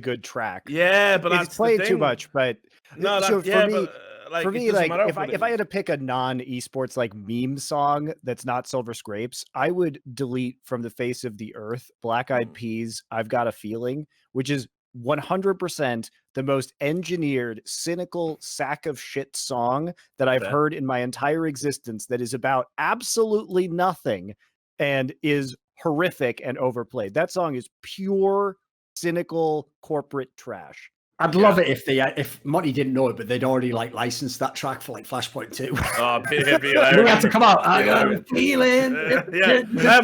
good track. Yeah, but it's played too much. But no, so for me, like if I had to to pick a non-esports like meme song that's not Silver Scrapes, I would delete from the face of the earth Black Eyed Peas' "I've Got a Feeling," which is 100% the most engineered, cynical sack of shit song that I've heard in my entire existence. That is about absolutely nothing and is horrific and overplayed. That song is pure cynical corporate trash. I'd love it if Monty didn't know it, but they'd already like licensed that track for like Flashpoint 2. Oh, it'd be we have to come out. I got a feeling.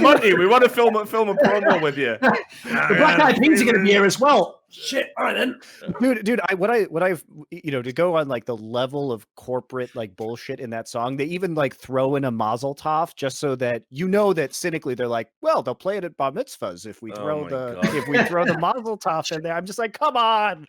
Monty, we want to film a promo with you. The Black Eyed Peas are going to be here as well. Shit. All right then, dude. What I've to go on like the level of corporate like bullshit in that song. They even like throw in a Mazel Tov just so that you know that cynically they're like, well, they'll play it at bar mitzvahs if we throw the Mazel Tov in there. I'm just like, come on.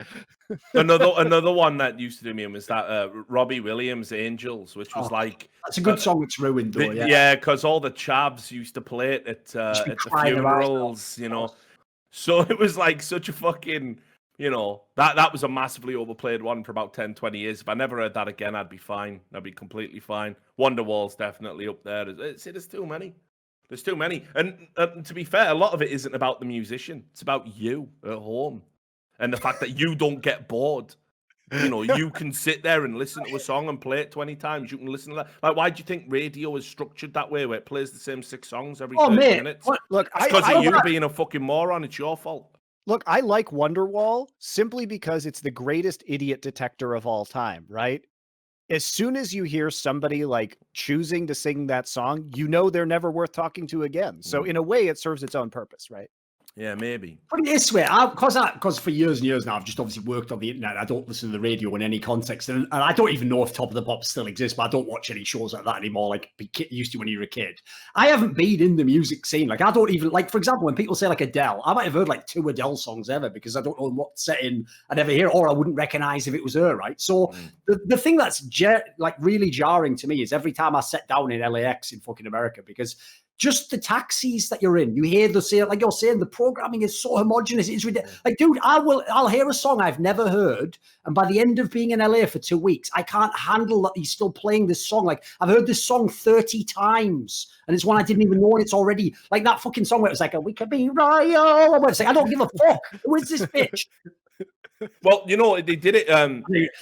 Another one that used to do me was that Robbie Williams' Angels, which was like that's a good song. It's ruined though. Yeah, because all the chavs used to play it at the funerals, you know. So it was like such a fucking, you know, that was a massively overplayed one for about 10, 20 years. If I never heard that again, I'd be fine. I'd be completely fine. Wonderwall's definitely up there. There's too many. There's too many. And to be fair, a lot of it isn't about the musician. It's about you at home. And the fact that you don't get bored. You know, you can sit there and listen to a song and play it 20 times. You can listen to that. Like, why do you think radio is structured that way, where it plays the same 6 songs every 30 mate, minutes? Look, It's because of you being a fucking moron. It's your fault. Look, I like Wonderwall simply because it's the greatest idiot detector of all time, right? As soon as you hear somebody like choosing to sing that song, you know they're never worth talking to again. So in a way, it serves its own purpose, right? Yeah, maybe. Put it this way, because for years and years now, I've just obviously worked on the internet. I don't listen to the radio in any context, and I don't even know if Top of the Pops still exists. But I don't watch any shows like that anymore, like used to when you were a kid. I haven't been in the music scene. Like I don't even like, for example, when people say like Adele, I might have heard like 2 Adele songs ever because I don't know what setting I'd ever hear, or I wouldn't recognize if it was her. Right. So the thing that's like really jarring to me is every time I sit down in LAX in fucking America, because just the taxis that you're in, you hear the say, like you're saying, the programming is so homogenous. It's ridiculous. Like, dude, I'll hear a song I've never heard, and by the end of being in LA for 2 weeks, I can't handle that he's still playing this song. Like, I've heard this song 30 times, and it's one I didn't even know, and it's already like that fucking song where it was like, "We could be royal." I was like, I don't give a fuck. Who is this bitch? Well, you know, they did it.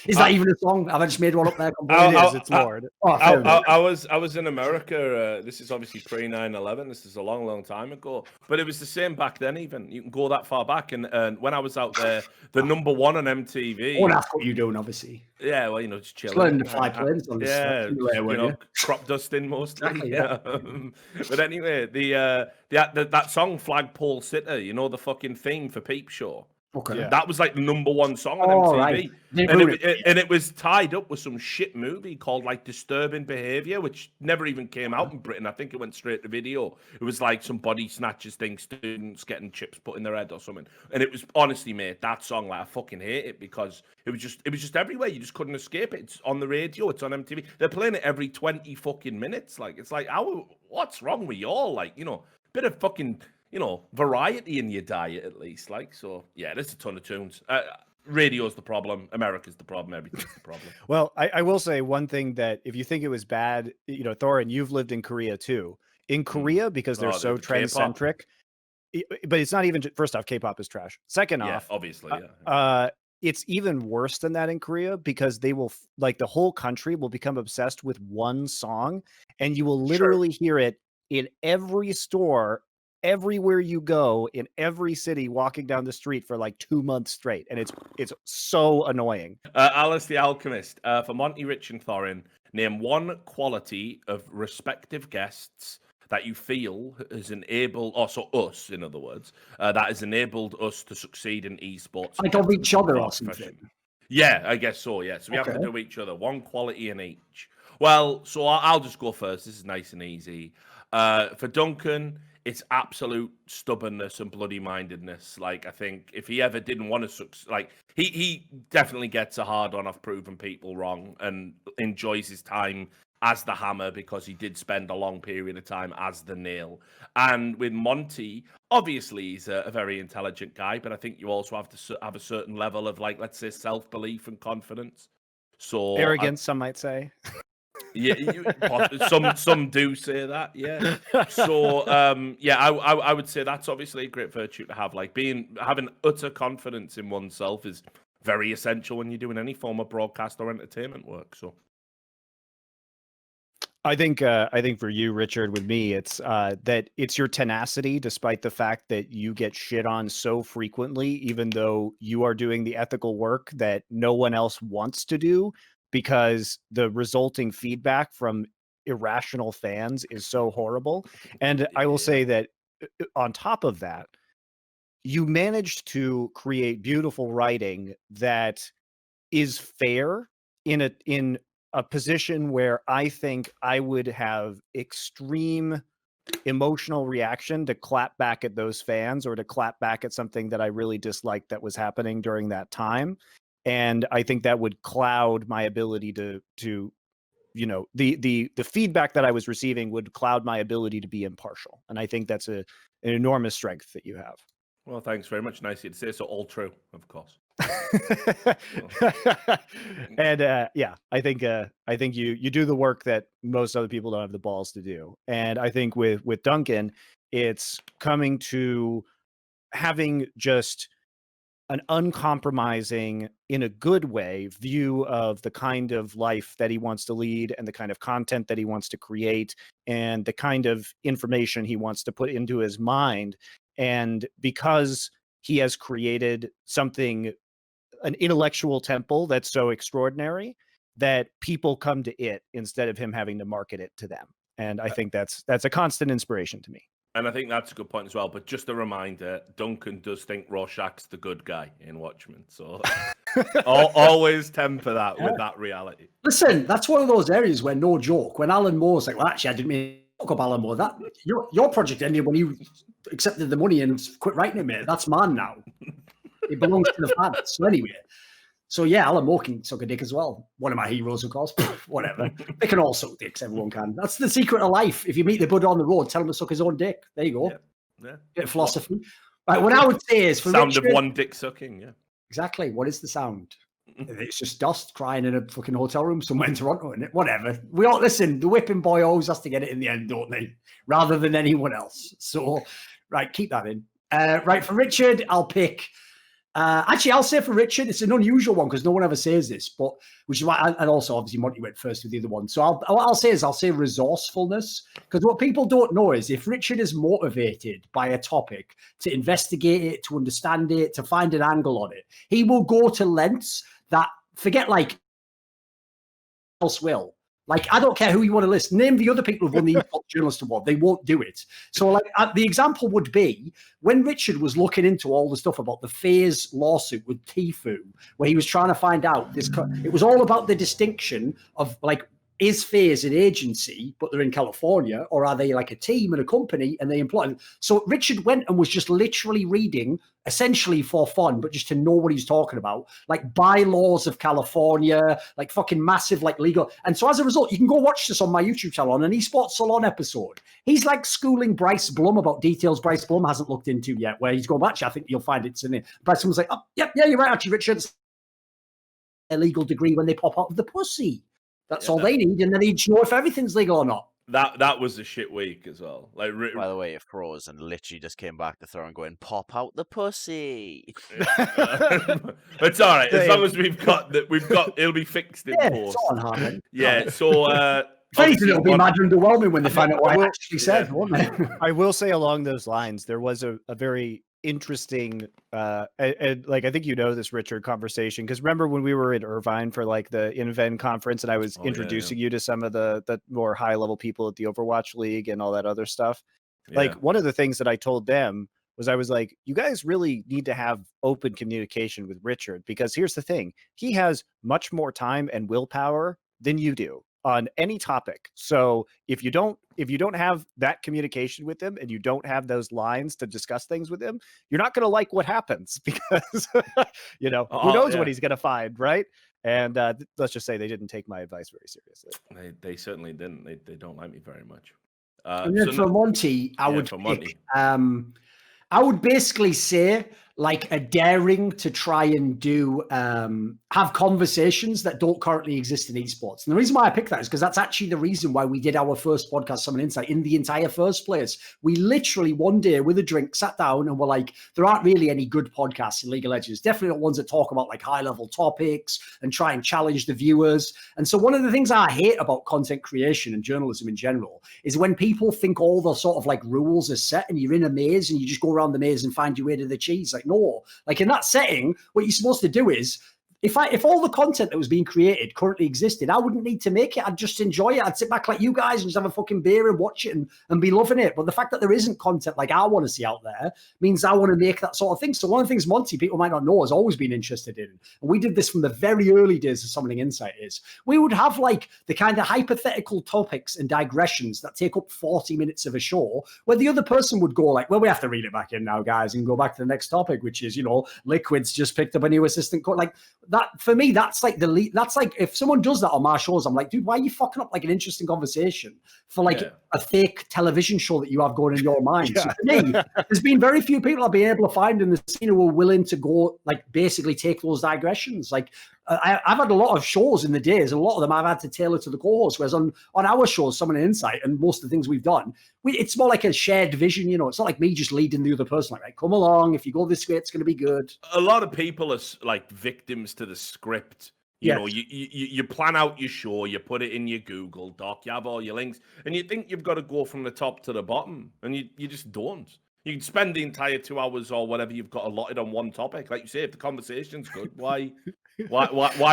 Is that even a song? Have I just made one up there? It is. It's Lord. I was in America. This is obviously pre 9/11. This is a long, long time ago. But it was the same back then. Even you can go that far back. And when I was out there, the number 1 on MTV. Oh, that's what you're doing, obviously. Yeah, well, you know, just chilling. Learning to fly planes on yeah, crop dusting mostly. Exactly, yeah. But anyway, that song Flagpole Sitter, you know, the fucking theme for Peep Show. Okay. Yeah. That was like the number 1 song on MTV. Right. And it was tied up with some shit movie called like Disturbing Behavior, which never even came out in Britain. I think it went straight to video. It was like some body snatchers thing, students getting chips put in their head or something. And it was, honestly, mate, that song, like, I fucking hate it because it was just everywhere. You just couldn't escape it. It's on the radio. It's on MTV. They're playing it every 20 fucking minutes. Like, it's like, what's wrong with y'all? Like, you know, bit of fucking, you know, variety in your diet at least. Like, so yeah, there's a ton of tunes. Radio's the problem. America's the problem. Everything's the problem. Well, I will say one thing that if you think it was bad, you know, Thorin, you've lived in Korea too. In Korea, because they're so trend-centric, but it's not even, first off, K-pop is trash. Second off, obviously, it's even worse than that in Korea because they will, like, the whole country will become obsessed with one song, and you will literally hear it in every store, everywhere you go, in every city, walking down the street for like 2 months straight, and it's so annoying. AliceTheAlchemist, for Monte, Rich, and Thorin, name 1 quality of respective guests that you feel has enabled, also us, in other words, that has enabled us to succeed in esports. Like of each other or something. Yeah, I guess so. Yeah, so we have to do each other, 1 quality in each. Well, so I'll just go first. This is nice and easy. For Duncan, it's absolute stubbornness and bloody mindedness. Like, I think if he ever didn't want to, like, he definitely gets a hard on off proving people wrong and enjoys his time as the hammer because he did spend a long period of time as the nail. And with Monte, obviously he's a very intelligent guy, but I think you also have to have a certain level of, like, let's say, self-belief and confidence. So arrogance, some might say. Yeah, some do say that. Yeah. So yeah, I would say that's obviously a great virtue to have. Like, having utter confidence in oneself is very essential when you're doing any form of broadcast or entertainment work. So I think for you, Richard, with me, it's that it's your tenacity, despite the fact that you get shit on so frequently, even though you are doing the ethical work that no one else wants to do, because the resulting feedback from irrational fans is so horrible. And I will say that on top of that, you managed to create beautiful writing that is fair in a position where I think I would have extreme emotional reaction to clap back at those fans or to clap back at something that I really disliked that was happening during that time. And I think that would cloud my ability to you know, the feedback that I was receiving would cloud my ability to be impartial. And I think that's an enormous strength that you have. Well, thanks very much. Nice of you to say so. All true, of course. And yeah, I think you do the work that most other people don't have the balls to do. And I think with Duncan, it's coming to having just an uncompromising, in a good way, view of the kind of life that he wants to lead and the kind of content that he wants to create and the kind of information he wants to put into his mind. And because he has created something, an intellectual temple that's so extraordinary, that people come to it instead of him having to market it to them. And I think that's a constant inspiration to me. And I think that's a good point as well. But just a reminder, Duncan does think Rorschach's the good guy in Watchmen. So always temper that with that reality. Listen, that's one of those areas where, no joke, when Alan Moore's like, well, actually, I didn't mean to talk up Alan Moore. That your project ended when you accepted the money and quit writing it, mate. That's mine now. It belongs to the fans. So anyway. So yeah, Alan Moore can suck a dick as well. One of my heroes, of course. Whatever. They can all suck dicks, everyone can. That's the secret of life. If you meet the bud on the road, tell him to suck his own dick. There you go. Yeah. Bit of philosophy. Right, what I would say is for sound Richard, of one dick sucking, yeah. Exactly. What is the sound? It's just dust crying in a fucking hotel room somewhere in Toronto, isn't it? Whatever. We all listen, the whipping boy always has to get it in the end, don't they? Rather than anyone else. So right, keep that in. Right, for Richard, I'll pick. Actually, I'll say for Richard, it's an unusual one because no one ever says this, but which is why, and also obviously Monty went first with the other one. So I'll say resourcefulness, because what people don't know is if Richard is motivated by a topic to investigate it, to understand it, to find an angle on it, he will go to lengths that forget like else will. Like, I don't care who you want to list. Name the other people who've won the esports journalist award. They won't do it. So, like, the example would be when Richard was looking into all the stuff about the FaZe lawsuit with Tfue, where he was trying to find out this. It was all about the distinction of, like, is FaZe an agency, but they're in California, or are they like a team and a company and they employ them? So Richard went and was just literally reading, essentially for fun, but just to know what he's talking about, like bylaws of California, like fucking massive, like legal. And so as a result, you can go watch this on my YouTube channel on an esports salon episode. He's like schooling Bryce Blum about details Bryce Blum hasn't looked into yet, where he's going, actually, I think you'll find it's in it. Bryce Blum's like, oh, yeah, you're right, actually, Richard's a legal degree when they pop out of the pussy. That's all they need, and they need to know if everything's legal or not. That was a shit week as well. Like, by the way, it froze and literally just came back to Thorin going, "Pop out the pussy." It's all right as long as we've got it'll be fixed in post. It's all on yeah. So if anything, it'll be mad underwhelming when they find out what I actually said, won't it? I will say along those lines, there was a very interesting and like I think you know this, Richard, conversation, because remember when we were in Irvine for like the InVen conference and I was introducing you to some of the more high level people at the Overwatch League and all that other stuff. Like one of the things that I told them was I was like, you guys really need to have open communication with Richard, because here's the thing, he has much more time and willpower than you do on any topic. So if you don't have that communication with him and you don't have those lines to discuss things with him, you're not going to like what happens, because who knows what he's going to find, right? And let's just say they didn't take my advice very seriously. They certainly didn't. They don't like me very much. And then for Monty, I would basically say like a daring to try and do have conversations that don't currently exist in esports. And the reason why I picked that is because that's actually the reason why we did our first podcast, Summon Insight, in the entire first place. We literally one day with a drink sat down and were like, there aren't really any good podcasts in League of Legends. Definitely not ones that talk about like high level topics and try and challenge the viewers. And so one of the things I hate about content creation and journalism in general is when people think all the sort of like rules are set and you're in a maze and you just go around the maze and find your way to the cheese. Like, no, like in that setting, what you're supposed to do is, if all the content that was being created currently existed, I wouldn't need to make it. I'd just enjoy it. I'd sit back like you guys and just have a fucking beer and watch it and be loving it. But the fact that there isn't content like I want to see out there means I want to make that sort of thing. So one of the things Monty, people might not know, has always been interested in, and we did this from the very early days of Summoning Insight, is we would have like the kind of hypothetical topics and digressions that take up 40 minutes of a show, where the other person would go like, well, we have to read it back in now, guys, and go back to the next topic, which is, Liquid's just picked up a new assistant coach. Like that, for me, that's like that's like if someone does that on my shows, I'm like, dude, why are you fucking up like an interesting conversation for like a fake television show that you have going in your mind. So for me, there's been very few people I've been able to find in the scene who are willing to go, like, basically take those digressions. Like, I've had a lot of shows in the days, and a lot of them I've had to tailor to the co-host, whereas on our shows, Summon and Insight, and most of the things we've done, it's more like a shared vision, you know. It's not like me just leading the other person, like, right, come along, if you go this way, it's going to be good. A lot of people are, like, victims to the script. You know, you plan out your show, you put it in your Google Doc, you have all your links, and you think you've got to go from the top to the bottom, and you just don't. You can spend the entire 2 hours or whatever you've got allotted on one topic. Like you say, if the conversation's good, why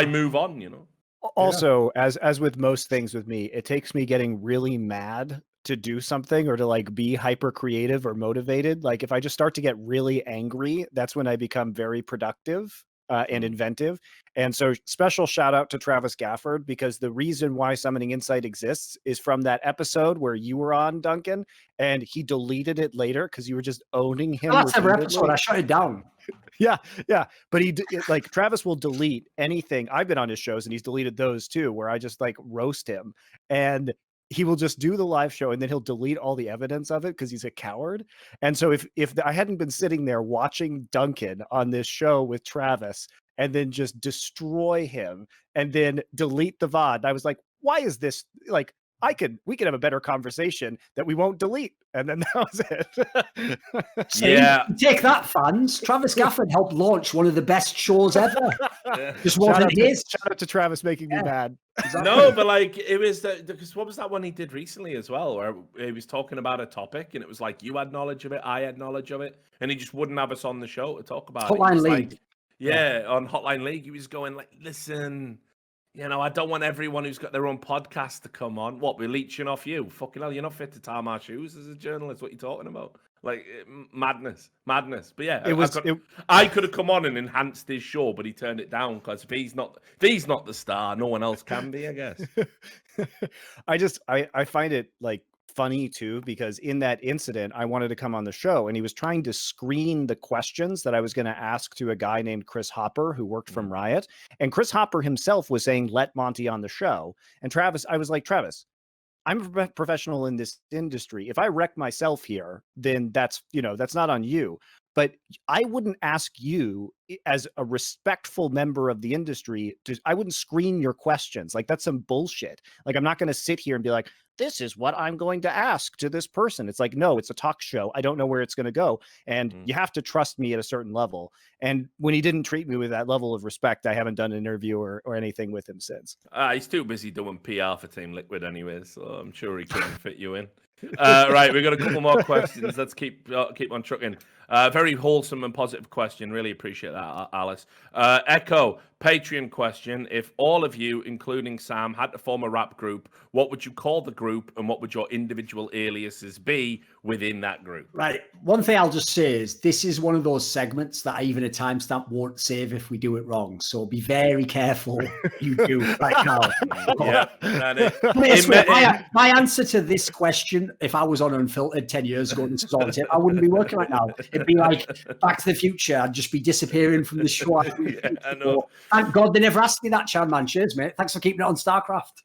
move on, you know? Also, as with most things with me, it takes me getting really mad to do something or to, like, be hyper creative or motivated. Like, if I just start to get really angry, that's when I become very productive and inventive. And so special shout out to Travis Gafford, because the reason why Summoning Insight exists is from that episode where you were on, Duncan, and he deleted it later because you were just owning him. That's every episode. I shut it down. Yeah. But like, Travis will delete anything. I've been on his shows and he's deleted those too, where I just, like, roast him, and he will just do the live show and then he'll delete all the evidence of it because he's a coward. And so if I hadn't been sitting there watching Duncan on this show with Travis and then just destroy him and then delete the VOD, I was like, why is this, like, we could have a better conversation that we won't delete. And then that was it. Yeah. Take that, fans. Travis Gafford helped launch one of the best shows ever. Just wasn't his. Shout out to Travis making me mad. Exactly. No, but, like, it was because what was that one he did recently as well, where he was talking about a topic and it was like you had knowledge of it, I had knowledge of it, and he just wouldn't have us on the show to talk about Hotline it. League. Like, on Hotline League, he was going like, listen, you know, I don't want everyone who's got their own podcast to come on. What, we're leeching off you? Fucking hell, you're not fit to tie my shoes as a journalist. What are you talking about? Like, madness. But yeah, I could have come on and enhanced his show, but he turned it down because if he's not the star, no one else can be, I guess. I find it, like, funny too, because in that incident I wanted to come on the show and he was trying to screen the questions that I was going to ask to a guy named Chris Hopper who worked from Riot, and Chris Hopper himself was saying let Monte on the show. And Travis, I was like, Travis, I'm a professional in this industry. If I wreck myself here, then that's not on you. But I wouldn't ask you, as a respectful member of the industry, I wouldn't screen your questions. Like, that's some bullshit. Like, I'm not going to sit here and be like, this is what I'm going to ask to this person. It's like, no, it's a talk show. I don't know where it's going to go. And you have to trust me at a certain level. And when he didn't treat me with that level of respect, I haven't done an interview or anything with him since. He's too busy doing PR for Team Liquid anyway, so I'm sure he couldn't fit you in. Right, we've got a couple more questions. Let's keep on trucking. Very wholesome and positive question. Really appreciate that, Alice. Ehco, Patreon question. If all of you, including Sam, had to form a rap group, what would you call the group and what would your individual aliases be within that group? Right. One thing I'll just say is this is one of those segments that even a timestamp won't save if we do it wrong. So be very careful you do right now. My answer to this question, if I was on Unfiltered 10 years ago and this was on tape, I wouldn't be working right now. It'd be like Back to the Future. I'd just be disappearing from the show. I know. Thank God they never asked me that, Chan man. Cheers, mate. Thanks for keeping it on StarCraft.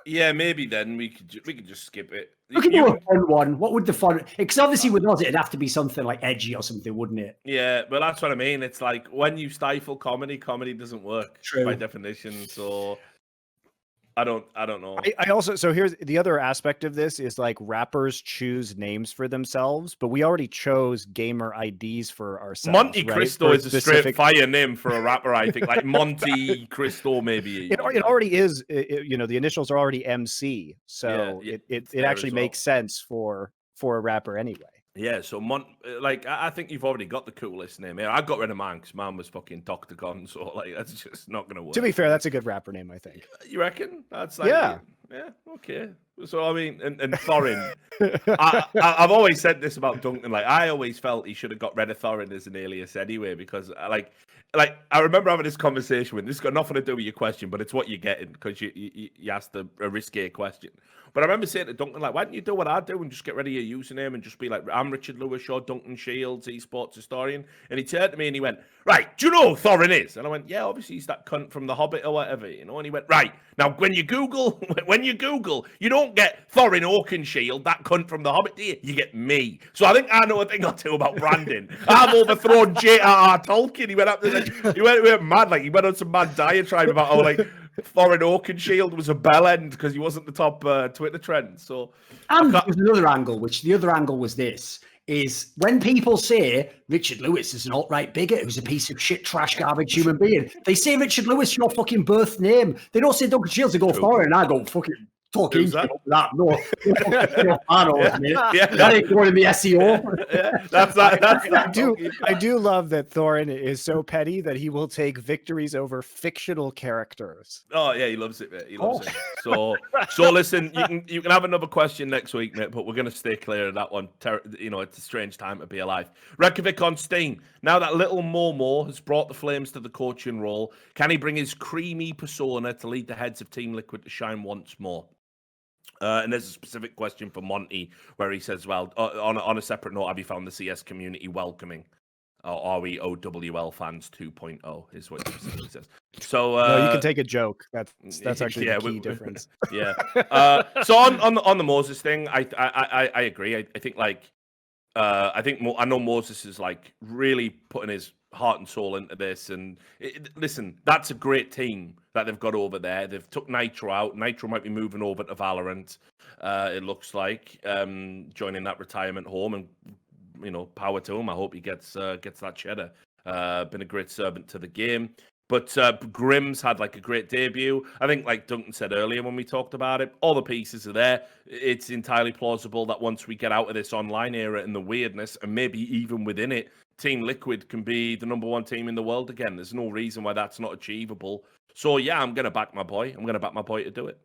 Yeah, maybe then we could just skip it. We could do a fun one. What would the fun? Because obviously with us, it'd have to be something like edgy or something, wouldn't it? Yeah, but that's what I mean. It's like when you stifle comedy doesn't work by definition. So I don't know. I also, so here's the other aspect of this is like rappers choose names for themselves, but we already chose gamer IDs for ourselves. Montecristo right? is a straight fire name for a rapper, I think. Like Montecristo, maybe. It already is, you know, the initials are already MC. So it actually makes sense for a rapper anyway. Yeah, so like I think you've already got the coolest name here. I got rid of mine because mine was fucking Dr. Gon, so like that's just not gonna work. To be fair, that's a good rapper name, I think. You reckon? That's like yeah, okay. So I mean, and Thorin, I've always said this about Duncan. Like I always felt he should have got rid of Thorin as an alias anyway, because like I remember having this conversation with. This has got nothing to do with your question, but it's what you're getting because you asked a risque question. But I remember saying to Duncan, like, why don't you do what I do and just get rid of your username and just be like, I'm Richard Lewis, you're Duncan Shields, esports historian. And he turned to me and he went, right, do you know who Thorin is? And I went, yeah, obviously he's that cunt from The Hobbit or whatever, you know. And he went, right, now when you Google, you don't get Thorin Oakenshield, that cunt from The Hobbit, do you? You get me. So I think I know a thing or two about branding. I've overthrown J.R.R. Tolkien. He went up there, he went mad, like he went on some mad diatribe about how like Thorin Oakenshield was a bell end because he wasn't the top Twitter trend. So, and there's another angle, which the other angle was this: is when people say Richard Lewis is an alt-right bigot who's a piece of shit, trash, garbage human being, they say Richard Lewis, your fucking birth name. They don't say Duncan Shields. They go Thorin, and I go fucking. Talking that? No, that ain't going in the SEO. Yeah, that's I do love that Thorin is so petty that he will take victories over fictional characters. Oh yeah, he loves it, mate. He loves it. So listen, you can have another question next week, mate, but we're gonna stay clear of that one. You know, it's a strange time to be alive. ReykjavikOnSteam. Now that little Momo has brought the flames to the coaching role, can he bring his creamy persona to lead the heads of Team Liquid to shine once more? And there's a specific question for Monte where he says, well, on a separate note, have you found the CS community welcoming? Or are we OWL fans 2.0 is what he says. So no, you can take a joke. That's actually the key difference. Yeah. So on the Moses thing, I agree. I think I know Moses is like really putting his heart and soul into this. And listen, that's a great team that they've got over there. They've took Nitro out. Nitro might be moving over to Valorant. It looks like joining that retirement home, and you know, power to him. I hope he gets that cheddar. Been a great servant to the game. But Grimm's had like a great debut. I think, like Duncan said earlier when we talked about it, all the pieces are there. It's entirely plausible that once we get out of this online era and the weirdness, and maybe even within it, Team Liquid can be the #1 team in the world again. There's no reason why that's not achievable. So yeah, I'm going to back my boy. I'm going to back my boy to do it.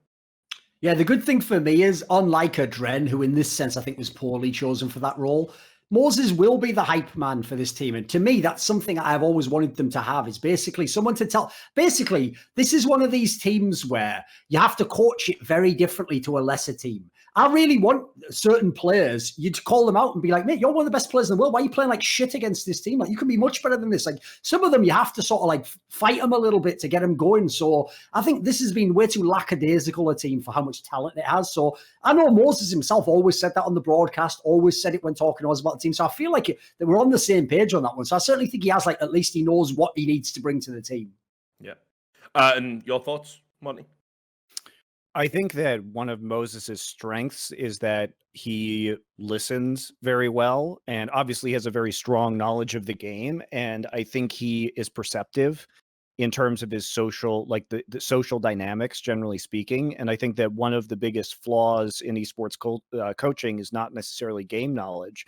Yeah, the good thing for me is, unlike Adren, who in this sense I think was poorly chosen for that role, Moses will be the hype man for this team. And to me, that's something I've always wanted them to have, is basically someone to tell. Basically, this is one of these teams where you have to coach it very differently to a lesser team. I really want certain players, you'd call them out and be like, mate, you're one of the best players in the world. Why are you playing like shit against this team? Like, you can be much better than this. Like, some of them, you have to sort of like fight them a little bit to get them going. So I think this has been way too lackadaisical a team for how much talent it has. So I know Moses himself always said that on the broadcast, always said it when talking to us about the team. So I feel like that we're on the same page on that one. So I certainly think he has, like, at least he knows what he needs to bring to the team. Yeah. And your thoughts, Monty? I think that one of Moses's strengths is that he listens very well and obviously has a very strong knowledge of the game. And I think he is perceptive in terms of his social, like the social dynamics, generally speaking. And I think that one of the biggest flaws in esports coaching is not necessarily game knowledge,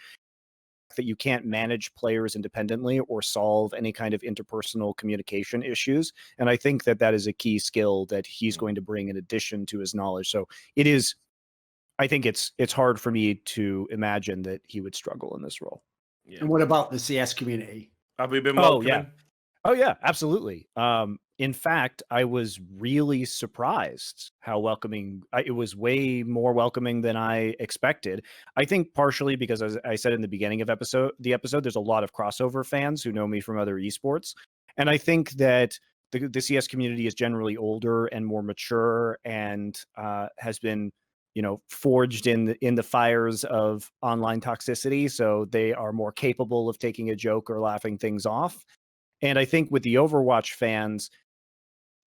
that you can't manage players independently or solve any kind of interpersonal communication issues. And I think that that is a key skill that he's going to bring in addition to his knowledge. So it is, I think it's hard for me to imagine that he would struggle in this role. Yeah. And what about the CS community? Have we been welcoming? Oh yeah, absolutely. In fact, I was really surprised how welcoming it was. Way more welcoming than I expected. I think partially because, as I said in the beginning of the episode, there's a lot of crossover fans who know me from other esports, and I think that the CS community is generally older and more mature and has been, you know, forged in the fires of online toxicity, so they are more capable of taking a joke or laughing things off. And I think with the Overwatch fans,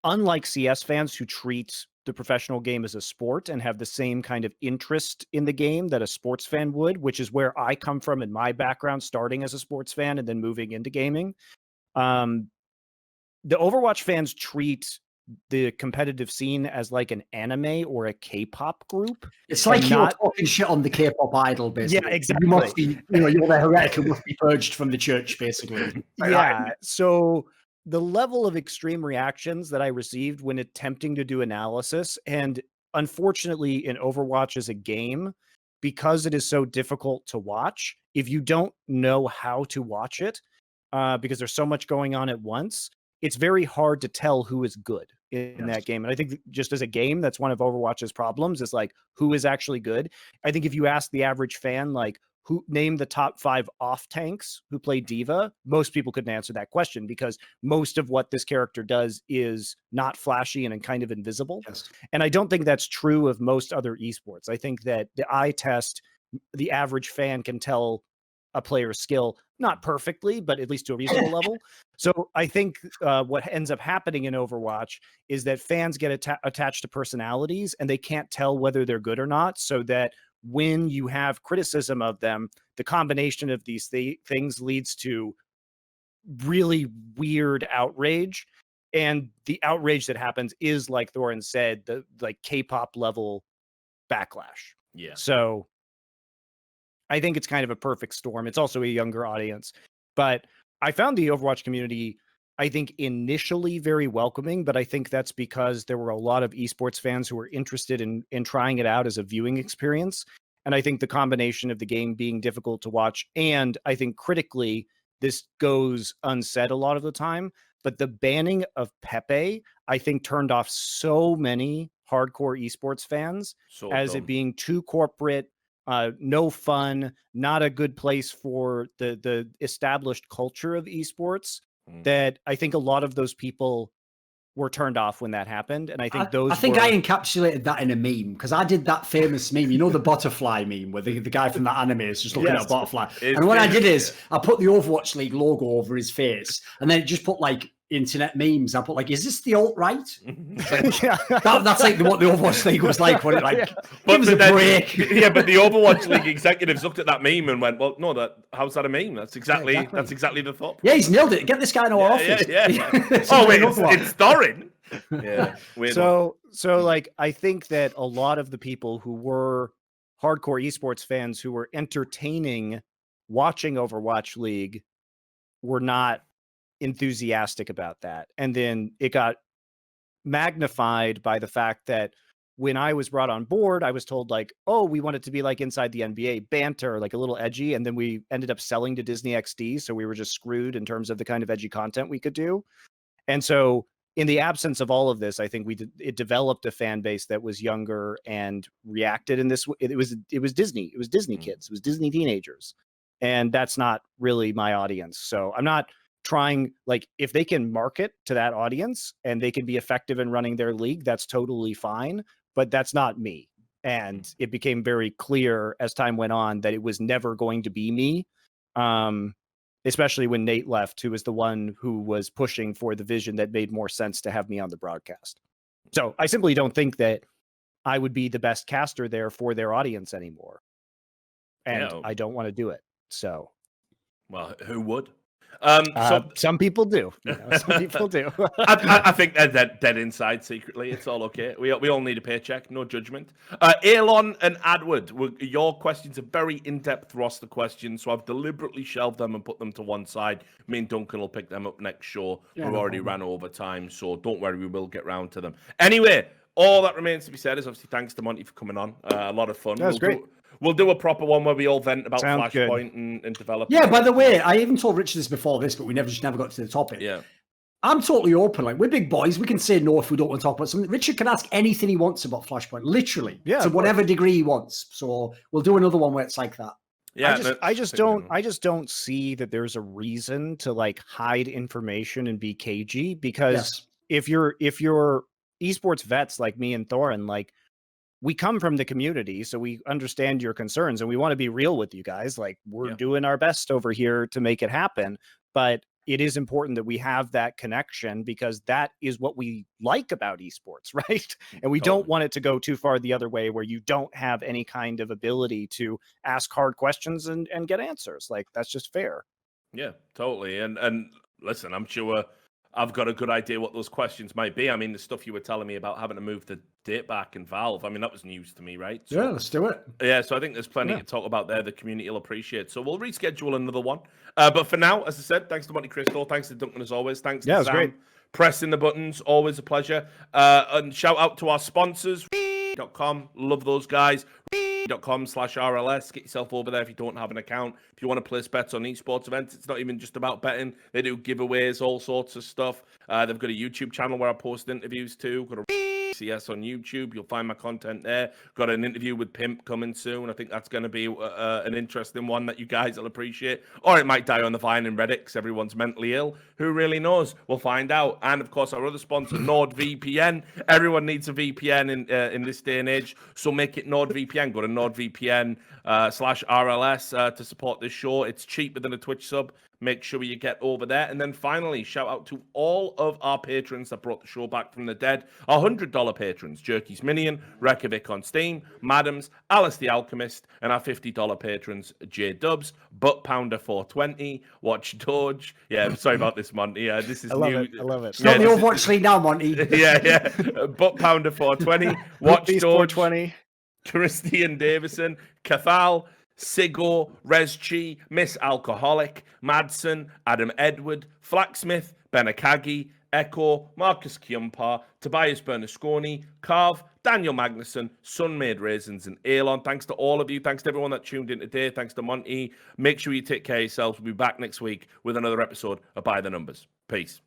unlike CS fans who treat the professional game as a sport and have the same kind of interest in the game that a sports fan would, which is where I come from in my background, starting as a sports fan and then moving into gaming, the Overwatch fans treat the competitive scene as like an anime or a K-pop group. It's like you're talking shit on the K-pop idol, basically. Yeah, exactly. You must be, you know, you're the heretic who must be purged from the church, basically. Yeah. So the level of extreme reactions that I received when attempting to do analysis, and unfortunately in Overwatch as a game, because it is so difficult to watch, if you don't know how to watch it, because there's so much going on at once, it's very hard to tell who is good in that game. And I think just as a game, that's one of Overwatch's problems is like, who is actually good? I think if you ask the average fan, like, who name the top 5 off tanks who play Diva, most people couldn't answer that question because most of what this character does is not flashy and kind of invisible. Yes. And I don't think that's true of most other esports. I think that the eye test, the average fan can tell a player's skill, not perfectly, but at least to a reasonable level. So I think what ends up happening in Overwatch is that fans get attached to personalities and they can't tell whether they're good or not, so that when you have criticism of them, the combination of these things leads to really weird outrage. And the outrage that happens is, like Thorin said, the like K-pop level backlash. Yeah. So I think it's kind of a perfect storm. It's also a younger audience, but I found the Overwatch community, I think, initially very welcoming, but I think that's because there were a lot of esports fans who were interested in trying it out as a viewing experience. And I think the combination of the game being difficult to watch, and I think critically, this goes unsaid a lot of the time, but the banning of Pepe, I think, turned off so many hardcore esports fans as it being too corporate, no fun, not a good place for the established culture of esports, that I think a lot of those people were turned off when that happened. And I think I encapsulated that in a meme, because I did that famous meme, you know, the butterfly meme where the guy from that anime is just looking at a butterfly. And what I did is I put the Overwatch League logo over his face, and then it just put like internet memes. I put like, is this the alt-right? That's like what the Overwatch League was like. When it like, give us a break. Yeah, but the Overwatch League executives looked at that meme and went, "Well, no, how's that a meme? That's exactly the thought." Yeah, he's nailed it. Get this guy in our office. Yeah. Oh wait, it's Thorin. Yeah. So like, I think that a lot of the people who were hardcore esports fans who were entertaining watching Overwatch League were not enthusiastic about that. And then it got magnified by the fact that when I was brought on board, I was told like, oh, we want it to be like Inside the NBA, banter, like a little edgy. And then we ended up selling to Disney XD. So we were just screwed in terms of the kind of edgy content we could do. And so in the absence of all of this, I think it developed a fan base that was younger and reacted in this way. It was Disney. It was Disney kids. It was Disney teenagers. And that's not really my audience. So I'm not trying, like, if they can market to that audience and they can be effective in running their league, that's totally fine, but that's not me. And it became very clear as time went on that it was never going to be me, especially when Nate left, who was the one who was pushing for the vision that made more sense to have me on the broadcast. So I simply don't think that I would be the best caster there for their audience anymore, and I don't want to do it. So, well, who would? Some people do. Some people do. I think they're dead inside secretly. It's all okay. We all need a paycheck. No judgment. Elon and Adward, your questions are very in-depth roster questions, so I've deliberately shelved them and put them to one side. Me and Duncan will pick them up next show. We've already ran over time, so don't worry, we will get round to them. Anyway, all that remains to be said is obviously thanks to Monte for coming on. A lot of fun. That was great. We'll do a proper one where we all vent about Sounds Flashpoint and develop. Yeah, by the way, I even told Richard this before this, but we never got to the topic. Yeah. I'm totally open. Like, we're big boys. We can say no if we don't want to talk about something. Richard can ask anything he wants about Flashpoint, literally, to whatever degree he wants. So we'll do another one where it's like that. Yeah, I just don't see that there's a reason to like hide information and be cagey, because if you're esports vets like me and Thorin, like, we come from the community, so we understand your concerns and we want to be real with you guys. Like, we're doing our best over here to make it happen, but it is important that we have that connection, because that is what we like about esports, right? And we don't want it to go too far the other way where you don't have any kind of ability to ask hard questions and get answers. Like, that's just fair. Yeah, totally. And listen, I'm sure I've got a good idea what those questions might be. I mean, the stuff you were telling me about having to move the date back in Valve, I mean, that was news to me, right? So, yeah, let's do it. Yeah, so I think there's plenty to talk about there. The community will appreciate. So we'll reschedule another one. But for now, as I said, thanks to Montecristo, thanks to Duncan as always, thanks to Sam. Great. Pressing the buttons, always a pleasure. And shout out to our sponsors, .com, love those guys. .com/RLS. Get yourself over there if you don't have an account. If you want to place bets on esports events, it's not even just about betting. They do giveaways, all sorts of stuff. They've got a YouTube channel where I post interviews too. Got a CS on YouTube. You'll find my content there. Got an interview with Pimp coming soon. I think that's going to be an interesting one that you guys will appreciate. Or it might die on the vine in Reddit because everyone's mentally ill. Who really knows? We'll find out. And of course, our other sponsor, NordVPN. Everyone needs a VPN in this day and age. So make it NordVPN. Go to NordVPN/RLS to support this show. It's cheaper than a Twitch sub. Make sure you get over there. And then finally, shout out to all of our patrons that brought the show back from the dead. Our $100 patrons, Jerckysminion, ReykjavikOnSteam, Madams, AliceTheAlchemist, and our $50 patrons, J Dubs, Butt Pounder 420, Watch Doge. Yeah, I'm sorry about this, Monty. This is I love new. it. I love it. Stop the Overwatch League now, Monty. Yeah. Butt Pounder 420, Watch Beast Doge, 420. Christian Davison, Cathal, CSGo, Rezchi, Miss Alcoholic, Madsen, Adam Edward, Flacksmith, Benakagi, Ehco, Marcus Kjaerbye, Tobias Bernasconi, Carv, Daniel Magnuson, SunMaidRaisins, and Elon. Thanks to all of you. Thanks to everyone that tuned in today. Thanks to Monty. Make sure you take care of yourselves. We'll be back next week with another episode of By the Numbers. Peace.